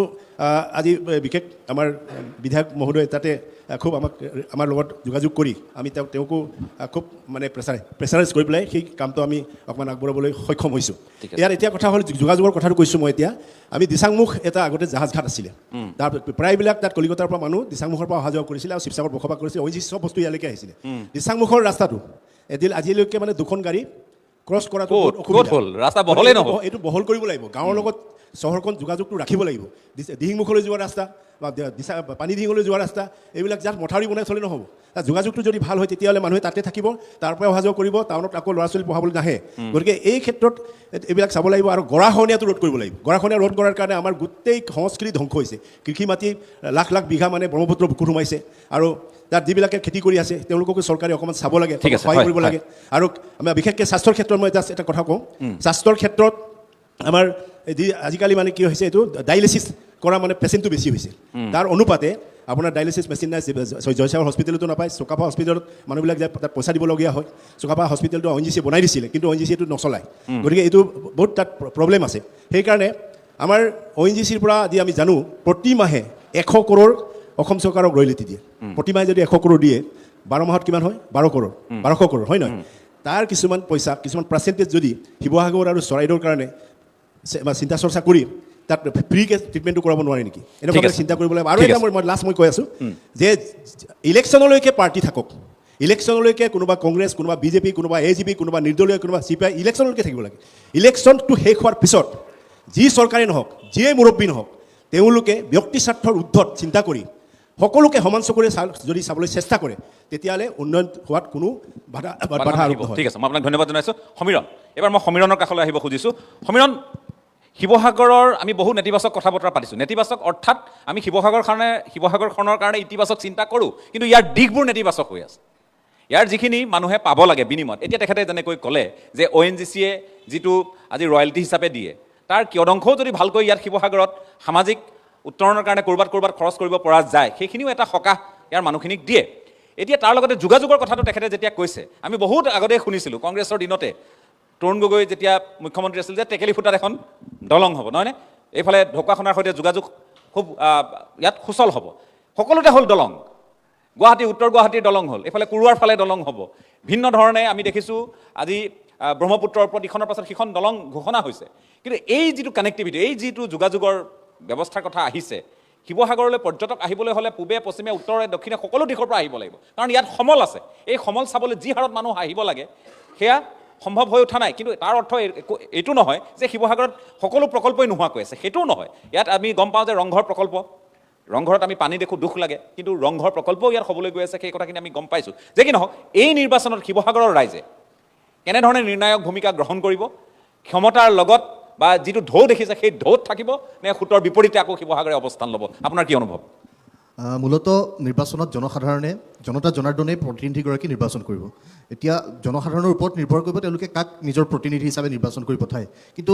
আজি বিশেষ আমাৰ বিধায়ক মহোদয়ে তাতে খুব আমাৰ লগত যোগাযোগ কৰি আমি তেওঁকো খুব মানে প্ৰেছাৰাইজ কৰি পেলাই সেই কামটো আমি অকণমান আগবঢ়াবলৈ সক্ষম হৈছোঁ। ইয়াৰ এতিয়া কথা হ'ল যোগাযোগৰ কথাটো কৈছোঁ মই এতিয়া। আমি দিচাংমুখ এটা আগতে জাহাজ ঘাট আছিলে, তাৰ প্ৰায়বিলাক তাত কলিকতাৰ পৰা মানুহ দিচাংমুখৰ পৰা অহা যোৱা কৰিছিলে আৰু শিৱসাগৰত বসবাস কৰিছিলে। ONGC চব বস্তু ইয়ালৈকে আহিছিলে। দিচাংমুখৰ ৰাস্তাটো আজিলৈকে মানে 2খন গাড়ী ক্ৰছ কৰাটো ৰাস্তা বহলেই নহ'ব, এইটো বহল কৰিব লাগিব। গাঁৱৰ লগত চহৰখন যোগাযোগটো ৰাখিব লাগিব। দিহিংমুখলৈ যোৱা ৰাস্তা বা পানী দিহিঙলৈ যোৱা ৰাস্তা, এইবিলাক যাত মথাউৰি বনাই থ'লে নহ'ব। তাত যোগাযোগটো যদি ভাল হয় তেতিয়াহ'লে মানুহে তাতে থাকিব, তাৰ পৰা অহা যোৱা কৰিব, টাউনত আকৌ ল'ৰা ছোৱালী পঢ়াবলৈ নাহে। গতিকে এই ক্ষেত্ৰত এইবিলাক চাব লাগিব আৰু গৰাখহনীয়াটো ৰোধ কৰিব লাগিব। গৰাখহনীয়া ৰোধ কৰাৰ কাৰণে আমাৰ গোটেই সংস্কৃতি ধ্বংস হৈছে। কৃষি মাটি লাখ লাখ বিঘা মানে ব্ৰহ্মপুত্ৰ বুকুত সোমাইছে, আৰু তাত যিবিলাকে খেতি কৰি আছে তেওঁলোককো চৰকাৰে অকণমান চাব লাগে, সহায় কৰিব লাগে। আৰু আমাৰ বিশেষকৈ স্বাস্থ্যৰ ক্ষেত্ৰত মই এটা কথা কওঁ, স্বাস্থ্যৰ ক্ষেত্ৰত আমাৰ আজিকালি মানে কি হৈছে, এইটো ডায়েলিচিছ কৰা মানে পেচেণ্টটো বেছি হৈছে। তাৰ অনুপাতে আপোনাৰ ডায়েলিচিছ মেচিন নাই, জয়সাগৰ হস্পিটেলতো নাপায়, চুকাফা হস্পিটেলত মানুহবিলাক যায় তাত পইচা দিবলগীয়া হয়। চুকাফা হস্পিটেলটো ONGC বনাই দিছিলে, কিন্তু ONGC এইটো নচলায়। গতিকে এইটো বহুত তাত প্ৰব্লেম আছে। সেইকাৰণে আমাৰ ONGCৰ পৰা আজি আমি জানো প্ৰতি মাহে 100 কৰোৰ অসম চৰকাৰক ৰয়েলিটি দিয়ে। প্ৰতি মাহে যদি 100 কৰোৰ দিয়ে, 12 মাহত কিমান হয়? 12 কৰোৰ, 1200 কৰোৰ, হয় নহয়? তাৰ কিছুমান পইচা, কিছুমান পাৰ্চেণ্টেজ যদি শিৱসাগৰ আৰু চৰাইদেউৰ কাৰণে চিন্তা চৰ্চা কৰি তাত ফ্ৰীকে ট্ৰিটমেণ্টটো কৰাব নোৱাৰে নেকি? এনেকুৱা চিন্তা কৰিব লাগিব। আৰু এটা মই কৈ আছোঁ যে ইলেকশ্যনলৈকে পাৰ্টি থাকক, ইলেকশ্যনলৈকে কোনোবা কংগ্ৰেছ, কোনোবা BJP, কোনোবা AGP, কোনোবা নিৰ্দলীয়, কোনোবা CPI, ইলেকশ্যনলৈকে থাকিব লাগে। ইলেকশ্যনটো শেষ হোৱাৰ পিছত যি চৰকাৰে নহওক, যিয়ে মুৰব্বী নহওক, তেওঁলোকে ব্যক্তি স্বাৰ্থৰ ঊৰ্ধত চিন্তা কৰি সকলোকে সমান চকুৰে যদি চাবলৈ চেষ্টা কৰে, তেতিয়াহ'লে উন্নয়ন হোৱাত কোনো বাধা আৰোপ নহয়। ঠিক আছে, মই আপোনাক ধন্যবাদ জনাইছোঁ। সমীৰণ, এইবাৰ মই সমীৰণৰ কাষলৈ আহিব খুজিছোঁ। সমীৰণ, শিৱসাগৰৰ আমি বহু নেতিবাচক কথা বতৰা পাতিছোঁ। নেতিবাচক অৰ্থাৎ আমি শিৱসাগৰখনৰ কাৰণে ইতিবাচক চিন্তা কৰোঁ, কিন্তু ইয়াৰ দিশবোৰ নেতিবাচক হৈ আছে। ইয়াৰ যিখিনি মানুহে পাব লাগে বিনিময়ত, এতিয়া তেখেতে যেনেকৈ ক'লে যে ONGCয়ে যিটো আজি ৰয়েলটি হিচাপে দিয়ে, তাৰ কিয়দংশও যদি ভালকৈ ইয়াত শিৱসাগৰত সামাজিক উত্তৰণৰ কাৰণে ক'ৰবাত খৰচ কৰিব পৰা যায়, সেইখিনিও এটা সকাহ ইয়াৰ মানুহখিনিক দিয়ে। এতিয়া তাৰ লগতে যোগাযোগৰ কথাটো তেখেতে যেতিয়া কৈছে, আমি বহুত আগতেই শুনিছিলোঁ কংগ্ৰেছৰ দিনতে, তৰুণ গগৈ যেতিয়া মুখ্যমন্ত্ৰী আছিল, যে টেকেলিফুটাত এখন দলং হ'ব, নহয়নে? এইফালে ঢকুৱাখনাৰ সৈতে যোগাযোগ খুব ইয়াত সুচল হ'ব। সকলোতে হ'ল দলং। উত্তৰ গুৱাহাটীৰ দলং হ'ল, এইফালে কুৰুৱাৰ ফালে দলং হ'ব। ভিন্ন ধৰণে আমি দেখিছোঁ আজি ব্ৰহ্মপুত্ৰৰ ওপৰত ইখনৰ পাছত সিখন দলং ঘোষণা হৈছে। কিন্তু এই যিটো কানেক্টিভিটি, এই যিটো যোগাযোগৰ ব্যৱস্থাৰ কথা আহিছে, শিৱসাগৰলৈ পৰ্যটক আহিবলৈ হ'লে পূবে পশ্চিমে উত্তৰে দক্ষিণে সকলো দিশৰ পৰা আহিব লাগিব, কাৰণ ইয়াত সমল আছে। এই সমল চাবলৈ যি হাৰত মানুহ আহিব লাগে সেয়া সম্ভৱ হৈ উঠা নাই। কিন্তু তাৰ অৰ্থ এইটো নহয় যে শিৱসাগৰত সকলো প্ৰকল্পই নোহোৱাকৈ আছে, সেইটোও নহয়। ইয়াত আমি গম পাওঁ যে ৰংঘৰ প্ৰকল্প, ৰংঘৰত আমি পানী দেখোঁ, দুখ লাগে, কিন্তু ৰংঘৰ প্ৰকল্পও ইয়াত হ'বলৈ গৈ আছে, সেই কথাখিনি আমি গম পাইছোঁ। যে কি নহওক, এই নিৰ্বাচনত শিৱসাগৰৰ ৰাইজে কেনেধৰণে নিৰ্ণায়ক ভূমিকা গ্ৰহণ কৰিব, ক্ষমতাৰ লগত বা যিটো ঢৌ দেখিছে সেই ঢৌত থাকিব নে সুতৰ বিপৰীতে আকৌ শিৱসাগৰে অৱস্থান ল'ব? আপোনাৰ কি অনুভৱ? মূলতঃ নিৰ্বাচনত জনসাধাৰণে, জনতা জনাৰ্দনে প্ৰতিনিধিগৰাকী নিৰ্বাচন কৰিব। এতিয়া জনসাধাৰণৰ ওপৰত নিৰ্ভৰ কৰিব তেওঁলোকে কাক নিজৰ প্ৰতিনিধি হিচাপে নিৰ্বাচন কৰি পঠায়। কিন্তু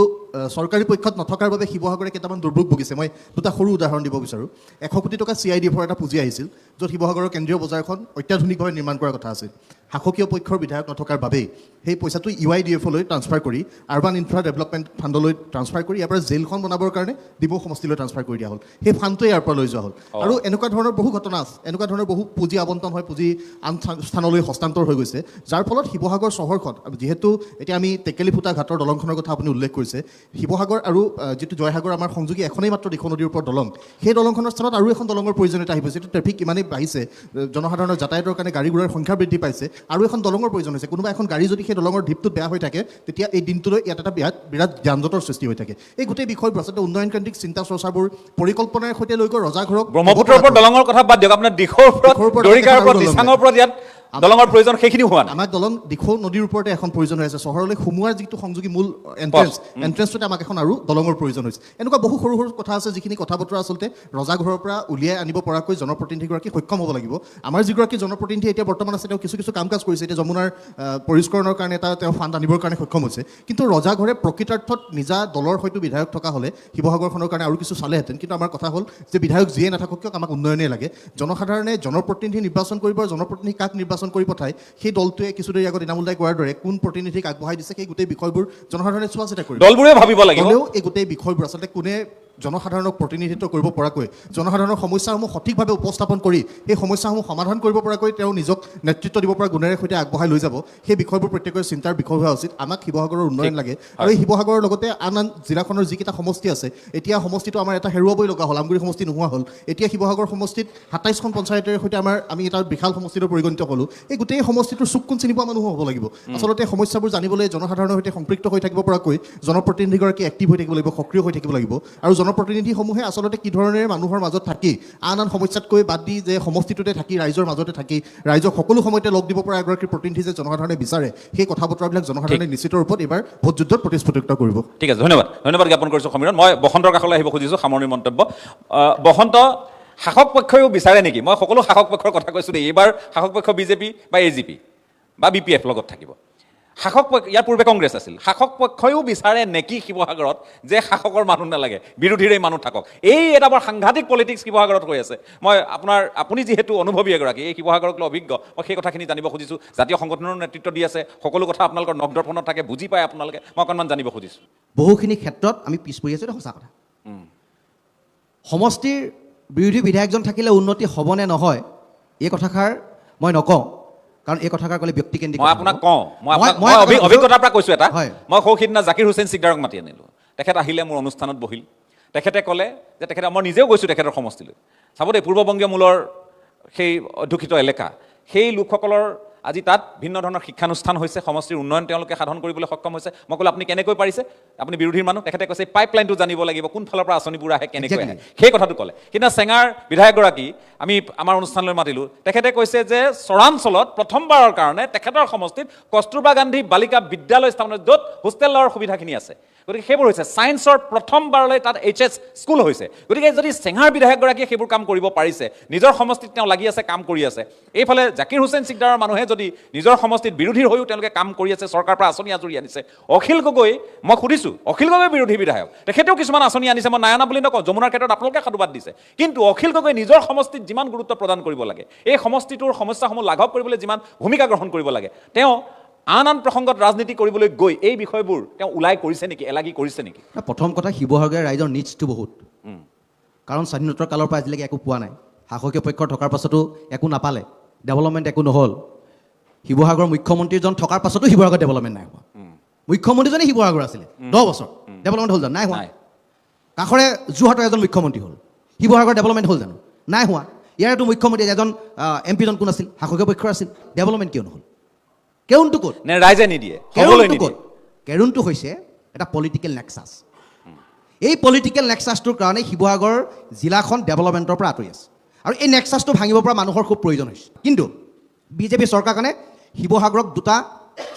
চৰকাৰী পক্ষত নথকাৰ বাবে শিৱসাগৰে কেইটামান দুৰ্ভোগ ভুগিছে। মই দুটা সৰু উদাহৰণ দিব বিচাৰোঁ। 100 কোটি টকা CIDFৰ এটা পুঁজি আহিছিল, য'ত শিৱসাগৰৰ কেন্দ্ৰীয় বজাৰখন অত্যাধুনিকভাৱে নিৰ্মাণ কৰাৰ কথা আছিল। শাসকীয় পক্ষৰ বিধায়ক নথকাৰ বাবেই সেই পইচাটো UIDFলৈ ট্ৰান্সফাৰ কৰি আৰ্বান ইনফ্ৰা ডেভেলপমেণ্ট ফাণ্ডলৈ ট্ৰান্সফাৰ কৰি ইয়াৰ পৰা জেইলখন বনাবৰ কাৰণে ডিমৌ সমষ্টিলৈ ট্ৰান্সফাৰ কৰি দিয়া হ'ল। সেই ফাণ্ডটোৱে ইয়াৰ পৰা লৈ যোৱা হ'ল। আৰু এনেকুৱা ধৰণৰ বহু ঘটনা আছে, এনেকুৱা ধৰণৰ বহু পুঁজি আবণ্টন হয়, পুঁজি আন স্থানলৈ হস্তান্তৰ হৈ গৈছে, যাৰ ফলত শিৱসাগৰ চহৰখন, যিহেতু এতিয়া আমি টেকেলিফুটা ঘাটৰ দলংখনৰ কথা আপুনি উল্লেখ কৰিছে, শিৱসাগৰ আৰু যিটো জয়সাগৰ আমাৰ সংযোগী এখনেই মাত্ৰ দিখৌ নদীৰ ওপৰত দলং, সেই দলংখনৰ স্থানত আৰু এখন দলঙৰ প্ৰয়োজনীয়তা আহি পৰিছে। যিটো ট্ৰেফিক ইমানেই বাঢ়িছে, জনসাধাৰণৰ যাতায়াতৰ কাৰণে গাড়ী ঘোঁৰাৰ সংখ্যা বৃদ্ধি পাইছে, আৰু এখন দলঙৰ প্ৰয়োজন হৈছে। কোনোবা এখন গাড়ী যদি সেই দলঙৰ ঢিপটোত বেয়া হৈ থাকে, তেতিয়া এই দিনটোলৈ ইয়াত এটা বিৰাট যানজঁটৰ সৃষ্টি হৈ থাকে। এই গোটেই বিষয়বোৰ আচলতে উন্নয়নকেন্দ্ৰিক চিন্তা চৰ্চাবোৰ পৰিকল্পনাৰ সৈতে লৈ গৈ ৰজাঘৰক ব্ৰহ্মপুত্ৰৰ ওপৰত দলঙৰ কথা বাদ দিয়ক, আপোনাৰ দিশৰ ওপৰত, দৰিকাৰ ওপৰত, দিচাঙৰ ওপৰত ইয়াত দলঙৰ প্ৰয়োজন সেইখিনি হোৱা নাই। আমাক দলং দিখৌ নদীৰ ওপৰতে এখন প্ৰয়োজন হৈ আছে, চহৰলৈ সোমোৱাৰ যিটো সংযোগী মূল এণ্ট্ৰেঞ্চটোতে আমাক এখন আৰু দলঙৰ প্ৰয়োজন হৈছে। এনেকুৱা বহু সৰু সৰু কথা আছে যিখিনি কথা বতৰা আচলতে ৰজাঘৰৰ পৰা উলিয়াই আনিব পৰাকৈ জনপ্ৰতিনিধিগৰাকী সক্ষম হ'ব লাগিব। আমাৰ যিগৰাকী জনপ্ৰতিনিধি এতিয়া বৰ্তমান আছে, তেওঁ কিছু কিছু কাম কাজ কৰিছে, এতিয়া যমুনাৰ পৰিষ্কৰণৰ কাৰণে তেওঁ ফাণ্ড আনিবৰ কাৰণে সক্ষম হৈছে, কিন্তু ৰজাঘৰে প্ৰকৃতাৰ্থত নিজা দলৰ হয়তো বিধায়ক থকা হ'লে শিৱসাগৰখনৰ কাৰণে আৰু কিছু চালেহেঁতেন। কিন্তু আমাৰ কথা হ'ল যে বিধায়ক যিয়ে নাথাকক কিয় আমাক উন্নয়নেই লাগে। জনসাধাৰণে জনপ্ৰতিনিধি নিৰ্বাচন কৰিব, আৰু জনপ্ৰতিনিধি কাক নিৰ্বাচন কৰি পঠায় সেই দলটোৱে কিছু দেৰি আগত ইনামুল দাই কোৱাৰ দৰে কোন প্ৰতিনিধিক আগবঢ়াই দিছে সেই গোটেই বিষয়বোৰ জনসাধাৰণে চোৱা চিতা কৰিব। দলবোৰে ভাবিব লাগিব। হ'লেও এই গোটেই বিষয়বোৰ আচলতে কোনে জনসাধাৰণক প্ৰতিনিধিত্ব কৰিব পৰাকৈ, জনসাধাৰণৰ সমস্যাসমূহ সঠিকভাৱে উপস্থাপন কৰি সেই সমস্যাসমূহ সমাধান কৰিব পৰাকৈ তেওঁ নিজক নেতৃত্ব দিব পৰা গুণেৰে সৈতে আগবঢ়াই লৈ যাব, সেই বিষয়বোৰ প্ৰত্যেকৰে চিন্তাৰ বিষয় হোৱা উচিত। আমাক শিৱসাগৰৰ উন্নয়ন লাগে, আৰু এই শিৱসাগৰৰ লগতে আন আন জিলাখনৰ যিকেইটা সমষ্টি আছে, এতিয়া সমষ্টিটো আমাৰ এটা হেৰুৱাবই লগা হ'ল, আমগুৰি সমষ্টি নোহোৱা হ'ল। এতিয়া শিৱসাগৰ সমষ্টিত ২৭খন পঞ্চায়তেৰে সৈতে আমি এটা বিশাল সমষ্টিলৈ পৰিগণিত হ'লোঁ। এই গোটেই সমষ্টিটোৰ চুক কোন চিনি পোৱা মানুহ হ'ব লাগিব। আচলতে সমস্যাবোৰ জানিবলৈ জনসাধাৰণৰ সৈতে সম্পৃক্ত হৈ থাকিব পৰাকৈ জনপ্ৰতিনিধিগৰাকী এক্টিভ হৈ থাকিব লাগিব, সক্ৰিয় হৈ থাকিব লাগিব। আৰু জনপ্ৰতিনিধিসমূহে আচলতে কি ধৰণেৰে মানুহৰ মাজত থাকি আন আন সমস্যাতকৈ বাদ দি যে সমষ্টিটোতে থাকি ৰাইজৰ মাজতে থাকি ৰাইজক সকলো সময়তে লগ দিব পৰা এগৰাকী প্ৰতিনিধি যে জনসাধাৰণে বিচাৰে, সেই কথা বতৰাবিলাক জনসাধাৰণে নিশ্চিত ৰূপত এইবাৰ ভোট যুদ্ধত প্ৰতিস্ফুটিত কৰিব। ঠিক আছে, ধন্যবাদ জ্ঞাপন কৰিছোঁ সমীৰণ। মই বসন্তৰ কাষলৈ আহিব খুজিছোঁ সামৰণি মন্তব্য। বসন্ত, শাসক পক্ষইও বিচাৰে নেকি? মই সকলো শাসক পক্ষৰ কথা কৈছোঁ দেই, এইবাৰ শাসক পক্ষ বিজেপি বা AGP বা BPF লগত থাকিব। শাসক পক্ষ, ইয়াৰ পূৰ্বে কংগ্ৰেছ আছিল, শাসক পক্ষইও বিচাৰে নেকি শিৱসাগৰত যে শাসকৰ মানুহ নালাগে, বিৰোধীৰে মানুহ থাকক? এই এটা বৰ সাংঘাতিক পলিটিক্স শিৱসাগৰত হৈ আছে। মই আপুনি যিহেতু অনুভৱী এগৰাকী, এই শিৱসাগৰক লৈ অভিজ্ঞ, মই সেই কথাখিনি জানিব খুজিছোঁ। জাতীয় সংগঠনৰ নেতৃত্ব দি আছে, সকলো কথা আপোনালোকৰ নখদৰ্পণত থাকে, বুজি পায় আপোনালোকে, মই অকণমান জানিব খুজিছোঁ। বহুখিনি ক্ষেত্ৰত আমি পিছ পৰি আছোঁ, এইটো সঁচা কথা। সমষ্টিৰ বিৰোধী বিধায়কজন থাকিলে উন্নতি হ'বনে নহয় এই কথাষাৰ মই নকওঁ, কাৰণ এই কথাষাৰ ক'লে ব্যক্তিকেন্দ্ৰিক। মই আপোনাক কওঁ, মই অভিজ্ঞতাৰ পৰা কৈছোঁ এটা। মই সৌ সিদিনা জাকিৰ হুছেইন চিকদাৰক মাতি আনিলোঁ। তেখেত আহিলে মোৰ অনুষ্ঠানত বহিল। তেখেতে ক'লে যে মই নিজেও গৈছোঁ তেখেতৰ সমষ্টিলৈ। চাব দেই, পূৰ্ববংগীয় মূলৰ সেই অধ্যুষিত এলেকা, সেই লোকসকলৰ আজি তাত ভিন্ন ধৰণৰ শিক্ষানুষ্ঠান হৈছে, সমষ্টিৰ উন্নয়ন তেওঁলোকে সাধন কৰিবলৈ সক্ষম হৈছে। মই ক'লো আপুনি কেনেকৈ পাৰিছে? আপুনি বিৰোধীৰ মানুহ। তেখেতে কৈছে পাইপলাইনটো জানিব লাগিব, কোনফালৰ পৰা আঁচনিবোৰ আহে, কেনেকৈ আহে, সেই কথাটো ক'লে। কিন্তু চেঙাৰ বিধায়কগৰাকী আমি আমাৰ অনুষ্ঠানলৈ মাতিলোঁ। তেখেতে কৈছে যে চৰাঞ্চলত প্ৰথমবাৰৰ কাৰণে তেখেতৰ সমষ্টিত কস্তুৰবা গান্ধী বালিকা বিদ্যালয় স্থাপন, য'ত হোষ্টেলৰ সুবিধাখিনি আছে। গতিকে সেইবোৰ হৈছে ছায়েন্সৰ প্ৰথমবাৰলৈ তাত HS স্কুল হৈছে। গতিকে যদি চেঙাৰ বিধায়কগৰাকীয়ে সেইবোৰ কাম কৰিব পাৰিছে, নিজৰ সমষ্টিত তেওঁ লাগি আছে, কাম কৰি আছে, এইফালে জাকিৰ হুছেইন চিকদাৰৰ মানুহে যদি নিজৰ সমষ্টিত বিৰোধীৰ হৈও তেওঁলোকে কাম কৰি আছে, চৰকাৰৰ পৰা আঁচনি আজৰি আনিছে। অখিল গগৈ, মই সুধিছোঁ, অখিল গগৈ বিৰোধী বিধায়ক, তেখেতেও কিছুমান আঁচনি আনিছে, মই নাই অনা বুলি নকওঁ, যমুনাৰ ক্ষেত্ৰত আপোনালোকে সাধুবাদ দিছে। কিন্তু অখিল গগৈ নিজৰ সমষ্টিত যিমান গুৰুত্ব প্ৰদান কৰিব লাগে, এই সমষ্টিটোৰ সমস্যাসমূহ লাঘৱ কৰিবলৈ যিমান ভূমিকা গ্ৰহণ কৰিব লাগে, তেওঁ আন আন প্ৰসংগত ৰাজনীতি কৰিবলৈ গৈ এই বিষয়বোৰ তেওঁ ওলাই কৰিছে নেকি, এলাগি কৰিছে নেকি? প্ৰথম কথা, শিৱসাগৰ ৰাইজৰ নিডছটো বহুত, কাৰণ স্বাধীনোত্তৰ কালৰ পৰা আজিলৈকে একো পোৱা নাই। শাসকীয় পক্ষৰ থকাৰ পাছতো একো নাপালে, ডেভেলপমেণ্ট একো নহ'ল। শিৱসাগৰ মুখ্যমন্ত্ৰীজন থকাৰ পাছতো শিৱসাগৰ ডেভেলপমেণ্ট নাই হোৱা। মুখ্যমন্ত্ৰীজনে শিৱসাগৰ আছিলে 10 বছৰ, ডেভেলপমেণ্ট হ'ল জানো? নাই হোৱা। কাষৰে যোৰহাটৰ এজন মুখ্যমন্ত্ৰী হ'ল, শিৱসাগৰ ডেভেলপমেণ্ট হ'ল জানো? নাই হোৱা। ইয়াৰেতো মুখ্যমন্ত্ৰী এজন MP জন কোন আছিল? শাসকীয় পক্ষৰ আছিল। ডেভেলপমেণ্ট কিয় নহ'ল? কেৰুণটো ক'ত? নে ৰাইজে নিদিয়ে? কেৰুণটো হৈছে এটা পলিটিকেল নেক্সাছ। এই পলিটিকেল নেক্সাছটোৰ কাৰণে শিৱসাগৰ জিলাখন ডেভেলপমেণ্টৰ পৰা আঁতৰি আছে, আৰু এই নেক্সাছটো ভাঙিব পৰা মানুহৰ খুব প্ৰয়োজন হৈছে। কিন্তু বিজেপি চৰকাৰখনে শিৱসাগৰক দুটা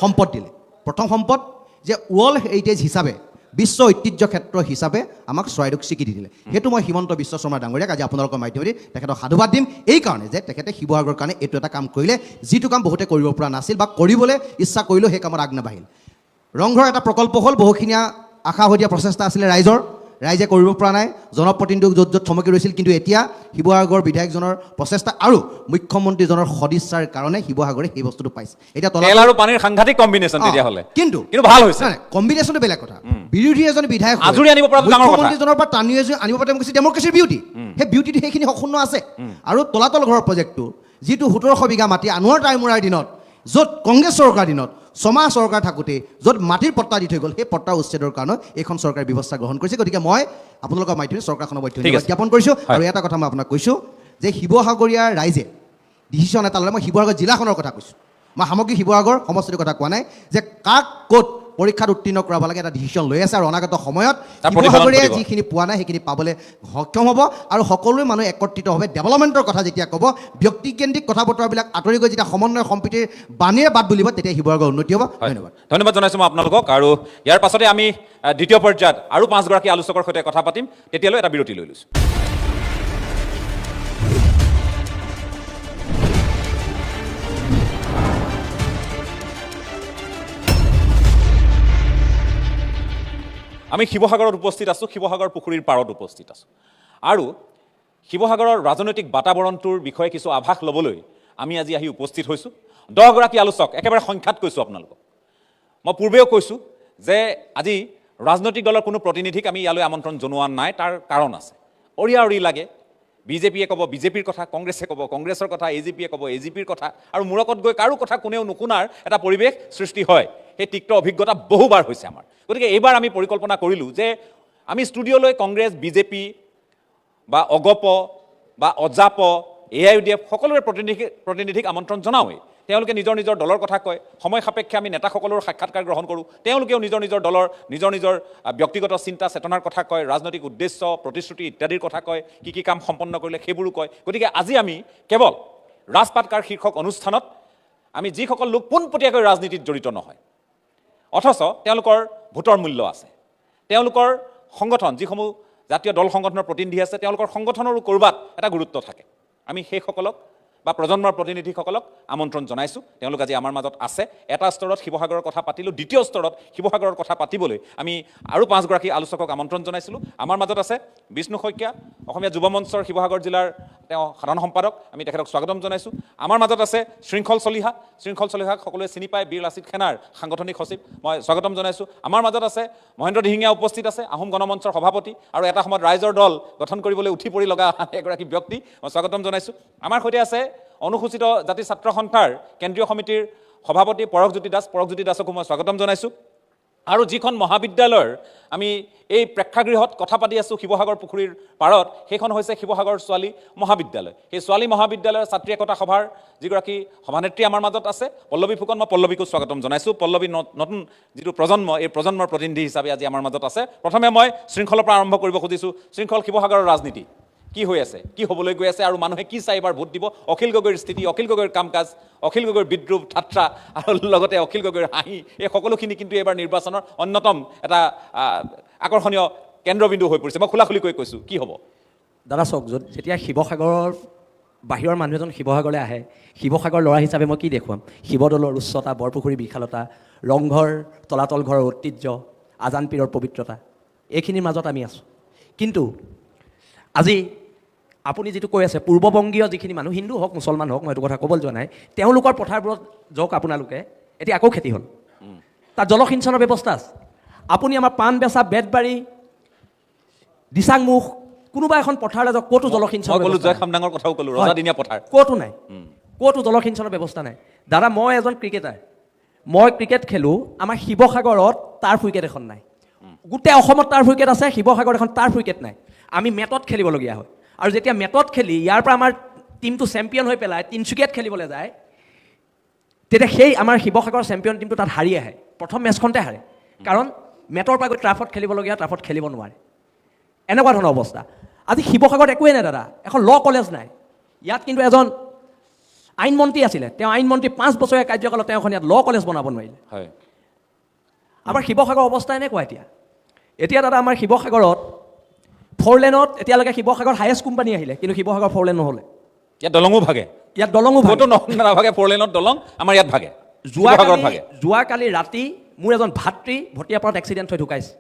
সম্পদ দিলে। প্ৰথম সম্পদ যে ৱৰ্ল্ড হেৰিটেজ হিচাপে, বিশ্ব ঐতিহ্য ক্ষেত্ৰ হিচাপে আমাক চৰাইদেউক স্বীকৃতি দিলে। সেইটো মই হিমন্ত বিশ্ব শৰ্মা ডাঙৰীয়াক আজি আপোনালোকৰ মাধ্যমেদি তেখেতক সাধুবাদ দিম, এই কাৰণে যে তেখেতে শিৱসাগৰৰ কাৰণে এইটো এটা কাম কৰিলে, যিটো কাম বহুতে কৰিব পৰা নাছিল বা কৰিবলৈ ইচ্ছা কৰিলেও সেই কামত আগনাবাঢ়িল। ৰংঘৰ এটা প্ৰকল্প হ'ল, বহুখিনিয়া আশাহতীয়া প্ৰচেষ্টা আছিলে ৰাইজে কৰিব পৰা নাই, জনপ্ৰতিনিধিক য'ত য'ত থমকি ৰৈছিল। কিন্তু এতিয়া শিৱসাগৰ বিধায়কজনৰ প্ৰচেষ্টা আৰু মুখ্যমন্ত্ৰীজনৰ সদিচ্ছাৰ কাৰণে শিৱসাগৰে সেই বস্তুটো পাইছে। এতিয়া তেল আৰু পানীৰ সাংঘাতিক কম্বিনেশ্যন তেতিয়াহ'লে, কিন্তু ভাল হৈছে। কম্বিনেশ্যনটো বেলেগ কথা। বিৰোধী এজন বিধায়ক আজৰি আনিব পৰা মুখ্যমন্ত্ৰীজনৰ পৰা টানি আনিব পৰা কৈছে ডেমক্ৰেচিৰ বিউটি। সেই বিউটিটো সেইখিনি অক্ষুণ্ণ আছে। আৰু তলাতল ঘৰৰ প্ৰজেক্টটো, যিটো 1700 বিঘা মাটি আনোৱাৰ টাইমূৰাৰ দিনত, য'ত কংগ্ৰেছ চৰকাৰ দিনত 6 মাহ চৰকাৰ থাকোঁতে য'ত মাটিৰ পট্টা দি থৈ গ'ল, সেই পট্টা উচ্ছেদৰ কাৰণে এইখন চৰকাৰে ব্যৱস্থা গ্ৰহণ কৰিছে। গতিকে মই আপোনালোকৰ মাধ্যমেৰে চৰকাৰখনক ধন্যবাদ জ্ঞাপন কৰিছোঁ। আৰু এটা কথা মই আপোনাক কৈছোঁ যে শিৱসাগৰীয়া ৰাইজে ডিচিশ্যন এটা ল'লে, মই শিৱসাগৰ জিলাখনৰ কথা কৈছোঁ, মই সামগ্ৰিক শিৱসাগৰ সমষ্টিটোৰ কথা কোৱা নাই, যে কাক ক'ত পৰীক্ষাত উত্তীৰ্ণ কৰাব লাগে এটা ডিচিশ্যন লৈ আছে আৰু অনাগত সময়ত তাৰ প্ৰতিফলন শিৱসাগৰীয়ে ঘটিব। যিখিনি পোৱা নাই সেইখিনি পাবলৈ সক্ষম হ'ব আৰু সকলোৱে মানুহ একত্ৰিতভাৱে ডেভেলপমেণ্টৰ কথা যেতিয়া ক'ব ব্যক্তিকেন্দ্ৰিক কথা বতৰাবিলাক আঁতৰি গৈ যেতিয়া সমন্বয় সম্প্ৰীতিৰ বাণীৰে বাট বুলিব তেতিয়া শিৱসাগৰ উন্নতি হ'ব। ধন্যবাদ। ধন্যবাদ জনাইছোঁ মই আপোনালোকক আৰু ইয়াৰ পাছতে আমি দ্বিতীয় পৰ্যায়ত আৰু 5গৰাকী আলোচকৰ সৈতে কথা পাতিম তেতিয়ালৈ এটা বিৰতি লৈ লৈছোঁ। আমি শিৱসাগৰত উপস্থিত আছোঁ, শিৱসাগৰ পুখুৰীৰ পাৰত উপস্থিত আছোঁ আৰু শিৱসাগৰৰ ৰাজনৈতিক বাতাবৰণটোৰ বিষয়ে কিছু আভাস ল'বলৈ আমি আজি আহি উপস্থিত হৈছোঁ। 10গৰাকী আলোচক, একেবাৰে সংখ্যাত কৈছোঁ আপোনালোকক। মই পূৰ্বেও কৈছোঁ যে আজি ৰাজনৈতিক দলৰ কোনো প্ৰতিনিধিক আমি ইয়ালৈ আমন্ত্ৰণ জনোৱা নাই, তাৰ কাৰণ আছে। অৰিয়া অৰি লাগে, বিজেপিয়ে ক'ব বিজেপিৰ কথা, কংগ্ৰেছে ক'ব কংগ্ৰেছৰ কথা, এজিপিয়ে ক'ব এজিপিৰ কথা আৰু মূৰকত গৈ কাৰো কথা কোনেও নুশুনাৰ এটা পৰিৱেশ সৃষ্টি হয়। সেই তিক্ত অভিজ্ঞতা বহুবাৰ হৈছে আমাৰ। গতিকে এইবাৰ আমি পৰিকল্পনা কৰিলোঁ যে আমি ষ্টুডিঅ'লৈ কংগ্ৰেছ, বিজেপি বা অগপ বা অজাপ, AIUDF সকলোৰে প্ৰতিনিধিক আমন্ত্ৰণ জনাওঁৱেই। তেওঁলোকে নিজৰ নিজৰ দলৰ কথা কয়, সময় সাপেক্ষে আমি নেতাসকলৰ সাক্ষাৎকাৰ গ্ৰহণ কৰোঁ, তেওঁলোকেও নিজৰ নিজৰ দলৰ নিজৰ ব্যক্তিগত চিন্তা চেতনাৰ কথা কয়, ৰাজনৈতিক উদ্দেশ্য প্ৰতিশ্ৰুতি ইত্যাদিৰ কথা কয়, কি কি কাম সম্পন্ন কৰিলে সেইবোৰো কয়। গতিকে আজি আমি কেৱল ৰাজপাটকাৰ শীৰ্ষক অনুষ্ঠানত আমি যিসকল লোক পোনপটীয়াকৈ ৰাজনীতিত জড়িত নহয় অথচ তেওঁলোকৰ ভোটৰ মূল্য আছে, তেওঁলোকৰ সংগঠন যিসমূহ জাতীয় দল সংগঠনৰ প্ৰতিনিধি আছে তেওঁলোকৰ সংগঠনৰো ক'ৰবাত এটা গুৰুত্ব থাকে, আমি সেইসকলক বা প্ৰজন্মৰ প্ৰতিনিধিসকলক আমন্ত্ৰণ জনাইছোঁ। তেওঁলোক আজি আমাৰ মাজত আছে। এটা স্তৰত শিৱসাগৰৰ কথা পাতিলোঁ, দ্বিতীয় স্তৰত শিৱসাগৰৰ কথা পাতিবলৈ আমি আৰু 5গৰাকী আলোচকক আমন্ত্ৰণ জনাইছিলোঁ। আমাৰ মাজত আছে বিষ্ণু শইকীয়া, অসমীয়া যুৱ মঞ্চৰ শিৱসাগৰ জিলাৰ তেওঁ সাধাৰণ সম্পাদক, আমি তেখেতক স্বাগতম জনাইছোঁ। আমাৰ মাজত আছে শৃংখল চলিহাক সকলোৱে চিনি পায়, বীৰ লাচিত সেনাৰ সাংগঠনিক সচিব, মই স্বাগতম জনাইছোঁ। আমাৰ মাজত আছে মহেন্দ্ৰ দিহিঙীয়া উপস্থিত আছে, আহোম গণমঞ্চৰ সভাপতি আৰু এটা সময়ত ৰাইজৰ দল গঠন কৰিবলৈ উঠি পৰি লগা এগৰাকী ব্যক্তি, মই স্বাগতম জনাইছোঁ। আমাৰ সৈতে আছে অনুসূচিত জাতি ছাত্ৰ সন্থাৰ কেন্দ্ৰীয় সমিতিৰ সভাপতি পৰশজ্যোতি দাসকো মই স্বাগতম জনাইছোঁ। আৰু যিখন মহাবিদ্যালয়ৰ আমি এই প্ৰেক্ষাগৃহত কথা পাতি আছোঁ শিৱসাগৰ পুখুৰীৰ পাৰত, সেইখন হৈছে শিৱসাগৰ ছোৱালী মহাবিদ্যালয়। সেই ছোৱালী মহাবিদ্যালয়ৰ ছাত্ৰী একতা সভাৰ যিগৰাকী সভানেত্ৰী আমাৰ মাজত আছে পল্লৱী ফুকন, মই পল্লৱীকো স্বাগতম জনাইছোঁ। পল্লৱী নতুন যিটো প্ৰজন্ম, এই প্ৰজন্মৰ প্ৰতিনিধি হিচাপে আজি আমাৰ মাজত আছে। প্ৰথমে মই শৃংখলৰ পৰা আৰম্ভ কৰিব খুজিছোঁ। শৃংখল, শিৱসাগৰৰ ৰাজনীতি কি হৈ আছে, কি হ'বলৈ গৈ আছে আৰু মানুহে কি চাই এবাৰ ভোট দিব? অখিল গগৈৰ স্থিতি, অখিল গগৈৰ কাম কাজ, অখিল গগৈৰ বিদ্ৰূপ ঠাট্টা আৰু লগতে অখিল গগৈৰ হাঁহি, এই সকলোখিনি কিন্তু এইবাৰ নিৰ্বাচনৰ অন্যতম এটা আকৰ্ষণীয় কেন্দ্ৰবিন্দু হৈ পৰিছে। মই খোলাখুলিকৈ কৈছোঁ, কি হ'ব? দাদা চাওক, যেতিয়া শিৱসাগৰৰ বাহিৰৰ মানুহ এজন শিৱসাগৰলৈ আহে, শিৱসাগৰ ল'ৰা হিচাপে মই কি দেখুৱাম? শিৱদৌলৰ উচ্চতা, বৰপুখুৰীৰ বিশালতা, ৰংঘৰ তলাতল ঘৰৰ ঐতিহ্য, আজান পীৰৰ পবিত্ৰতা, এইখিনিৰ মাজত আমি আছোঁ। কিন্তু আজি আপুনি যিটো কৈ আছে, পূৰ্ববংগীয় যিখিনি মানুহ, হিন্দু হওক মুছলমান হওক, মই এইটো কথা ক'বলৈ যোৱা নাই, তেওঁলোকৰ পথাৰবোৰত যাওক আপোনালোকে, এতিয়া আকৌ খেতি হ'ল, তাত জলসিঞ্চনৰ ব্যৱস্থা আছে। আপুনি আমাৰ পাণ বেচা, বেতবাৰী, দিচাংমুখ, কোনোবা এখন পথাৰলৈ যাওক, ক'তো জলসিঞ্চনৰ জয়খামডাঙৰ কথাও ক'লোঁ, ৰজাদিনীয়া পথাৰ, ক'তো নাই, ক'তো জলসিঞ্চনৰ ব্যৱস্থা নাই। দাদা, মই এজন ক্ৰিকেটাৰ, মই ক্ৰিকেট খেলোঁ, আমাৰ শিৱসাগৰত টাৰ্ফ উইকেট এখন নাই। গোটেই অসমত টাৰ্ফ উইকেট আছে, শিৱসাগৰত এখন টাৰ্ফ উইকেট নাই। আমি মেটত খেলিবলগীয়া হয় আৰু যেতিয়া মেটত খেলি ইয়াৰ পৰা আমাৰ টিমটো চেম্পিয়ন হৈ পেলাই তিনিচুকীয়াত খেলিবলৈ যায়, তেতিয়া সেই আমাৰ শিৱসাগৰৰ চেম্পিয়ন টিমটো তাত হাৰি আহে, প্ৰথম মেটচখনতে হাৰে, কাৰণ মেটৰ পৰা গৈ ট্ৰাফত খেলিবলগীয়া, ট্ৰাফত খেলিব নোৱাৰে, এনেকুৱা ধৰণৰ অৱস্থা। আজি শিৱসাগৰত একোৱেই নাই দাদা, এখন ল কলেজ নাই। ইয়াত কিন্তু এজন আইনমন্ত্ৰী আছিলে, তেওঁ আইনমন্ত্ৰী 5 বছৰীয়া কাৰ্যকালত তেওঁ এখন ইয়াত ল কলেজ বনাব নোৱাৰিলে। হয়, আমাৰ শিৱসাগৰৰ অৱস্থা এনেকুৱা। এতিয়া দাদা আমাৰ শিৱসাগৰত 4 লেনত এতিয়ালৈকে শিৱসাগৰ হায়েষ্ট কোম্পানী আহিলে, কিন্তু শিৱসাগৰ 4 লেন নহ'লে। ইয়াত দলঙো ভাগে, ইয়াত দলঙো ভাগে, নাভাগে, 4 লেনত দলং আমাৰ ইয়াত ভাগে, যোৱাকালি ৰাতি মোৰ এজন ভাতৃ ভটিয়াপাৰত এক্সিডেণ্ট হৈ ঢুকাইছে।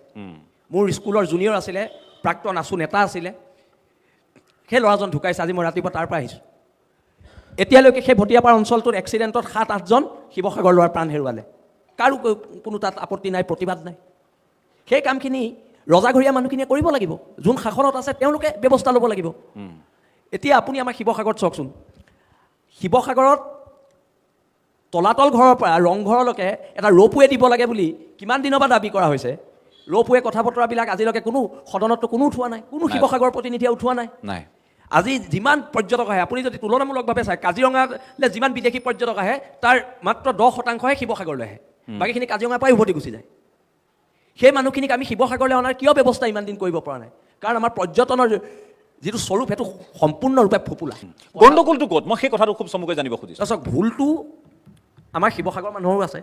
মোৰ স্কুলৰ জুনিয়ৰ আছিলে, প্ৰাক্তন আছু নেতা আছিলে, সেই ল'ৰাজন ঢুকাইছে। আজি মই ৰাতিপুৱা তাৰ পৰা আহিছোঁ। এতিয়ালৈকে সেই ভটিয়াপাৰ অঞ্চলটোত এক্সিডেণ্টত 7-8জন শিৱসাগৰ ল'ৰাৰ প্ৰাণ হেৰুৱালে, কাৰো কোনো তাত আপত্তি নাই, প্ৰতিবাদ নাই। সেই কামখিনি ৰজাঘৰীয়া মানুহখিনিয়ে কৰিব লাগিব, যোন শাসনত আছে তেওঁলোকে ব্যৱস্থা ল'ব লাগিব। এতিয়া আপুনি আমাৰ শিৱসাগৰত চাওকচোন, শিৱসাগৰত তলাতল ঘৰৰ পৰা ৰংঘৰলৈকে এটা ৰ'পৱে দিব লাগে বুলি কিমান দিনৰ পৰা দাবী কৰা হৈছে। ৰ'পৱে কথা বতৰাবিলাক আজিলৈকে কোনো সদনততো কোনো উঠোৱা নাই, কোনো শিৱসাগৰৰ প্ৰতিনিধিয়ে উঠোৱা নাই। আজি যিমান পৰ্যটক আহে, আপুনি যদি তুলনামূলকভাৱে চায়, কাজিৰঙালৈ যিমান বিদেশী পৰ্যটক আহে তাৰ মাত্ৰ 10% শিৱসাগৰলৈ আহে, বাকীখিনি কাজিৰঙাৰ পৰাই উভতি গুচি যায়। সেই মানুহখিনিক আমি শিৱসাগৰলৈ অনাৰ কিয় ব্যৱস্থা ইমান দিন কৰিব পৰা নাই? কাৰণ আমাৰ পৰ্যটনৰ যিটো স্বৰূপ সেইটো সম্পূৰ্ণৰূপে ফোপোলা। গণ্ডগোলটো ক'ত? মই সেই কথাটো খুব চমুকৈ জানিব খুজিছোঁ। তাৰপিছত ভুলটো আমাৰ শিৱসাগৰ মানুহৰো আছে,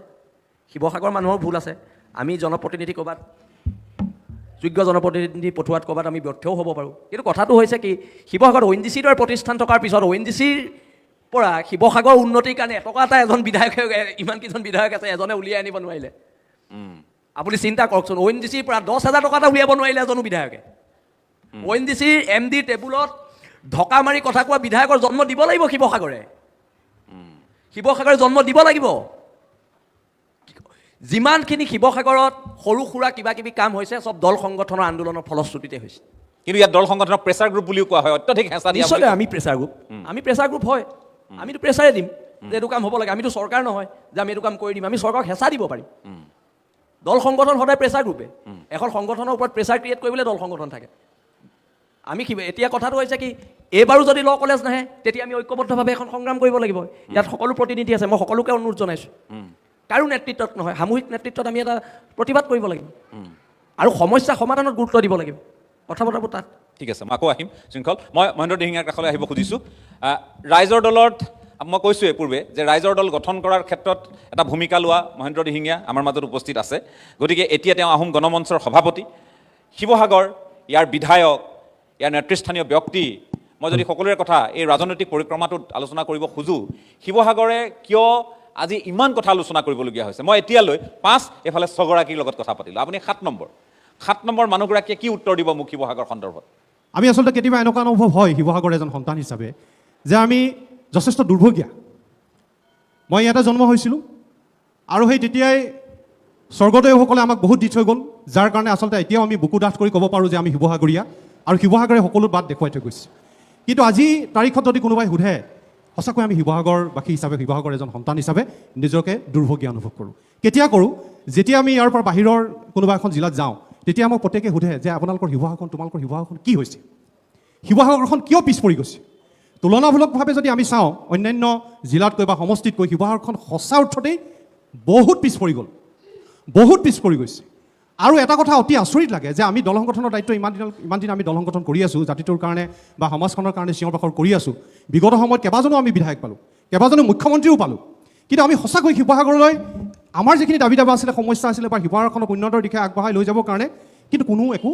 শিৱসাগৰ মানুহৰ ভুল আছে। আমি জনপ্ৰতিনিধি ক'ৰবাত যোগ্য জনপ্ৰতিনিধি পঠোৱাত ক'ৰবাত আমি ব্যৰ্থও হ'ব পাৰোঁ। কিন্তু কথাটো হৈছে কি, শিৱসাগৰত ONGC দৰে প্ৰতিষ্ঠান থকাৰ পিছত ONGCৰ পৰা শিৱসাগৰ উন্নতিৰ কাৰণে এটকা এটা এজন বিধায়কে, ইমানকেইজন বিধায়ক আছে, এজনে উলিয়াই আনিব নোৱাৰিলে। আপুনি চিন্তা কৰকচোন, ONGCৰ পৰা 10,000 টকা এটা উলিয়াব নোৱাৰিলে এজনো বিধায়কে। ONGCৰ MD টেবুলত ঢকা মাৰি কথা কোৱা বিধায়কৰ জন্ম দিব লাগিব শিৱসাগৰে, শিৱসাগৰে জন্ম দিব লাগিব। যিমানখিনি শিৱসাগৰত সৰু সুৰা কিবা কিবি কাম হৈছে চব দল সংগঠনৰ আন্দোলনৰ ফলশ্ৰুতিতে হৈছে। কিন্তু ইয়াত দল সংগঠনৰ প্ৰেছাৰ গ্ৰুপ বুলিও কোৱা হয়, অত্যধিক হেঁচা দিয়া। নিশ্চয় আমি প্ৰেছাৰ গ্ৰুপ, আমি প্ৰেছাৰ গ্ৰুপ হয়, আমিতো প্ৰেছাৰে দিম যে এইটো কাম হ'ব লাগে। আমিতো চৰকাৰ নহয় যে আমি এইটো কাম কৰি দিম, আমি চৰকাৰক হেঁচা দিব পাৰিম। দল সংগঠন সদায় প্ৰেছাৰ গ্ৰুপে, এখন সংগঠনৰ ওপৰত প্ৰেছাৰ ক্ৰিয়েট কৰিবলৈ দল সংগঠন থাকে। আমি এতিয়া কথাটো হৈছে কি, এইবাৰো যদি ল কলেজ নাহে তেতিয়া আমি ঐক্যবদ্ধভাৱে এখন সংগ্ৰাম কৰিব লাগিব। ইয়াত সকলো প্ৰতিনিধি আছে, মই সকলোকে অনুৰোধ জনাইছোঁ, কাৰো নেতৃত্বত নহয়, সামূহিক নেতৃত্বত আমি এটা প্ৰতিবাদ কৰিব লাগিব আৰু সমস্যা সমাধানত গুৰুত্ব দিব লাগিব। কথা বতৰাবোৰ তাত। ঠিক আছে, মই আকৌ আহিম শৃংখল। মই মহেন্দ্ৰ দিহিঙীয়াৰ কাষলৈ আহিব খুজিছোঁ। ৰাইজৰ দলত মই কৈছোঁৱেই পূৰ্বে যে ৰাইজৰ দল গঠন কৰাৰ ক্ষেত্ৰত এটা ভূমিকা লোৱা মহেন্দ্ৰ দিহিঙীয়া আমাৰ মাজত উপস্থিত আছে। গতিকে এতিয়া তেওঁ আহোম গণমঞ্চৰ সভাপতি, শিৱসাগৰ, ইয়াৰ বিধায়ক, ইয়াৰ নেতৃস্থানীয় ব্যক্তি। মই যদি সকলোৰে কথা এই ৰাজনৈতিক পৰিক্ৰমাটোত আলোচনা কৰিব খোজোঁ, শিৱসাগৰে কিয় আজি ইমান কথা আলোচনা কৰিবলগীয়া হৈছে? মই এতিয়ালৈ 5 এফালে 6 গৰাকীৰ লগত কথা পাতিলোঁ। আপুনি 7 নম্বৰ মানুহগৰাকীয়ে কি উত্তৰ দিব মোক শিৱসাগৰ সন্দৰ্ভত? আমি আচলতে কেতিয়াবা এনেকুৱা অনুভৱ হয় শিৱসাগৰ এজন সন্তান হিচাপে যে আমি যথেষ্ট দুৰ্ভগীয়া। মই ইয়াতে জন্ম হৈছিলোঁ আৰু সেই তেতিয়াই স্বৰ্গদেউসকলে আমাক বহুত দি থৈ গ'ল, যাৰ কাৰণে আচলতে এতিয়াও আমি বুকু ডাঠ কৰি ক'ব পাৰোঁ যে আমি শিৱসাগৰীয়া আৰু শিৱসাগৰে সকলো বাট দেখুৱাই থৈ গৈছে। কিন্তু আজি তাৰিখত যদি কোনোবাই সোধে, সঁচাকৈ আমি শিৱসাগৰবাসী হিচাপে, শিৱসাগৰ এজন সন্তান হিচাপে নিজকে দুৰ্ভগীয়া অনুভৱ কৰোঁ। কেতিয়া কৰোঁ? যেতিয়া আমি ইয়াৰ পৰা বাহিৰৰ কোনোবা এখন জিলাত যাওঁ, তেতিয়া আমাক প্ৰত্যেকে সোধে যে আপোনালোকৰ শিৱসাগৰখন, তোমালোকৰ শিৱসাগৰখন কি হৈছে? শিৱসাগৰখন কিয় পিছ পৰি গৈছে? তুলনামূলকভাৱে যদি আমি চাওঁ অন্যান্য জিলাতকৈ বা সমষ্টিতকৈ শিৱসাগৰখন সঁচা অৰ্থতেই বহুত পিছ পৰি গ'ল, বহুত পিছ পৰি গৈছে। আৰু এটা কথা অতি আচৰিত লাগে যে আমি দল সংগঠনৰ দায়িত্ব ইমান দিন আমি দল সংগঠন কৰি আছোঁ, জাতিটোৰ কাৰণে বা সমাজখনৰ কাৰণে চিঞৰ বাখৰ কৰি আছোঁ। বিগত সময়ত কেইবাজনো আমি বিধায়ক পালোঁ, কেইবাজনো মুখ্যমন্ত্ৰীও পালোঁ। কিন্তু আমি সঁচাকৈ শিৱসাগৰলৈ আমাৰ যিখিনি দাবী দাবা আছিলে, সমস্যা আছিলে বা শিৱসাগৰখনক উন্নতৰ দিশে আগবঢ়াই লৈ যাবৰ কাৰণে কিন্তু কোনো একো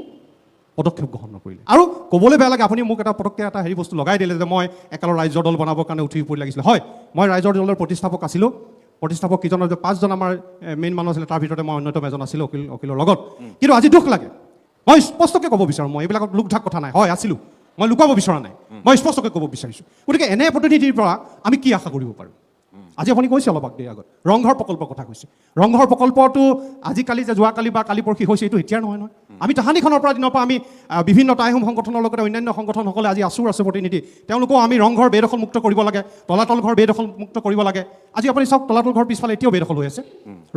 পদক্ষেপ গ্ৰহণ নকৰিলে। আৰু ক'বলৈ বেয়া লাগে, আপুনি মোক এটা পটককৈ এটা বস্তু লগাই দিলে যে মই একেলগে ৰাইজৰ দল বনাবৰ কাৰণে উঠি পৰি লাগিছিলে। হয়, মই ৰাইজৰ দলৰ প্ৰতিষ্ঠাপক আছিলোঁ। প্ৰতিষ্ঠাপক কেইজনৰ 5জন আমাৰ মেইন মানুহ আছিলে, তাৰ ভিতৰতে মই অন্যতম এজন আছিলোঁ অখিলৰ লগত। কিন্তু আজি দুখ লাগে, মই স্পষ্টকৈ ক'ব বিচাৰোঁ, মই এইবিলাকত লুক ঢাক কথা নাই, হয় আছিলোঁ, মই লুকাব বিচৰা নাই, মই স্পষ্টকৈ ক'ব বিচাৰিছোঁ। গতিকে এনে প্ৰতিনিধিৰ পৰা আমি কি আশা কৰিব পাৰোঁ? আজি আপুনি কৈছে অলপ আগত ৰংঘৰ প্ৰকল্পৰ কথা কৈছে। ৰংঘৰ প্ৰকল্পটো আজিকালি যে যোৱাকালি বা কালি পৰহি হৈছে এইটো এতিয়াৰ নহয়। আমি তাহানিখনৰ দিনৰ পৰা আমি বিভিন্ন টাইহোম সংগঠনৰ লগতে অন্যান্য সংগঠনসকলে আজি আছে প্ৰতিনিধি, তেওঁলোকেও আমি ৰংঘৰ বেদখল মুক্ত কৰিব লাগে, তলাতল ঘৰ বেদখল মুক্ত কৰিব লাগে। আজি আপুনি চাওক, তলাতল ঘৰ পিছফালে এতিয়াও বেদখল হৈ আছে,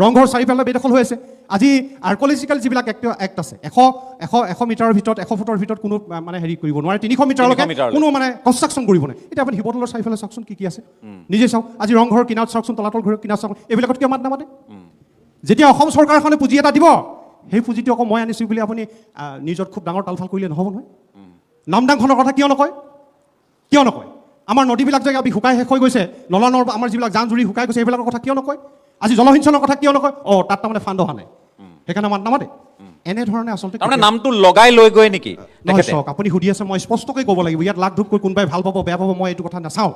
ৰংঘৰ চাৰিফালে বেদখল হৈ আছে। আজি আৰ্কলজিকেল যিবিলাক এক্ট আছে, 100 মিটাৰৰ ভিতৰত, 100 ফুটৰ ভিতৰত কোনো মানে হেৰি কৰিব নোৱাৰে, 300 মিটাৰলৈকে কোনো মানে কনষ্ট্ৰাকশ্যন কৰিব নোৱাৰে। এতিয়া আপুনি শিৱদৌলৰ চাৰিফালে চাওকচোন কি আছে, নিজে চাওক। আজি ৰংঘৰ কিনাৰত চাওকচোন, তলাতল ঘৰৰ কিনাৰত চাওক, এইবিলাকত কিয় মাত নামাতে? যেতিয়া অসম চৰকাৰখনে পুঁজি এটা দিব, সেই পুঁজিটো আকৌ মই আনিছোঁ বুলি আপুনি নিজৰ খুব ডাঙৰ তালফাল কৰিলে নহ'ব নহয়। নামদাংখনৰ কথা কিয় নকয়? কিয় নকয়? আমাৰ নদীবিলাক যে আমি শুকাই শেষ হৈ গৈছে, নলা আমাৰ যিবিলাক জান জুৰি শুকাই গৈছে, এইবিলাকৰ কথা কিয় নকয়? আজি জলসিঞ্চনৰ কথা কিয় নকয়? তাত তাৰমানে ফাণ্ড অহা নাই, সেইকাৰণে মাত নামাতে। এনেধৰণে আচলতে নামটো লগাই লৈ গৈ নেকি? নহয়, চাওক, আপুনি সুধি আছে, মই স্পষ্টকৈ ক'ব লাগিব। ইয়াত লাখ ধূপকৈ কোনোবাই ভাল পাব বেয়া পাব মই এইটো কথা নাচাওঁ,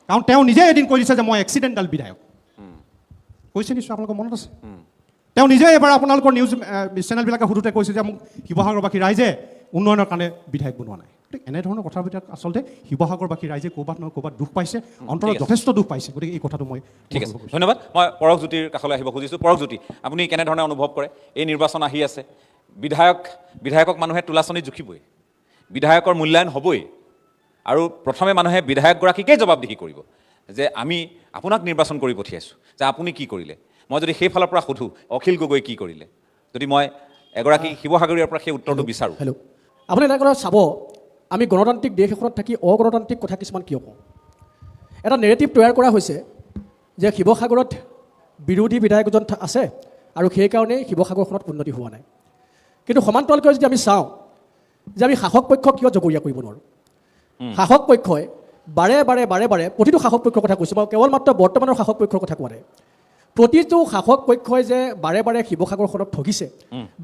কাৰণ তেওঁ নিজে এদিন কৈ দিছে যে মই এক্সিডেণ্টেল বিধায়ক। কৈছে নিশ্চয়, আপোনালোকৰ মনত আছে। তেওঁ নিজে এবাৰ আপোনালোকৰ নিউজ চেনেলবিলাকে সোধোতে কৈছে যে মোক শিৱসাগৰবাসী ৰাইজে উন্নয়নৰ কাৰণে বিধায়ক বনোৱা নাই। গতিকে এনেধৰণৰ কথাবিলাক আচলতে শিৱসাগৰবাসী ৰাইজে ক'ৰবাত নহয় ক'ৰবাত দুখ পাইছে, অন্তৰত যথেষ্ট দুখ পাইছে। গতিকে এই কথাটো মই ঠিক আছে, ধন্যবাদ। মই পৰকজ্যোতিৰ কাষলৈ আহিব খুজিছোঁ। পৰকজ্যোতি, আপুনি কেনেধৰণে অনুভৱ কৰে? এই নিৰ্বাচন আহি আছে, বিধায়কক মানুহে তোলাচনীত জুখিবই, বিধায়কৰ মূল্যায়ন হ'বই, আৰু প্ৰথমে মানুহে বিধায়কগৰাকীকেই জবাবদিহি কৰিব যে আমি আপোনাক নিৰ্বাচন কৰি পঠিয়াইছোঁ, যে আপুনি কি কৰিলে। মই যদি সেইফালৰ পৰা সোধোঁ অখিল গগৈ কি কৰিলে, যদি মই এগৰাকী শিৱসাগৰীয়াৰ পৰা সেই উত্তৰটো বিচাৰোঁ। হেল্ল', আপুনি এটা কথা চাব, আমি গণতান্ত্ৰিক দেশ এখনত থাকি অগণতান্ত্ৰিক কথা কিছুমান কিয় কওঁ? এটা নেৰেটিভ তৈয়াৰ কৰা হৈছে যে শিৱসাগৰত বিৰোধী বিধায়ক এজন আছে আৰু সেইকাৰণেই শিৱসাগৰখনত উন্নতি হোৱা নাই। কিন্তু সমান্তৰালকৈ যদি আমি চাওঁ যে আমি শাসক পক্ষক কিয় জগৰীয়া কৰিব নোৱাৰোঁ। শাসক পক্ষই বাৰে বাৰে প্ৰতিটো শাসক পক্ষৰ কথা কৈছোঁ, মই কেৱল মাত্ৰ বৰ্তমানৰ শাসক পক্ষৰ কথা কোৱা নাই। প্ৰতিটো শাসক পক্ষই যে বাৰে বাৰে শিৱসাগৰখনক ঠগিছে,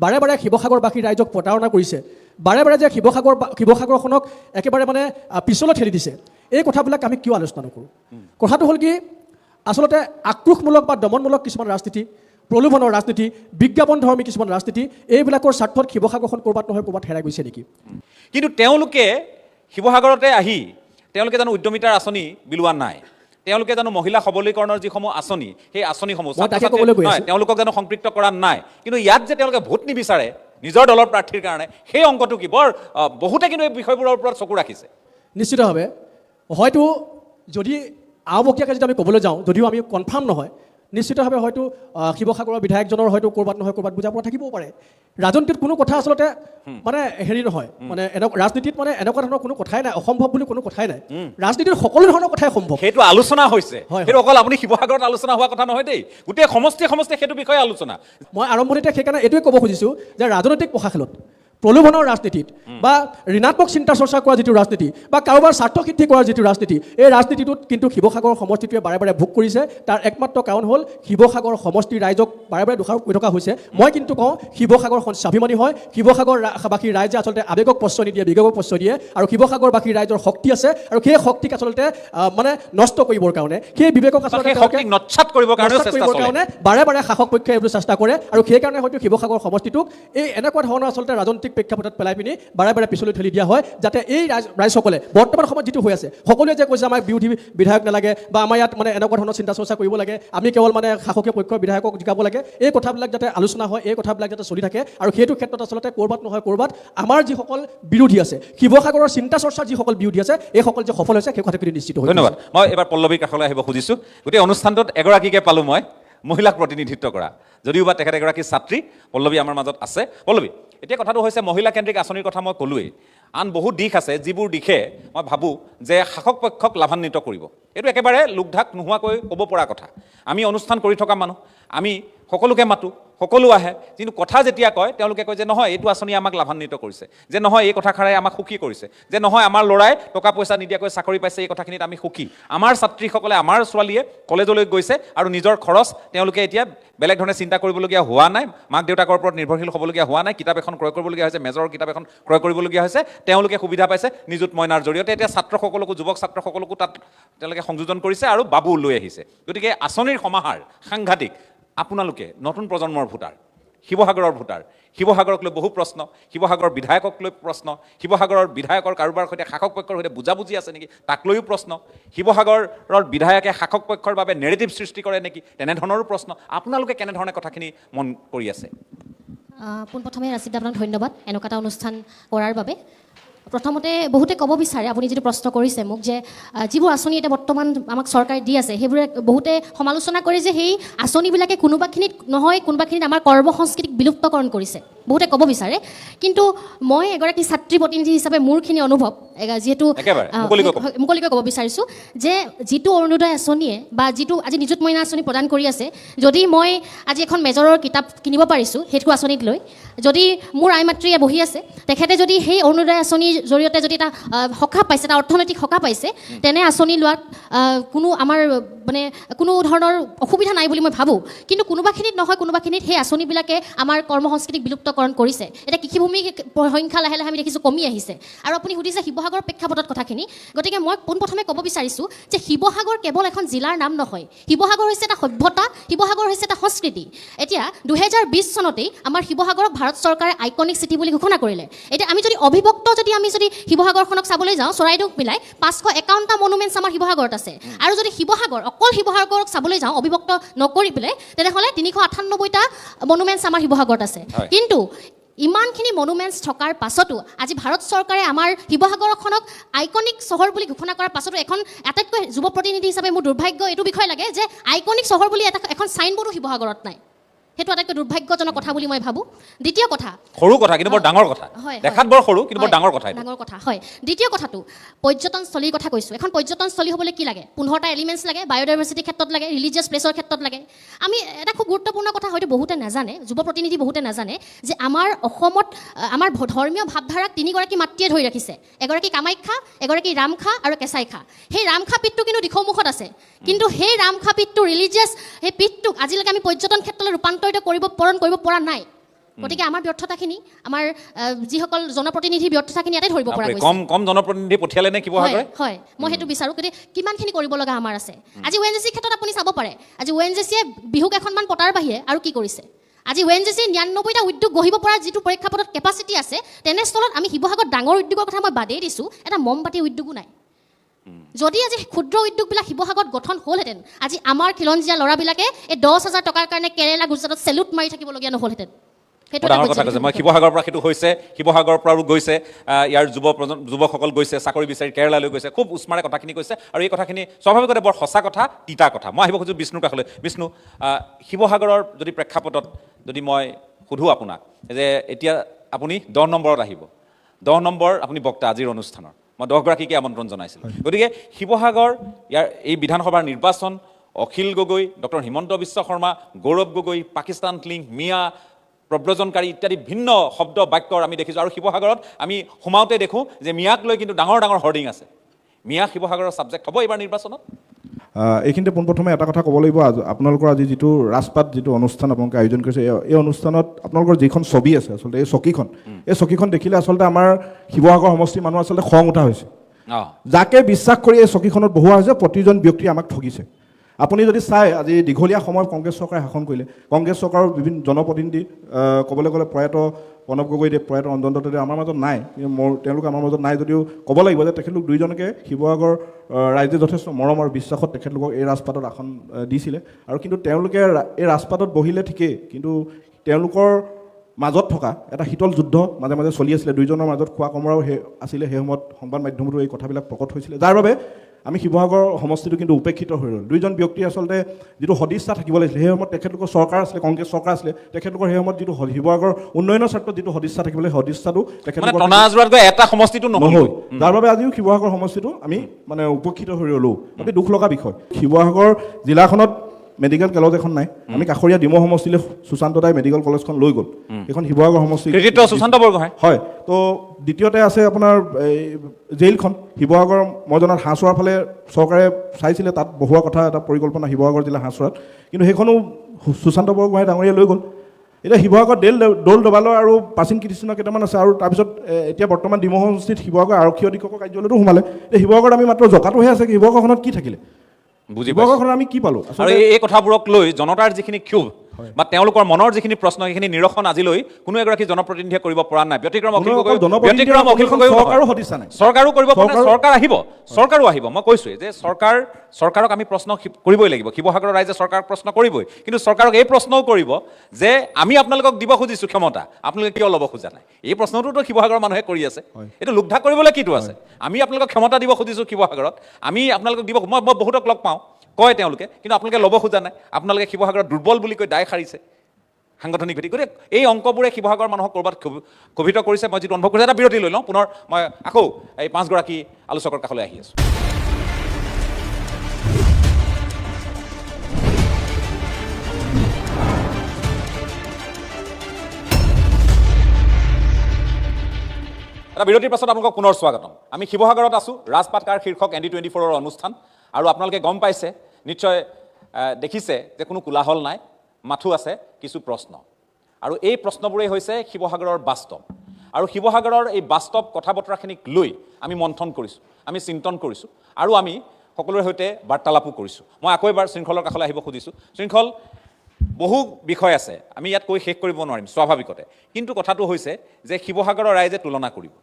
বাৰে বাৰে শিৱসাগৰবাসী ৰাইজক প্ৰতাৰণা কৰিছে, বাৰে বাৰে যে শিৱসাগৰখনক একেবাৰে মানে পিছলৈ ঠেলি দিছে, এই কথাবিলাক আমি কিয় আলোচনা নকৰোঁ? কথাটো হ'ল কি, আচলতে আক্ৰোশমূলক বা দমনমূলক কিছুমান ৰাজনীতি, প্ৰলোভনৰ ৰাজনীতি, বিজ্ঞাপনধৰ্মী কিছুমান ৰাজনীতি, এইবিলাকৰ স্বাৰ্থত শিৱসাগৰখন ক'ৰবাত নহয় ক'ৰবাত হেৰাই গৈছে নেকি? কিন্তু তেওঁলোকে শিৱসাগৰতে আহি তেওঁলোকে জানো উদ্যমিতাৰ আঁচনি বিলোৱা নাই? তেওঁলোকে জানো মহিলা সবলীকৰণৰ যিসমূহ আঁচনি, সেই আঁচনিসমূহ তেওঁলোকক জানো সম্পৃক্ত কৰা নাই? কিন্তু ইয়াত যে তেওঁলোকে ভোট নিবিচাৰে নিজৰ দলৰ প্ৰাৰ্থীৰ কাৰণে, সেই অংকটো কি? বৰ বহুতে কিন্তু এই বিষয়বোৰৰ ওপৰত চকু ৰাখিছে। নিশ্চিতভাৱে হয়তো যদি আওবকীয়াকৈ যদি আমি ক'বলৈ যাওঁ, যদিও আমি কনফাৰ্ম নহয়, নিশ্চিতভাৱে হয়তো শিৱসাগৰৰ বিধায়কজনৰ হয়তো ক'ৰবাত নহয় ক'ৰবাত বুজা পৰা থাকিবও পাৰে। ৰাজনীতিত কোনো কথা আচলতে মানে হেৰি নহয়, মানে ৰাজনীতিত মানে এনেকুৱা ধৰণৰ কোনো কথাই নাই, অসম্ভৱ বুলি কোনো কথাই নাই। ৰাজনীতিৰ সকলো ধৰণৰ কথাই সম্ভৱ। সেইটো আলোচনা হৈছে, সেইটো অকল আপুনি শিৱসাগৰত আলোচনা হোৱা কথা নহয় দেই, গোটেই সমষ্টিয়ে সেইটো বিষয়ে আলোচনা। মই আৰম্ভণিতে সেইকাৰণে এইটোৱে ক'ব খুজিছোঁ যে ৰাজনৈতিক প্ৰশাসনত, প্ৰলোভনৰ ৰাজনীতিত বা ঋণাত্মক চিন্তা চৰ্চা কৰা যিটো ৰাজনীতি বা কাৰোবাৰ স্বাৰ্থ সিদ্ধি কৰাৰ যিটো ৰাজনীতি, এই ৰাজনীতিটোত কিন্তু শিৱসাগৰ সমষ্টিটোৱে বাৰে বাৰে ভোগ কৰিছে। তাৰ একমাত্ৰ কাৰণ হ'ল শিৱসাগৰ সমষ্টিৰ ৰাইজক বাৰে বাৰে দোষাৰোপ কৰি থকা হৈছে। মই কিন্তু কওঁ শিৱসাগৰখন স্বাভিমানী হয়, শিৱসাগৰবাসী ৰাইজে আচলতে আৱেগক প্ৰশ্ৰয় নিদিয়ে, বিবেকক প্ৰশ্ৰয় দিয়ে, আৰু শিৱসাগৰবাসী ৰাইজৰ শক্তি আছে, আৰু সেই শক্তিক আচলতে মানে নষ্ট কৰিবৰ কাৰণে, সেই বিবেকক আচলতে নচ্ছাত কৰিবৰ কাৰণে বাৰে বাৰে শাসক পক্ষই এইবোৰ চেষ্টা কৰে। আৰু সেইকাৰণে হয়তো শিৱসাগৰ সমষ্টিটোক এই এনেকুৱা ধৰণৰ আচলতে ৰাজনৈতিক প্ৰেক্ষাপটত পেলাই পিনি বাৰে বাৰে পিছলৈ ঠেলি দিয়া হয়, যাতে এই ৰাইজসকলে বৰ্তমান সময়ত যিটো হৈ আছে, সকলোৱে যে কৈছে আমাক বিৰোধী বিধায়ক নালাগে বা আমাৰ ইয়াত মানে এনেকুৱা ধৰণৰ চিন্তা চৰ্চা কৰিব লাগে, আমি কেৱল মানে শাসকীয় পক্ষৰ বিধায়কক জিকাব লাগে, এই কথাবিলাক যাতে আলোচনা হয়, এই কথাবিলাক যাতে চলি থাকে। আৰু সেইটো ক্ষেত্ৰত আচলতে ক'ৰবাত নহয় ক'ৰবাত আমাৰ যিসকল বিৰোধী আছে, শিৱসাগৰৰ চিন্তা চৰ্চাৰ যিসকল বিৰোধী আছে, এইসকল যে সফল হৈছে সেই কথাখিনি নিশ্চিত হৈ। ধন্যবাদ। মই এবাৰ পল্লৱীৰ কাষলৈ আহিব খুজিছোঁ। গোটেই অনুষ্ঠানটোত এগৰাকীকে পালোঁ মই, মহিলাক প্ৰতিনিধিত্ব কৰা, যদিও বা তেখেত এগৰাকী ছাত্ৰী। পল্লৱী আমাৰ মাজত আছে। পল্লৱী, এতিয়া কথাটো হৈছে মহিলাকেন্দ্ৰিক আঁচনিৰ কথা মই ক'লোৱেই, আন বহু দিশ আছে যিবোৰ দিশে মই ভাবোঁ যে শাসক পক্ষক লাভান্বিত কৰিব। এইটো একেবাৰে লোকঢাক নোহোৱাকৈ ক'ব পৰা কথা। আমি অনুষ্ঠান কৰি থকা মানুহ, আমি সকলোকে মাতোঁ, সকলো আহে, কিন্তু কথা যেতিয়া কয় তেওঁলোকে কয় যে নহয় এইটো আঁচনি আমাক লাভান্বিত কৰিছে, যে নহয় এই কথাষাৰে আমাক সুখী কৰিছে, যে নহয় আমাৰ ল'ৰাই টকা পইচা নিদিয়াকৈ চাকৰি পাইছে, এই কথাখিনিত আমি সুখী। আমাৰ ছাত্ৰীসকলে, আমাৰ ছোৱালীয়ে কলেজলৈ গৈছে আৰু নিজৰ খৰচ তেওঁলোকে এতিয়া বেলেগ ধৰণে চিন্তা কৰিবলগীয়া হোৱা নাই, মাক দেউতাকৰ ওপৰত নিৰ্ভৰশীল হ'বলগীয়া হোৱা নাই, কিতাপ এখন ক্ৰয় কৰিবলগীয়া হৈছে, মেজৰৰ কিতাপ এখন ক্ৰয় কৰিবলগীয়া হৈছে, তেওঁলোকে সুবিধা পাইছে নিযুত মইনাৰ জৰিয়তে। এতিয়া ছাত্ৰসকলকো, যুৱক ছাত্ৰসকলকো তাত তেওঁলোকে সংযোজন কৰিছে আৰু বাবু লৈ আহিছে। গতিকে আঁচনিৰ সমাহাৰ সাংঘাতিক। আপোনালোকে নতুন প্ৰজন্মৰ ভোটাৰ, শিৱসাগৰৰ ভোটাৰ, শিৱসাগৰক লৈ বহু প্ৰশ্ন, শিৱসাগৰৰ বিধায়কক লৈ প্ৰশ্ন, শিৱসাগৰৰ বিধায়কৰ কাৰোবাৰ সৈতে শাসক পক্ষৰ সৈতে বুজাবুজি আছে নেকি তাক লৈও প্ৰশ্ন, শিৱসাগৰৰ বিধায়কে শাসক পক্ষৰ বাবে নেৰেটিভ সৃষ্টি কৰে নেকি তেনেধৰণৰো প্ৰশ্ন। আপোনালোকে কেনেধৰণে কথাখিনি মন কৰি আছে? পোনপ্ৰথমে ৰাচিদা আপোনাক ধন্যবাদ এনেকুৱা এটা অনুষ্ঠান কৰাৰ বাবে। প্ৰথমতে বহুতে ক'ব বিচাৰে, আপুনি যিটো প্ৰশ্ন কৰিছে মোক, যে যিবোৰ আঁচনি এতিয়া বৰ্তমান আমাক চৰকাৰে দি আছে সেইবোৰে বহুতে সমালোচনা কৰে যে সেই আঁচনিবিলাকে কোনোবাখিনিত নহয় কোনোবাখিনিত আমাৰ কৰ্ম সংস্কৃতিক বিলুপ্তকৰণ কৰিছে, বহুতে ক'ব বিচাৰে। কিন্তু মই এগৰাকী ছাত্ৰী প্ৰতিনিধি হিচাপে মোৰখিনি অনুভৱ, যিহেতু মুকলিকৈ ক'ব বিচাৰিছোঁ যে যিটো অৰুণোদয় আঁচনিয়ে বা যিটো আজি নিযুত মইনা আঁচনি প্ৰদান কৰি আছে, যদি মই আজি এখন মেজৰৰ কিতাপ কিনিব পাৰিছোঁ সেইটো আঁচনিক লৈ, যদি মোৰ আই মাতৃয়ে বহি আছে তেখেতে যদি সেই অৰুণোদয় আঁচনিৰ জৰিয়তে যদি এটা সকাহ পাইছে, এটা অৰ্থনৈতিক সকাহ পাইছে, তেনে আঁচনি লোৱাত কোনো আমাৰ মানে কোনো ধৰণৰ অসুবিধা নাই বুলি মই ভাবোঁ। কিন্তু কোনোবাখিনিত নহয় কোনোবাখিনিত সেই আঁচনিবিলাকে আমাৰ কৰ্ম সংস্কৃতিক বিলুপ্তকৰণ কৰিছে। এতিয়া কৃষিভূমিৰ সংখ্যা লাহে লাহে আমি দেখিছোঁ কমি আহিছে। আৰু আপুনি সুধিছে শিৱসাগৰৰ প্ৰেক্ষাপটত কথাখিনি, গতিকে মই পোনপ্ৰথমে ক'ব বিচাৰিছোঁ যে শিৱসাগৰ কেৱল এখন জিলাৰ নাম নহয়, শিৱসাগৰ হৈছে এটা সভ্যতা, শিৱসাগৰ হৈছে এটা সংস্কৃতি। এতিয়া 2020 চনতেই আমাৰ শিৱসাগৰক ভাৰত চৰকাৰে আইকনিক চিটি বুলি ঘোষণা কৰিলে। এতিয়া আমি যদি অবিভক্ত যদি শিৱসাগৰখনক চাবলৈ যাওঁ, চৰাইদেউক মিলাই 551টা মনুমেণ্টছ আমাৰ শিৱসাগৰত আছে। আৰু যদি অকল শিৱসাগৰক চাবলৈ যাওঁ অবিভক্ত নকৰি পেলাই, তেনেহ'লে 398টা মনুমেণ্টছ আমাৰ শিৱসাগৰত আছে। কিন্তু ইমানখিনি মনুমেণ্টছ থকাৰ পাছতো আজি ভাৰত চৰকাৰে আমাৰ শিৱসাগৰখনক আইকনিক চহৰ বুলি ঘোষণা কৰাৰ পাছতো এখন আটাইতকৈ যুৱ প্ৰতিনিধি হিচাপে মোৰ দুৰ্ভাগ্য এইটো বিষয় লাগে যে আইকনিক চহৰ বুলি এখন চাইনবোৰ্ডো শিৱসাগৰত নাই। সেইটো আটাইতকৈ দুৰ্ভাগ্যজনক কথা বুলি মই ভাবোঁ দ্বিতীয় কথা সৰু কথা কিন্তু বৰ ডাঙৰ কথা হয়, দেখাত বৰ সৰু কিন্তু বৰ ডাঙৰ কথা এইটো। ডাঙৰ কথা হয় দ্বিতীয় কথাটো পৰ্যটনস্থলীৰ কথা কৈছোঁ এখন পৰ্যটনস্থলী হ'বলৈ কি লাগে 15টা এলিমেণ্টছ লাগে বায়'ডাইভাৰ্চিটিৰ ক্ষেত্ৰত লাগে ৰিলিজিয়াছ প্লেচৰ ক্ষেত্ৰত লাগে আমি এটা খুব গুৰুত্বপূৰ্ণ কথা হয়তো বহুতে নাজানে যুৱ প্ৰতিনিধি বহুতে নাজানে যে আমাৰ অসমত আমাৰ ধৰ্মীয় ভাৱধাৰাক তিনিগৰাকী মাতৃয়ে ধৰি ৰাখিছে এগৰাকী কামাখ্যা এগৰাকী ৰামখা আৰু কেঁচাইখা সেই ৰামখা পীঠটো কিন্তু দিখৌমুখত আছে কিন্তু সেই ৰামখা পীঠটো ৰিলিজিয়াছ সেই পীঠটোক আজিলৈকে আমি পৰ্যটন ক্ষেত্ৰলৈ ৰূপান্তৰিত কৰিব পৰা নাই গতিকে আমাৰ ব্যৰ্থতাখিনি আমাৰ যিসকল জনপ্ৰতিনিধিৰ ব্যৰ্থতাখিনি ইয়াতে ধৰিব পৰা গৈছে কম জনপ্ৰতিনিধি পঠিয়ালে নে শিৱসাগৰে হয় মই সেইটো বিচাৰোঁ গতিকে কিমানখিনি কৰিব লগা আমাৰ আছে আজি ONGC ক্ষেত্ৰত আপুনি চাব পাৰে আজি ONGCয়ে বিহু কেইখনমান পতাৰ বাহিৰে আৰু কি কৰিছে আজি ONGC 99টা উদ্যোগ গঢ়িব পৰা যিটো প্ৰেক্ষাপটত কেপাচিটি আছে তেনেস্থলত আমি শিৱসাগৰত ডাঙৰ উদ্যোগৰ কথা মই বাদেই দিছোঁ এটা মমবাতি উদ্যোগো নাই যদি আজি ক্ষুদ্ৰ উদ্যোগবিলাক শিৱসাগৰত গঠন হ'লহেঁতেন আজি আমাৰ খিলঞ্জীয়া ল'ৰাবিলাকে এই 10,000 টকাৰ কাৰণে কেৰেলা গুজৰাটত চেলুট মাৰি থাকিবলগীয়া নহ'লহেঁতেন সেইটো ডাঙৰ কথা কৈছে মই শিৱসাগৰৰ পৰা সেইটো হৈছে শিৱসাগৰৰ পৰাও গৈছে ইয়াৰ যুৱকসকল গৈছে চাকৰি বিচাৰি কেৰেলালৈ গৈছে খুব উস্মাৰে কথাখিনি কৈছে আৰু এই কথাখিনি স্বাভাৱিকতে বৰ সঁচা কথা তিতা কথা মই আহিব খোজোঁ বিষ্ণুৰ কাষলৈ বিষ্ণু শিৱসাগৰৰ যদি প্ৰেক্ষাপটত যদি মই সুধোঁ আপোনাক যে এতিয়া আপুনি 10 নম্বৰত আহিব 10 নম্বৰ আপুনি বক্তা আজিৰ অনুষ্ঠানৰ মই 10গৰাকীকে আমন্ত্ৰণ জনাইছিলোঁ গতিকে শিৱসাগৰ ইয়াৰ এই বিধানসভাৰ নিৰ্বাচন অখিল গগৈ ডক্টৰ হিমন্ত বিশ্ব শৰ্মা গৌৰৱ গগৈ পাকিস্তান লিংক মিয়া প্ৰব্ৰজনকাৰী ইত্যাদি ভিন্ন শব্দ বাক্যৰ আমি দেখিছোঁ আৰু শিৱসাগৰত আমি সোমাওঁতে দেখোঁ যে মিয়াক লৈ কিন্তু ডাঙৰ ডাঙৰ হৰ্ডিং আছে মিয়া শিৱসাগৰৰ ছাবজেক্ট হ'ব এইবাৰ নিৰ্বাচনত এইখিনিতে পোনপ্ৰথমে এটা কথা ক'ব লাগিব আপোনালোকৰ আজি যিটো ৰাজপাত যিটো অনুষ্ঠান আপোনালোকে আয়োজন কৰিছে এই অনুষ্ঠানত আপোনালোকৰ যিখন ছবি আছে আচলতে এই চকীখন দেখিলে আচলতে আমাৰ শিৱসাগৰ সমষ্টিৰ মানুহ আচলতে খং উঠা হৈছে যাকে বিশ্বাস কৰি এই চকীখনত বহোৱা হৈছে প্ৰতিজন ব্যক্তিয়ে আমাক ঠগিছে আপুনি যদি চাই আজি দীঘলীয়া সময় কংগ্ৰেছ চৰকাৰে শাসন কৰিলে কংগ্ৰেছ চৰকাৰৰ বিভিন্ন জনপ্ৰতিনিধি ক'বলৈ গ'লে প্ৰয়াত প্ৰণৱ গগৈদেৱ প্ৰয়াত অঞ্জন দত্তদেৱ আমাৰ মাজত নাই তেওঁলোক আমাৰ মাজত নাই যদিও ক'ব লাগিব যে তেখেতলোক দুইজনকে শিৱসাগৰ ৰাইজে যথেষ্ট মৰম আৰু বিশ্বাসত তেখেতলোকক এই ৰাজপাতত আসন দিছিলে আৰু কিন্তু তেওঁলোকে এই ৰাজপাতত বহিলে ঠিকেই কিন্তু তেওঁলোকৰ মাজত থকা এটা শীতল যুদ্ধ মাজে মাজে চলি আছিলে দুইজনৰ মাজত খোৱা কমৰাও আছিলে সেই সময়ত সংবাদ মাধ্যমতো এই কথাবিলাক প্ৰকট হৈছিলে যাৰ বাবে আমি শিৱসাগৰ সমষ্টিটো কিন্তু উপেক্ষিত হৈ ৰ'ল দুইজন ব্যক্তি আচলতে যিটো সদিচ্ছা থাকিব লাগিছিলে সেই সময়ত তেখেতলোকৰ চৰকাৰ আছিলে কংগ্ৰেছ চৰকাৰ আছিলে তেখেতলোকৰ সেই সময়ত যিটো শিৱসাগৰ উন্নয়নৰ ক্ষেত্ৰত যিটো সদিচ্ছা থাকিব লাগে সদিচ্ছাটো তেখেতলোকৰ এটা সমষ্টিটো নহ'ল যাৰ বাবে আজিও শিৱসাগৰ সমষ্টিটো আমি মানে উপেক্ষিত হৈ ৰ'লো অতি দুখ লগা বিষয় শিৱসাগৰ জিলাখনত মেডিকেল কলেজ এখন নাই আমি কাষৰীয়া ডিমৌ সমষ্টিলৈ সুশান্ত দাই মেডিকেল কলেজখন লৈ গ'ল এইখন শিৱসাগৰ সমষ্টি সুশান্ত বৰগোহাঁই হয় তো দ্বিতীয়তে আছে আপোনাৰ জেইলখন শিৱসাগৰ মই জনাত হাঁহচৰাৰ ফালে চৰকাৰে চাইছিলে তাত বহোৱা কথা এটা পৰিকল্পনা শিৱসাগৰ জিলা হাঁহচৰাত কিন্তু সেইখনো সুশান্ত বৰগোহাঁই ডাঙৰীয়া লৈ গ'ল এতিয়া শিৱসাগৰ দৌল দবালৰ আৰু প্ৰাচীন কীৰ্তিচিহ্ন কেইটামান আছে আৰু তাৰপিছত এতিয়া বৰ্তমান ডিমৌ সমষ্টিত শিৱসাগৰ আৰক্ষী অধীক্ষকৰ কাৰ্যালয়তো সোমালে এতিয়া শিৱসাগৰত আমি মাত্ৰ জকাটোহে আছে শিৱসাগৰখনত কি থাকিলে শিৱসাগৰখনত আমি কি পালোঁ আৰু এই কথাবোৰক লৈ জনতাৰ যিখিনি ক্ষোভ বা তেওঁলোকৰ মনৰ যিখিনি প্ৰশ্ন সেইখিনি নিৰসন আজিলৈ কোনো এগৰাকী জনপ্ৰতিনিধিয়ে কৰিব পৰা নাই ব্যতিক্ৰম অখিল গগৈ চৰকাৰো কৰিব পৰা নাই চৰকাৰো আহিব মই কৈছোঁৱে যে চৰকাৰক আমি প্ৰশ্ন কৰিবই লাগিব শিৱসাগৰৰ ৰাইজে চৰকাৰক প্ৰশ্ন কৰিবই কিন্তু চৰকাৰক এই প্ৰশ্নও কৰিব যে আমি আপোনালোকক দিব খুজিছোঁ ক্ষমতা আপোনালোকে কিয় ল'ব খোজা নাই এই প্ৰশ্নটোতো শিৱসাগৰৰ মানুহে কৰি আছে এইটো লোকধাক কৰিবলৈ কিটো আছে আমি আপোনালোকক ক্ষমতা দিব খুজিছোঁ শিৱসাগৰত আমি আপোনালোকক দিব মই বহুতক লগ পাওঁ কয় তেওঁলোকে কিন্তু আপোনালোকে ল'ব খোজা নাই আপোনালোকে শিৱসাগৰত দুৰ্বল বুলি কৈ দায় সাৰিছে সাংগঠনিক ভিত্তি গতিকে এই অংকবোৰে শিৱসাগৰ মানুহক ক'ৰবাত ক্ষোভিত কৰিছে মই যিটো অনুভৱ কৰিছোঁ এটা বিৰতি লৈ লওঁ পুনৰ মই আকৌ এই 5গৰাকী আলোচকৰ কাষলৈ আহি আছোঁ এটা বিৰতিৰ পাছত আপোনালোকক পুনৰ স্বাগতম আমি শিৱসাগৰত আছোঁ ৰাজপাটকাৰ শীৰ্ষক ND24ৰ অনুষ্ঠান আৰু আপোনালোকে গম পাইছে নিশ্চয় দেখিছে যে কোনো কোলাহল নাই মাথো আছে কিছু প্ৰশ্ন আৰু এই প্ৰশ্নবোৰেই হৈছে শিৱসাগৰৰ বাস্তৱ আৰু শিৱসাগৰৰ এই বাস্তৱ কথা বতৰাখিনিক লৈ আমি মন্থন কৰিছোঁ আমি চিন্তন কৰিছোঁ আৰু আমি সকলোৰে সৈতে বাৰ্তালাপো কৰিছোঁ মই আকৌ এবাৰ শৃংখলৰ কাষলৈ আহিব খুজিছোঁ শৃংখল বহু বিষয় আছে আমি ইয়াত কৈ শেষ কৰিব নোৱাৰিম স্বাভাৱিকতে কিন্তু কথাটো হৈছে যে শিৱসাগৰৰ ৰাইজে তুলনা কৰিব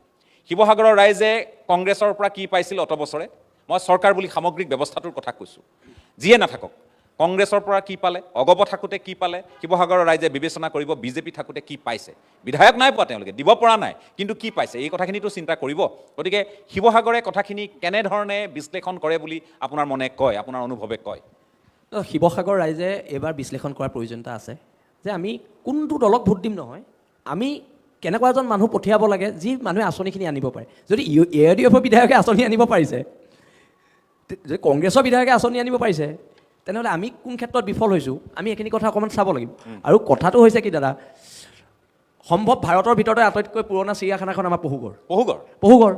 শিৱসাগৰৰ ৰাইজে কংগ্ৰেছৰ পৰা কি পাইছিল অত বছৰে মই চৰকাৰ বুলি সামগ্ৰিক ব্যৱস্থাটোৰ কথা কৈছোঁ যিয়ে নাথাকক কংগ্ৰেছৰ পৰা কি পালে অগপ থাকোঁতে কি পালে শিৱসাগৰৰ ৰাইজে বিবেচনা কৰিব বিজেপি থাকোঁতে কি পাইছে বিধায়ক নাই পোৱা তেওঁলোকে দিব পৰা নাই কিন্তু কি পাইছে এই কথাখিনিতো চিন্তা কৰিব গতিকে শিৱসাগৰে কথাখিনি কেনেধৰণে বিশ্লেষণ কৰে বুলি আপোনাৰ মনে কয় আপোনাৰ অনুভৱে কয় শিৱসাগৰ ৰাইজে এইবাৰ বিশ্লেষণ কৰাৰ প্ৰয়োজনীয়তা আছে যে আমি কোনটো দলক ভোট দিম নহয়, আমি কেনেকুৱা এজন মানুহ পঠিয়াব লাগে যি মানুহে আঁচনিখিনি আনিব পাৰে। যদি AIDFৰ বিধায়কে আঁচনি আনিব পাৰিছে, যদি কংগ্ৰেছৰ বিধায়কে আঁচনি আনিব পাৰিছে, তেনেহ'লে আমি কোন ক্ষেত্ৰত বিফল হৈছোঁ আমি এইখিনি কথা অকণমান চাব লাগিব। আৰু কথাটো হৈছে কি দাদা, সম্ভৱ ভাৰতৰ ভিতৰতে আটাইতকৈ পুৰণা চিৰিয়াখানাখন আমাৰ পহুগড়।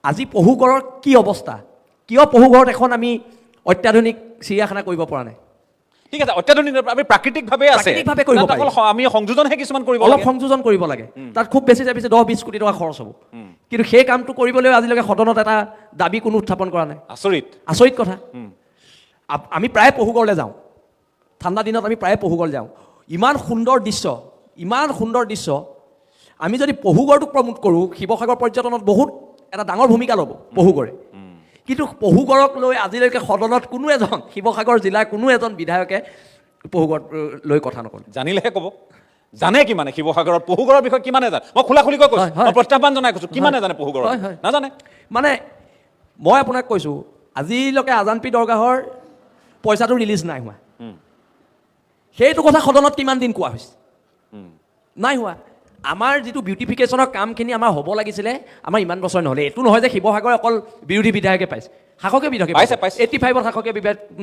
আজি পহুগড়ৰ কি অৱস্থা, কিয় পহুগড়ত এখন আমি অত্যাধুনিক চিৰিয়াখানা কৰিব পৰা নাই? ঠিক আছে, অত্যাধুনিক আমি প্ৰাকৃতিকভাৱে আছে, কৰিব পাৰি। আমি সংযোজনহে কিছুমান কৰিব অলপ সংযোজন কৰিব লাগে, তাত খুব বেছি 10-20 কোটি টকা খৰচ হ'ব। কিন্তু সেই কামটো কৰিবলৈ আজিলৈকে সদনত এটা দাবী কোনো উত্থাপন কৰা নাই। আচৰিত কথা। আমি প্ৰায় পহুগড়লৈ যাওঁ, ঠাণ্ডা দিনত আমি প্ৰায় পহুগড় যাওঁ। ইমান সুন্দৰ দৃশ্য, আমি যদি পহুগড়টোক প্ৰমোট কৰোঁ, শিৱসাগৰ পৰ্যটনত বহুত এটা ডাঙৰ ভূমিকা ল'ব পহুগড়ে। কিন্তু পহুগড়ক লৈ আজিলৈকে সদনত কোনো এজন শিৱসাগৰ জিলাৰ কোনো এজন বিধায়কে পহুগড় লৈ কথা নক'লে। জানিলেহে ক'ব, জানে কিমানে শিৱসাগৰৰ পহুগড়ৰ বিষয়ে কিমানে জানে? মই খোলাখুলিকৈ কৈছোঁ, মই প্ৰত্যাহ্বান জনাই কৈছোঁ, কিমানে জানে পহুগড়ৰ? নাজানে। মানে মই আপোনাক কৈছোঁ, আজিলৈকে আজানপি দৰগাহৰ পইচাটো ৰিলিজ নাই হোৱা। সেইটো কথা সদনত কিমান দিন কোৱা হৈছে? নাই হোৱা। আমাৰ যিটো বিউটিফিকেশ্যনৰ কামখিনি আমাৰ হ'ব লাগিছিলে, আমাৰ ইমান বছৰ নহ'লে। এইটো নহয় যে শিৱসাগৰ অকল বিৰোধী বিধায়কে পাইছে, শাসকে বিধায়কে পাইছে। 85ত শাসকে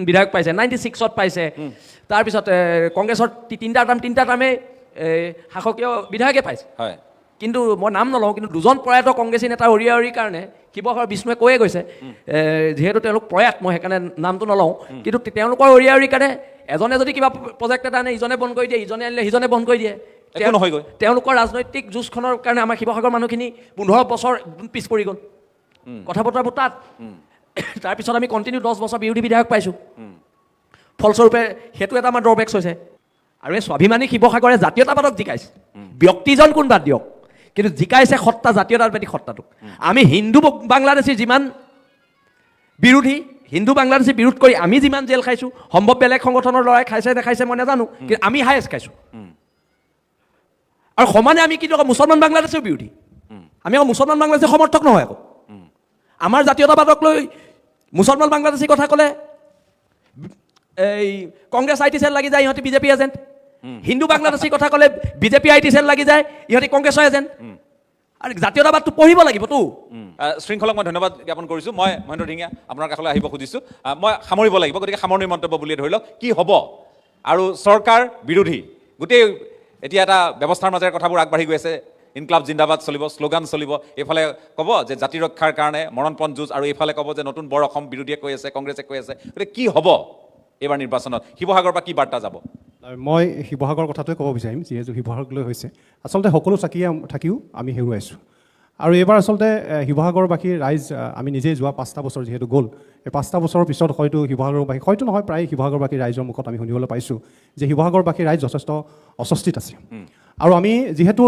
বিধায়ক পাইছে, 96ত পাইছে। তাৰপিছত কংগ্ৰেছৰ তিনিটা টাৰ্মে শাসকীয় বিধায়কে পাইছে। কিন্তু মই নাম নলওঁ, কিন্তু দুজন প্ৰয়াত কংগ্ৰেছী নেতাৰ অৰিয়াৰিৰ কাৰণে শিৱসাগৰ বিষ্ণুৱে কৈয়ে গৈছে, যিহেতু তেওঁলোক প্ৰয়াত, মই সেইকাৰণে নামটো নলওঁ, কিন্তু তেওঁলোকৰ অৰিয়াৰিৰ কাৰণে এজনে যদি কিবা প্ৰজেক্ট এটা আনে ইজনে বন্ধ কৰি দিয়ে, ইজনে আনিলে সিজনে বন্ধ কৰি দিয়ে। তেওঁলোকৰ ৰাজনৈতিক যুঁজখনৰ কাৰণে আমাৰ শিৱসাগৰ মানুহখিনি 15 বছৰ পিছ পৰি গ'ল। কথা বতৰাবোৰ তাত। তাৰপিছত আমি কণ্টিনিউ 10 বছৰ বিৰোধী বিধায়ক পাইছোঁ। ফলস্বৰূপে সেইটো এটা আমাৰ ড্ৰবেক্স হৈছে। আৰু এই স্বাভিমানী শিৱসাগৰে জাতীয়তাবাদক জিকাইছে, ব্যক্তিজন কোন বাদ দিয়ক, কিন্তু জিকাইছে সত্তা, জাতীয়তাবাদী সত্তাটোক। আমি হিন্দু বাংলাদেশী যিমান বিৰোধী, হিন্দু বাংলাদেশী বিৰোধ কৰি আমি যিমান জেল খাইছোঁ, সম্ভৱ বেলেগ সংগঠনৰ ল'ৰাই খাইছে দেখাইছে মই নাজানো, কিন্তু আমি হায়েষ্ট খাইছোঁ। আৰু সমানে আমি কিন্তু মুছলমান বাংলাদেশীও বিৰোধী। আমি আকৌ মুছলমান বাংলাদেশী সমৰ্থক নহয়। আকৌ আমাৰ জাতীয়তাবাদক লৈ মুছলমান বাংলাদেশী কথা ক'লে এই কংগ্ৰেছ IT চেল লাগি যায়, ইহঁতি বিজেপি এজেণ্ট। হিন্দু বাংলাদেশী কথা ক'লে বিজেপি IT চেল লাগি যায়, ইহঁতি কংগ্ৰেছৰ এজেণ্ট। আৰু জাতীয়তাবাদটো পঢ়িব লাগিবতো। শৃংখলক মই ধন্যবাদ জ্ঞাপন কৰিছোঁ। মই মহেন্দ্ৰ ধিঙীয়া আপোনাৰ কাষলৈ আহিব খুজিছোঁ। মই সামৰিব লাগিব, গতিকে সামৰণি মন্তব্য বুলিয়ে ধৰি লওক, কি হ'ব? আৰু চৰকাৰ বিৰোধী গোটেই এতিয়া এটা ব্যৱস্থাৰ মাজেৰে কথাবোৰ আগবাঢ়ি গৈ আছে। ইনকলাব জিন্দাবাদ চলিব, শ্লোগান চলিব। এইফালে ক'ব যে জাতি ৰক্ষাৰ কাৰণে মৰণপণ যুঁজ, আৰু এইফালে ক'ব যে নতুন বৰ অসম বিৰোধীয়ে কৈ আছে, কংগ্ৰেছে কৈ আছে। গতিকে কি হ'ব এইবাৰ নিৰ্বাচনত? শিৱসাগৰৰ পৰা কি বাৰ্তা যাব? মই শিৱসাগৰ কথাটোৱে ক'ব বিচাৰিম, যিহেতু শিৱসাগৰলৈ হৈছে। আচলতে সকলো চাকিয়ে থাকিও আমি হেৰুৱাইছোঁ। আৰু এইবাৰ আচলতে শিৱসাগৰবাসী ৰাইজ, আমি নিজেই যোৱা 5টা বছৰ যিহেতু গ'ল, এই 5টা বছৰৰ পিছত হয়তো শিৱসাগৰবাসী, হয়তো নহয় প্ৰায় শিৱসাগৰবাসী ৰাইজৰ মুখত আমি শুনিবলৈ পাইছোঁ যে শিৱসাগৰবাসী ৰাইজ যথেষ্ট অস্বস্তিত আছে। আৰু আমি যিহেতু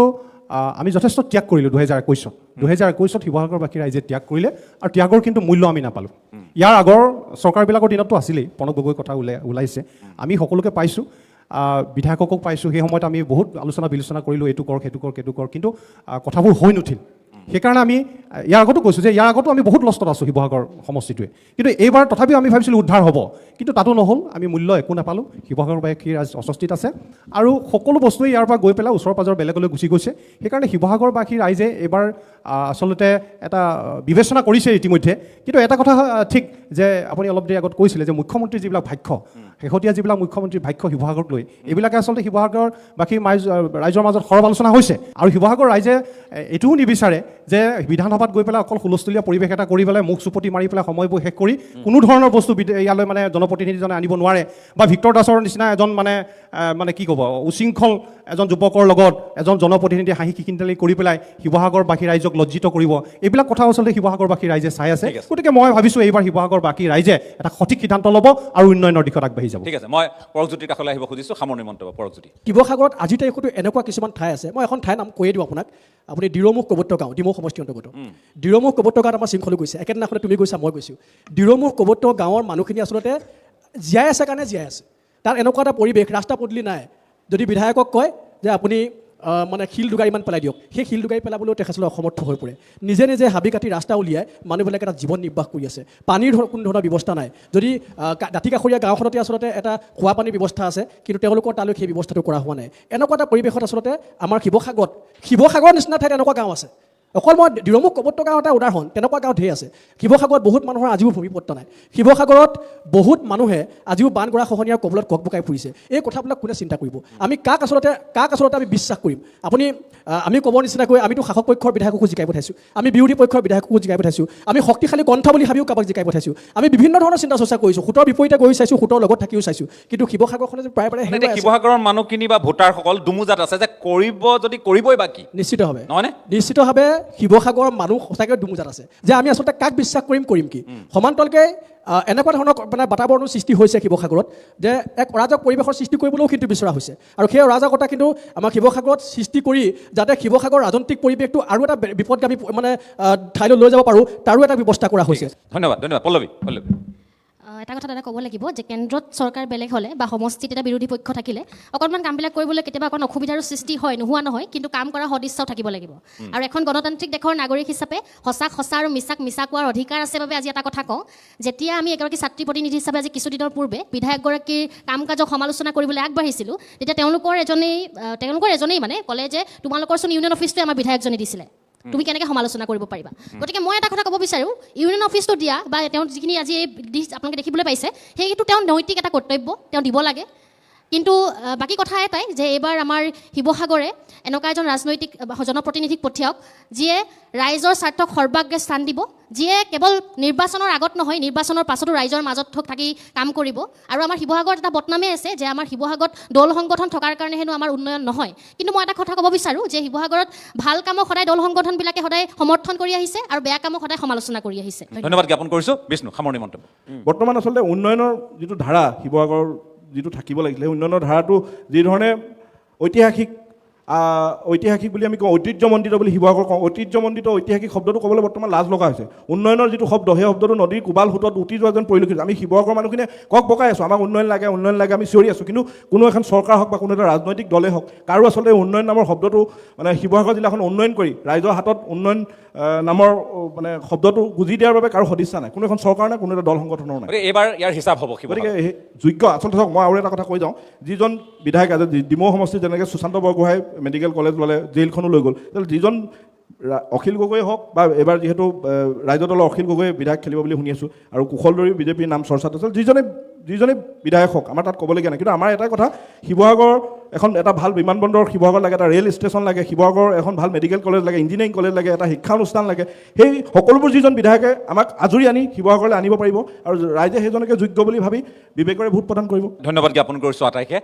আমি যথেষ্ট ত্যাগ কৰিলোঁ 2021ত শিৱসাগৰবাসী ৰাইজে ত্যাগ কৰিলে, আৰু ত্যাগৰ কিন্তু মূল্য আমি নাপালোঁ। ইয়াৰ আগৰ চৰকাৰবিলাকৰ দিনততো আছিলেই, প্ৰণৱ গগৈ কথা ওলাইছে, আমি সকলোকে পাইছোঁ, বিধায়ককো পাইছোঁ। সেই সময়ত আমি বহুত আলোচনা বিলোচনা কৰিলোঁ, এইটো কৰ সেইটো কৰ, কিন্তু কথাবোৰ হৈ নুঠিল। সেইকাৰণে আমি ইয়াৰ আগতো কৈছোঁ যে ইয়াৰ আগতো আমি বহুত লষ্টত আছোঁ শিৱসাগৰ সমষ্টিটোৱে। কিন্তু এইবাৰ তথাপিও আমি ভাবিছিলোঁ উদ্ধাৰ হ'ব, কিন্তু তাতো নহ'ল। আমি মূল্য একো নাপালোঁ। শিৱসাগৰবাসী ৰাইজ অস্বস্তিত আছে, আৰু সকলো বস্তুৱে ইয়াৰ পৰা গৈ পেলাই ওচৰ পাজৰ বেলেগলৈ গুচি গৈছে। সেইকাৰণে শিৱসাগৰবাসী ৰাইজে এইবাৰ আচলতে এটা বিবেচনা কৰিছে ইতিমধ্যে। কিন্তু এটা কথা ঠিক যে আপুনি অলপ দেৰি আগত কৈছিলে যে মুখ্যমন্ত্ৰীৰ যিবিলাক ভাষ্য, শেহতীয়া যিবিলাক মুখ্যমন্ত্ৰীৰ ভাষ্য শিৱসাগৰক লৈ, এইবিলাকে আচলতে শিৱসাগৰবাসী ৰাইজৰ মাজত সৰব আলোচনা হৈছে। আৰু শিৱসাগৰ ৰাইজে এইটোও নিবিচাৰে যে বিধানসভাত গৈ পেলাই অকল হুলস্থুলীয়া পৰিৱেশ এটা কৰি পেলাই মুখ চুপতি মাৰি পেলাই সময়বোৰ শেষ কৰি কোনো ধৰণৰ বস্তু ইয়ালৈ মানে জনপ্ৰতিনিধিজনে আনিব নোৱাৰে, বা ভিক্টৰ দাসৰ নিচিনা এজন মানে কি ক'ব, উশৃংখল এজন যুৱকৰ লগত এজন জনপ্ৰতিনিধিয়ে হাঁহি খিকিন্দালি কৰি পেলাই শিৱসাগৰবাসী ৰাইজক লজ্জিত কৰিব। এইবিলাক কথা আচলতে শিৱসাগৰবাসী ৰাইজে চাই আছে। গতিকে মই ভাবিছোঁ এইবাৰ শিৱসাগৰবাসী ৰাইজে এটা সঠিক সিদ্ধান্ত ল'ব আৰু উন্নয়নৰ দিশত আগবাঢ়ি যাব। ঠিক আছে, মই পৰকজ্যোতিৰ কাষলৈ আহিব খুজিছোঁ, সামৰণি মন্তব্য পৰকজ্যোতি। শিৱসাগৰত আজিৰ তাৰিখতো এনেকুৱা কিছুমান ঠাই আছে, মই এখন ঠাইৰ নাম কৈয়ে দিওঁ আপোনাক। আপুনি দিৰমুখ কবত্ত গাঁও, ডিমৌ সমষ্টি অন্তৰ্গত। দিৰমুখ কবত্ত গাঁৱত আমাৰ শৃংখলো গৈছে, একেদিনাখনে তুমি গৈছা, মই গৈছোঁ। দিৰমুখ কবত্ত গাঁৱৰ মানুহখিনি আচলতে জীয়াই আছে কাৰণে জীয়াই আছে। তাত এনেকুৱা এটা পৰিৱেশ, ৰাস্তা পদূলি নাই। যদি বিধায়কক কয় যে আপুনি মানে শিল দুগাড়ীমান পেলাই দিয়ক, সেই শিল দুগাড়ী পেলাবলৈও তেখেতসকলে অসমৰ্থ হৈ পৰে। নিজে নিজে হাবি কাটি ৰাস্তা উলিয়াই মানুহবিলাকে এটা জীৱন নিৰ্বাহ কৰি আছে। পানীৰ কোনো ধৰণৰ ব্যৱস্থা নাই। যদি দাঁতিকাষৰীয়া গাঁওখনতে আচলতে এটা খোৱা পানীৰ ব্যৱস্থা আছে, কিন্তু তেওঁলোকৰ তালৈ সেই ব্যৱস্থাটো কৰা হোৱা নাই। এনেকুৱা এটা পৰিৱেশত আচলতে আমাৰ শিৱসাগৰ নিচিনা ঠাইত এনেকুৱা গাঁও আছে। অকল মই দিৰমুখ কপট্ট গাঁও এটা উদাহৰণ, তেনেকুৱা গাঁও ঢেৰ আছে। শিৱসাগৰত বহুত মানুহৰ আজিও ভূমিপত্ৰ নাই। শিৱসাগৰত বহুত মানুহে আজিও বান গৰা খহনীয়াৰ কবলত ককবকাই ফুৰিছে। এই কথাবিলাক কোনে চিন্তা কৰিব? আমি কাক আচলতে আমি বিশ্বাস কৰিম? আমি ক'ব নিচিনাকৈ আমিতো শাসক পক্ষৰ বিধায়ককো জিকাই পঠাইছোঁ, আমি বিৰোধী পক্ষৰ বিধায়ককো জিকাই পঠাইছোঁ, আমি শক্তিশালী কণ্ঠ বুলি ভাবিও কাৰোবাক জিকাই পঠাইছোঁ, আমি বিভিন্ন ধৰণৰ চিন্তা চৰ্চা কৰিছোঁ, সোঁতৰ বিপৰীতে গৈ চাইছোঁ, সোঁতৰ লগত থাকিও চাইছোঁ, কিন্তু শিৱসাগৰখনে যে প্ৰায় এতিয়া শিৱসাগৰৰ মানুহখিনি বা ভোটাৰসকল দুমোজাত আছে যে কৰিবই বাকী নিশ্চিতভাৱে নহয়নে? নিশ্চিতভাৱে শিৱসাগৰৰ মানুহ সঁচাকৈ দুমোজাত আছে যে আমি আচলতে কাক বিশ্বাস কৰিম কি। সমান্তৰালকৈ এনেকুৱা ধৰণৰ মানে বাতাবৰণৰ সৃষ্টি হৈছে শিৱসাগৰত যে এক অৰাজক পৰিৱেশৰ সৃষ্টি কৰিবলৈও কিন্তু বিচৰা হৈছে। আৰু সেই অৰাজকতা কিন্তু আমাৰ শিৱসাগৰত সৃষ্টি কৰি যাতে শিৱসাগৰ ৰাজনৈতিক পৰিৱেশটো আৰু এটা বিপদগামী মানে ঠাইলৈ লৈ যাব পাৰোঁ, তাৰো এটা ব্যৱস্থা কৰা হৈছে। ধন্যবাদ। পল্লৱী। এটা কথা দাদা ক'ব লাগিব যে কেন্দ্ৰত চৰকাৰ বেলেগ হ'লে বা সমষ্টিত এটা বিৰোধী পক্ষ থাকিলে অকণমান কামবিলাক কৰিবলৈ কেতিয়াবা অকণ অসুবিধাৰো সৃষ্টি হয়, নোহোৱা নহয়, কিন্তু কাম কৰা সদিচ্ছাও থাকিব লাগিব। আৰু এখন গণতান্ত্ৰিক দেশৰ নাগৰিক হিচাপে সঁচাক সঁচা আৰু মিছাক মিছা কোৱাৰ অধিকাৰ আছে বাবে আজি এটা কথা কওঁ, যেতিয়া আমি এগৰাকী ছাত্ৰী প্ৰতিনিধি হিচাপে আজি কিছুদিনৰ পূৰ্বে বিধায়কগৰাকীৰ কাম কাজক সমালোচনা কৰিবলৈ আগবাঢ়িছিলোঁ, তেতিয়া তেওঁলোকৰ এজনেই মানে ক'লে যে তোমালোকৰচোন ইউনিয়ন অফিচটোৱে আমাৰ বিধায়কজনে দিছিলে, তুমি কেনেকৈ সমালোচনা কৰিব পাৰিবা? গতিকে মই এটা কথা ক'ব বিচাৰোঁ, ইউনিয়ন অফিচটো দিয়া বা তেওঁ যিখিনি আজি এই দিশ আপোনালোকে দেখিবলৈ পাইছে, সেইটো তেওঁ নৈতিক এটা কৰ্তব্য, তেওঁ দিব লাগে। কিন্তু বাকী কথা এটাই যে এইবাৰ আমাৰ শিৱসাগৰে এনেকুৱা এজন ৰাজনৈতিক জনপ্ৰতিনিধিক পঠিয়াওক যিয়ে ৰাইজৰ স্বাৰ্থক সৰ্বাগ্ৰে স্থান দিব, যিয়ে কেৱল নিৰ্বাচনৰ আগত নহয় নিৰ্বাচনৰ পাছতো ৰাইজৰ মাজত থাকি কাম কৰিব। আৰু আমাৰ শিৱসাগৰত এটা বদনামেই আছে যে আমাৰ শিৱসাগৰত দল সংগঠন থকাৰ কাৰণে হেনো আমাৰ উন্নয়ন নহয়। কিন্তু মই এটা কথা ক'ব বিচাৰোঁ যে শিৱসাগৰত ভাল কামক সদায় দল সংগঠনবিলাকে সদায় সমৰ্থন কৰি আহিছে আৰু বেয়া কামক সদায় সমালোচনা কৰি আহিছে। ধন্যবাদ জ্ঞাপন কৰিছোঁ। বিষ্ণু, সামৰণি মন্তব্য। বৰ্তমান আচলতে উন্নয়নৰ যিটো ধাৰা শিৱসাগৰ যিটো থাকিব লাগিছিলে, সেই উন্নয়নৰ ধাৰাটো যিধৰণে ঐতিহাসিক বুলি আমি কওঁ, ঐতিহ্যমণ্ডিত বুলি শিৱসাগৰ কওঁ, ঐতিহ্যমণ্ডিত ঐতিহাসিক শব্দটো ক'বলৈ বৰ্তমান লাজ লগা হৈছে। উন্নয়নৰ যিটো শব্দ, সেই শব্দটো নদীৰ কোবাল সোঁতত উটি যোৱা যেন পৰিলক্ষিত। আমি শিৱসাগৰৰ মানুহখিনিয়ে বকাই আছোঁ, আমাক উন্নয়ন লাগে আমি চিঞৰি আছোঁ, কিন্তু কোনো এখন চৰকাৰ হওক বা কোনো এটা ৰাজনৈতিক দলেই হওক, কাৰো আচলতে উন্নয়ন নামৰ শব্দটো মানে শিৱসাগৰ জিলাখন উন্নয়ন কৰি ৰাইজৰ হাতত উন্নয়ন নামৰ মানে শব্দটো গুজি দিয়াৰ বাবে কাৰো সদিচ্ছা নাই, কোনো এখন চৰকাৰ নাই, কোনো এটা দল সংগঠনৰ নাই। এইবাৰ ইয়াৰ হিচাপ হ'ব। গতিকে যোগ্য আচলতে চাওক, মই আৰু এটা কথা কৈ যাওঁ, যিজন বিধায়ক আজি ডিমৌ সমষ্টিত যেনেকৈ সুশান্ত বৰগোহাঁই মেডিকেল কলেজ ল'লে, জেইলখনো লৈ গ'ল, যিজন অখিল গগৈ হওক বা এইবাৰ যিহেতু ৰাজ্য দলৰ অখিল গগৈ বিধায়ক খেলিব বুলি শুনি আছোঁ, আৰু কুশল দৰি বিজেপিৰ নাম চৰ্চাত আছিল, যিজনে বিধায়ক হওক আমাৰ তাত ক'বলগীয়া নাই। কিন্তু আমাৰ এটাই কথা, শিৱসাগৰ এটা ভাল বিমানবন্দৰ শিৱসাগৰ লাগে, এটা ৰেল ষ্টেচন লাগে, শিৱসাগৰ এখন ভাল মেডিকেল কলেজ লাগে, ইঞ্জিনিয়াৰিং কলেজ লাগে, এটা শিক্ষা অনুষ্ঠান লাগে। সেই সকলোবোৰ যিজন বিধায়কে আমাক আজৰি আনি শিৱসাগৰলৈ আনিব পাৰিব আৰু ৰাইজে সেইজনকে যোগ্য বুলি ভাবি বিবেকেৰে ভোট প্ৰদান কৰিব। ধন্যবাদ জ্ঞাপন কৰিছোঁ আটাইকে।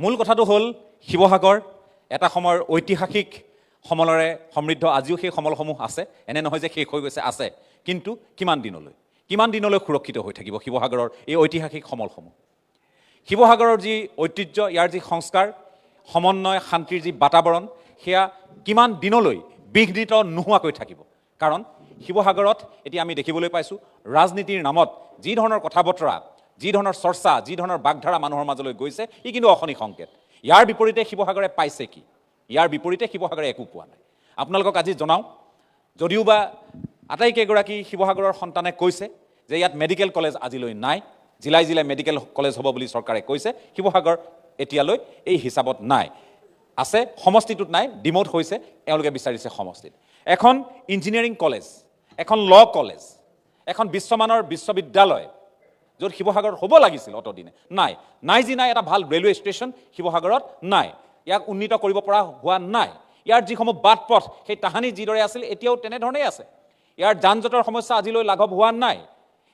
মূল কথাটো হ'ল শিৱসাগৰ এটা সময়ৰ ঐতিহাসিক সমলেৰে সমৃদ্ধ, আজিও সেই সমলসমূহ আছে, এনে নহয় যে শেষ হৈ গৈছে, আছে, কিন্তু কিমান দিনলৈ সুৰক্ষিত হৈ থাকিব শিৱসাগৰৰ এই ঐতিহাসিক সমলসমূহ? শিৱসাগৰৰ যি ঐতিহ্য, ইয়াৰ যি সংস্কাৰ, সমন্বয়, শান্তিৰ যি বাতাবৰণ, সেয়া কিমান দিনলৈ বিঘ্নিত নোহোৱাকৈ থাকিব? কাৰণ শিৱসাগৰত এতিয়া আমি দেখিবলৈ পাইছোঁ ৰাজনীতিৰ নামত যি ধৰণৰ কথা বতৰা, যি ধৰণৰ চৰ্চা, যি ধৰণৰ বাগধাৰা মানুহৰ মাজলৈ গৈছে, ই কিন্তু অশনি সংকেত। ইয়াৰ বিপৰীতে শিৱসাগৰে পাইছে কি? ইয়াৰ বিপৰীতে শিৱসাগৰে একো পোৱা নাই। আপোনালোকক আজি জনাওঁ, যদিওবা আটাইকেইগৰাকী শিৱসাগৰৰ সন্তানে কৈছে যে ইয়াত মেডিকেল কলেজ আজিলৈ নাই, জিলাই মেডিকেল কলেজ হ'ব বুলি চৰকাৰে কৈছে, শিৱসাগৰ এতিয়ালৈ এই হিচাপত নাই। আছে, সমষ্টিটোত নাই, ডিমৌত হৈছে, এওঁলোকে বিচাৰিছে সমষ্টিত। এখন ইঞ্জিনিয়াৰিং কলেজ, এখন ল কলেজ, এখন বিশ্বমানৰ বিশ্ববিদ্যালয় য'ত শিৱসাগৰত হ'ব লাগিছিল অতদিনে, নাই এটা ভাল ৰেলৱে ষ্টেচন শিৱসাগৰত নাই, ইয়াক উন্নীত কৰিব পৰা হোৱা নাই। ইয়াৰ যিসমূহ বাট পথ, সেই তাহানি যিদৰে আছিল এতিয়াও তেনেধৰণেই আছে। ইয়াৰ যান জঁটৰ সমস্যা আজিলৈ লাঘৱ হোৱা নাই।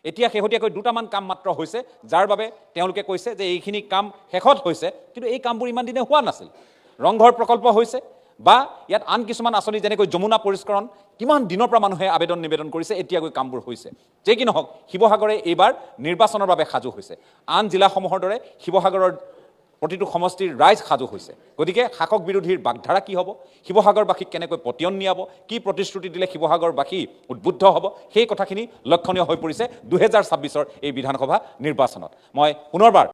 এতিয়া শেহতীয়াকৈ দুটামান কাম মাত্ৰ হৈছে, যাৰ বাবে তেওঁলোকে কৈছে যে এইখিনি কাম শেষত হৈছে, কিন্তু এই কামবোৰ ইমান দিনে হোৱা নাছিল। ৰংঘৰ প্ৰকল্প হৈছে বা ইয়াত আন কিছুমান আঁচনি যেনেকৈ যমুনা পৰিষ্কৰণ, কিমান দিনৰ পৰা মানুহে নিবেদন কৰিছে, এতিয়াকৈ কামবোৰ হৈছে। যে কি নহওক, শিৱসাগৰে এইবাৰ নিৰ্বাচনৰ বাবে সাজু হৈছে। আন জিলাসমূহৰ দৰে শিৱসাগৰৰ প্ৰতিটো সমষ্টিৰ ৰাইজ সাজু হৈছে। গতিকে শাসক বিৰোধীৰ বাগধাৰা কি হ'ব, শিৱসাগৰবাসীক কেনেকৈ পতিয়ন নিয়াব, কি প্ৰতিশ্ৰুতি দিলে শিৱসাগৰবাসী উদ্বুদ্ধ হ'ব, সেই কথাখিনি লক্ষণীয় হৈ পৰিছে 2026 এই বিধানসভা নিৰ্বাচনত। মই পুনৰবাৰ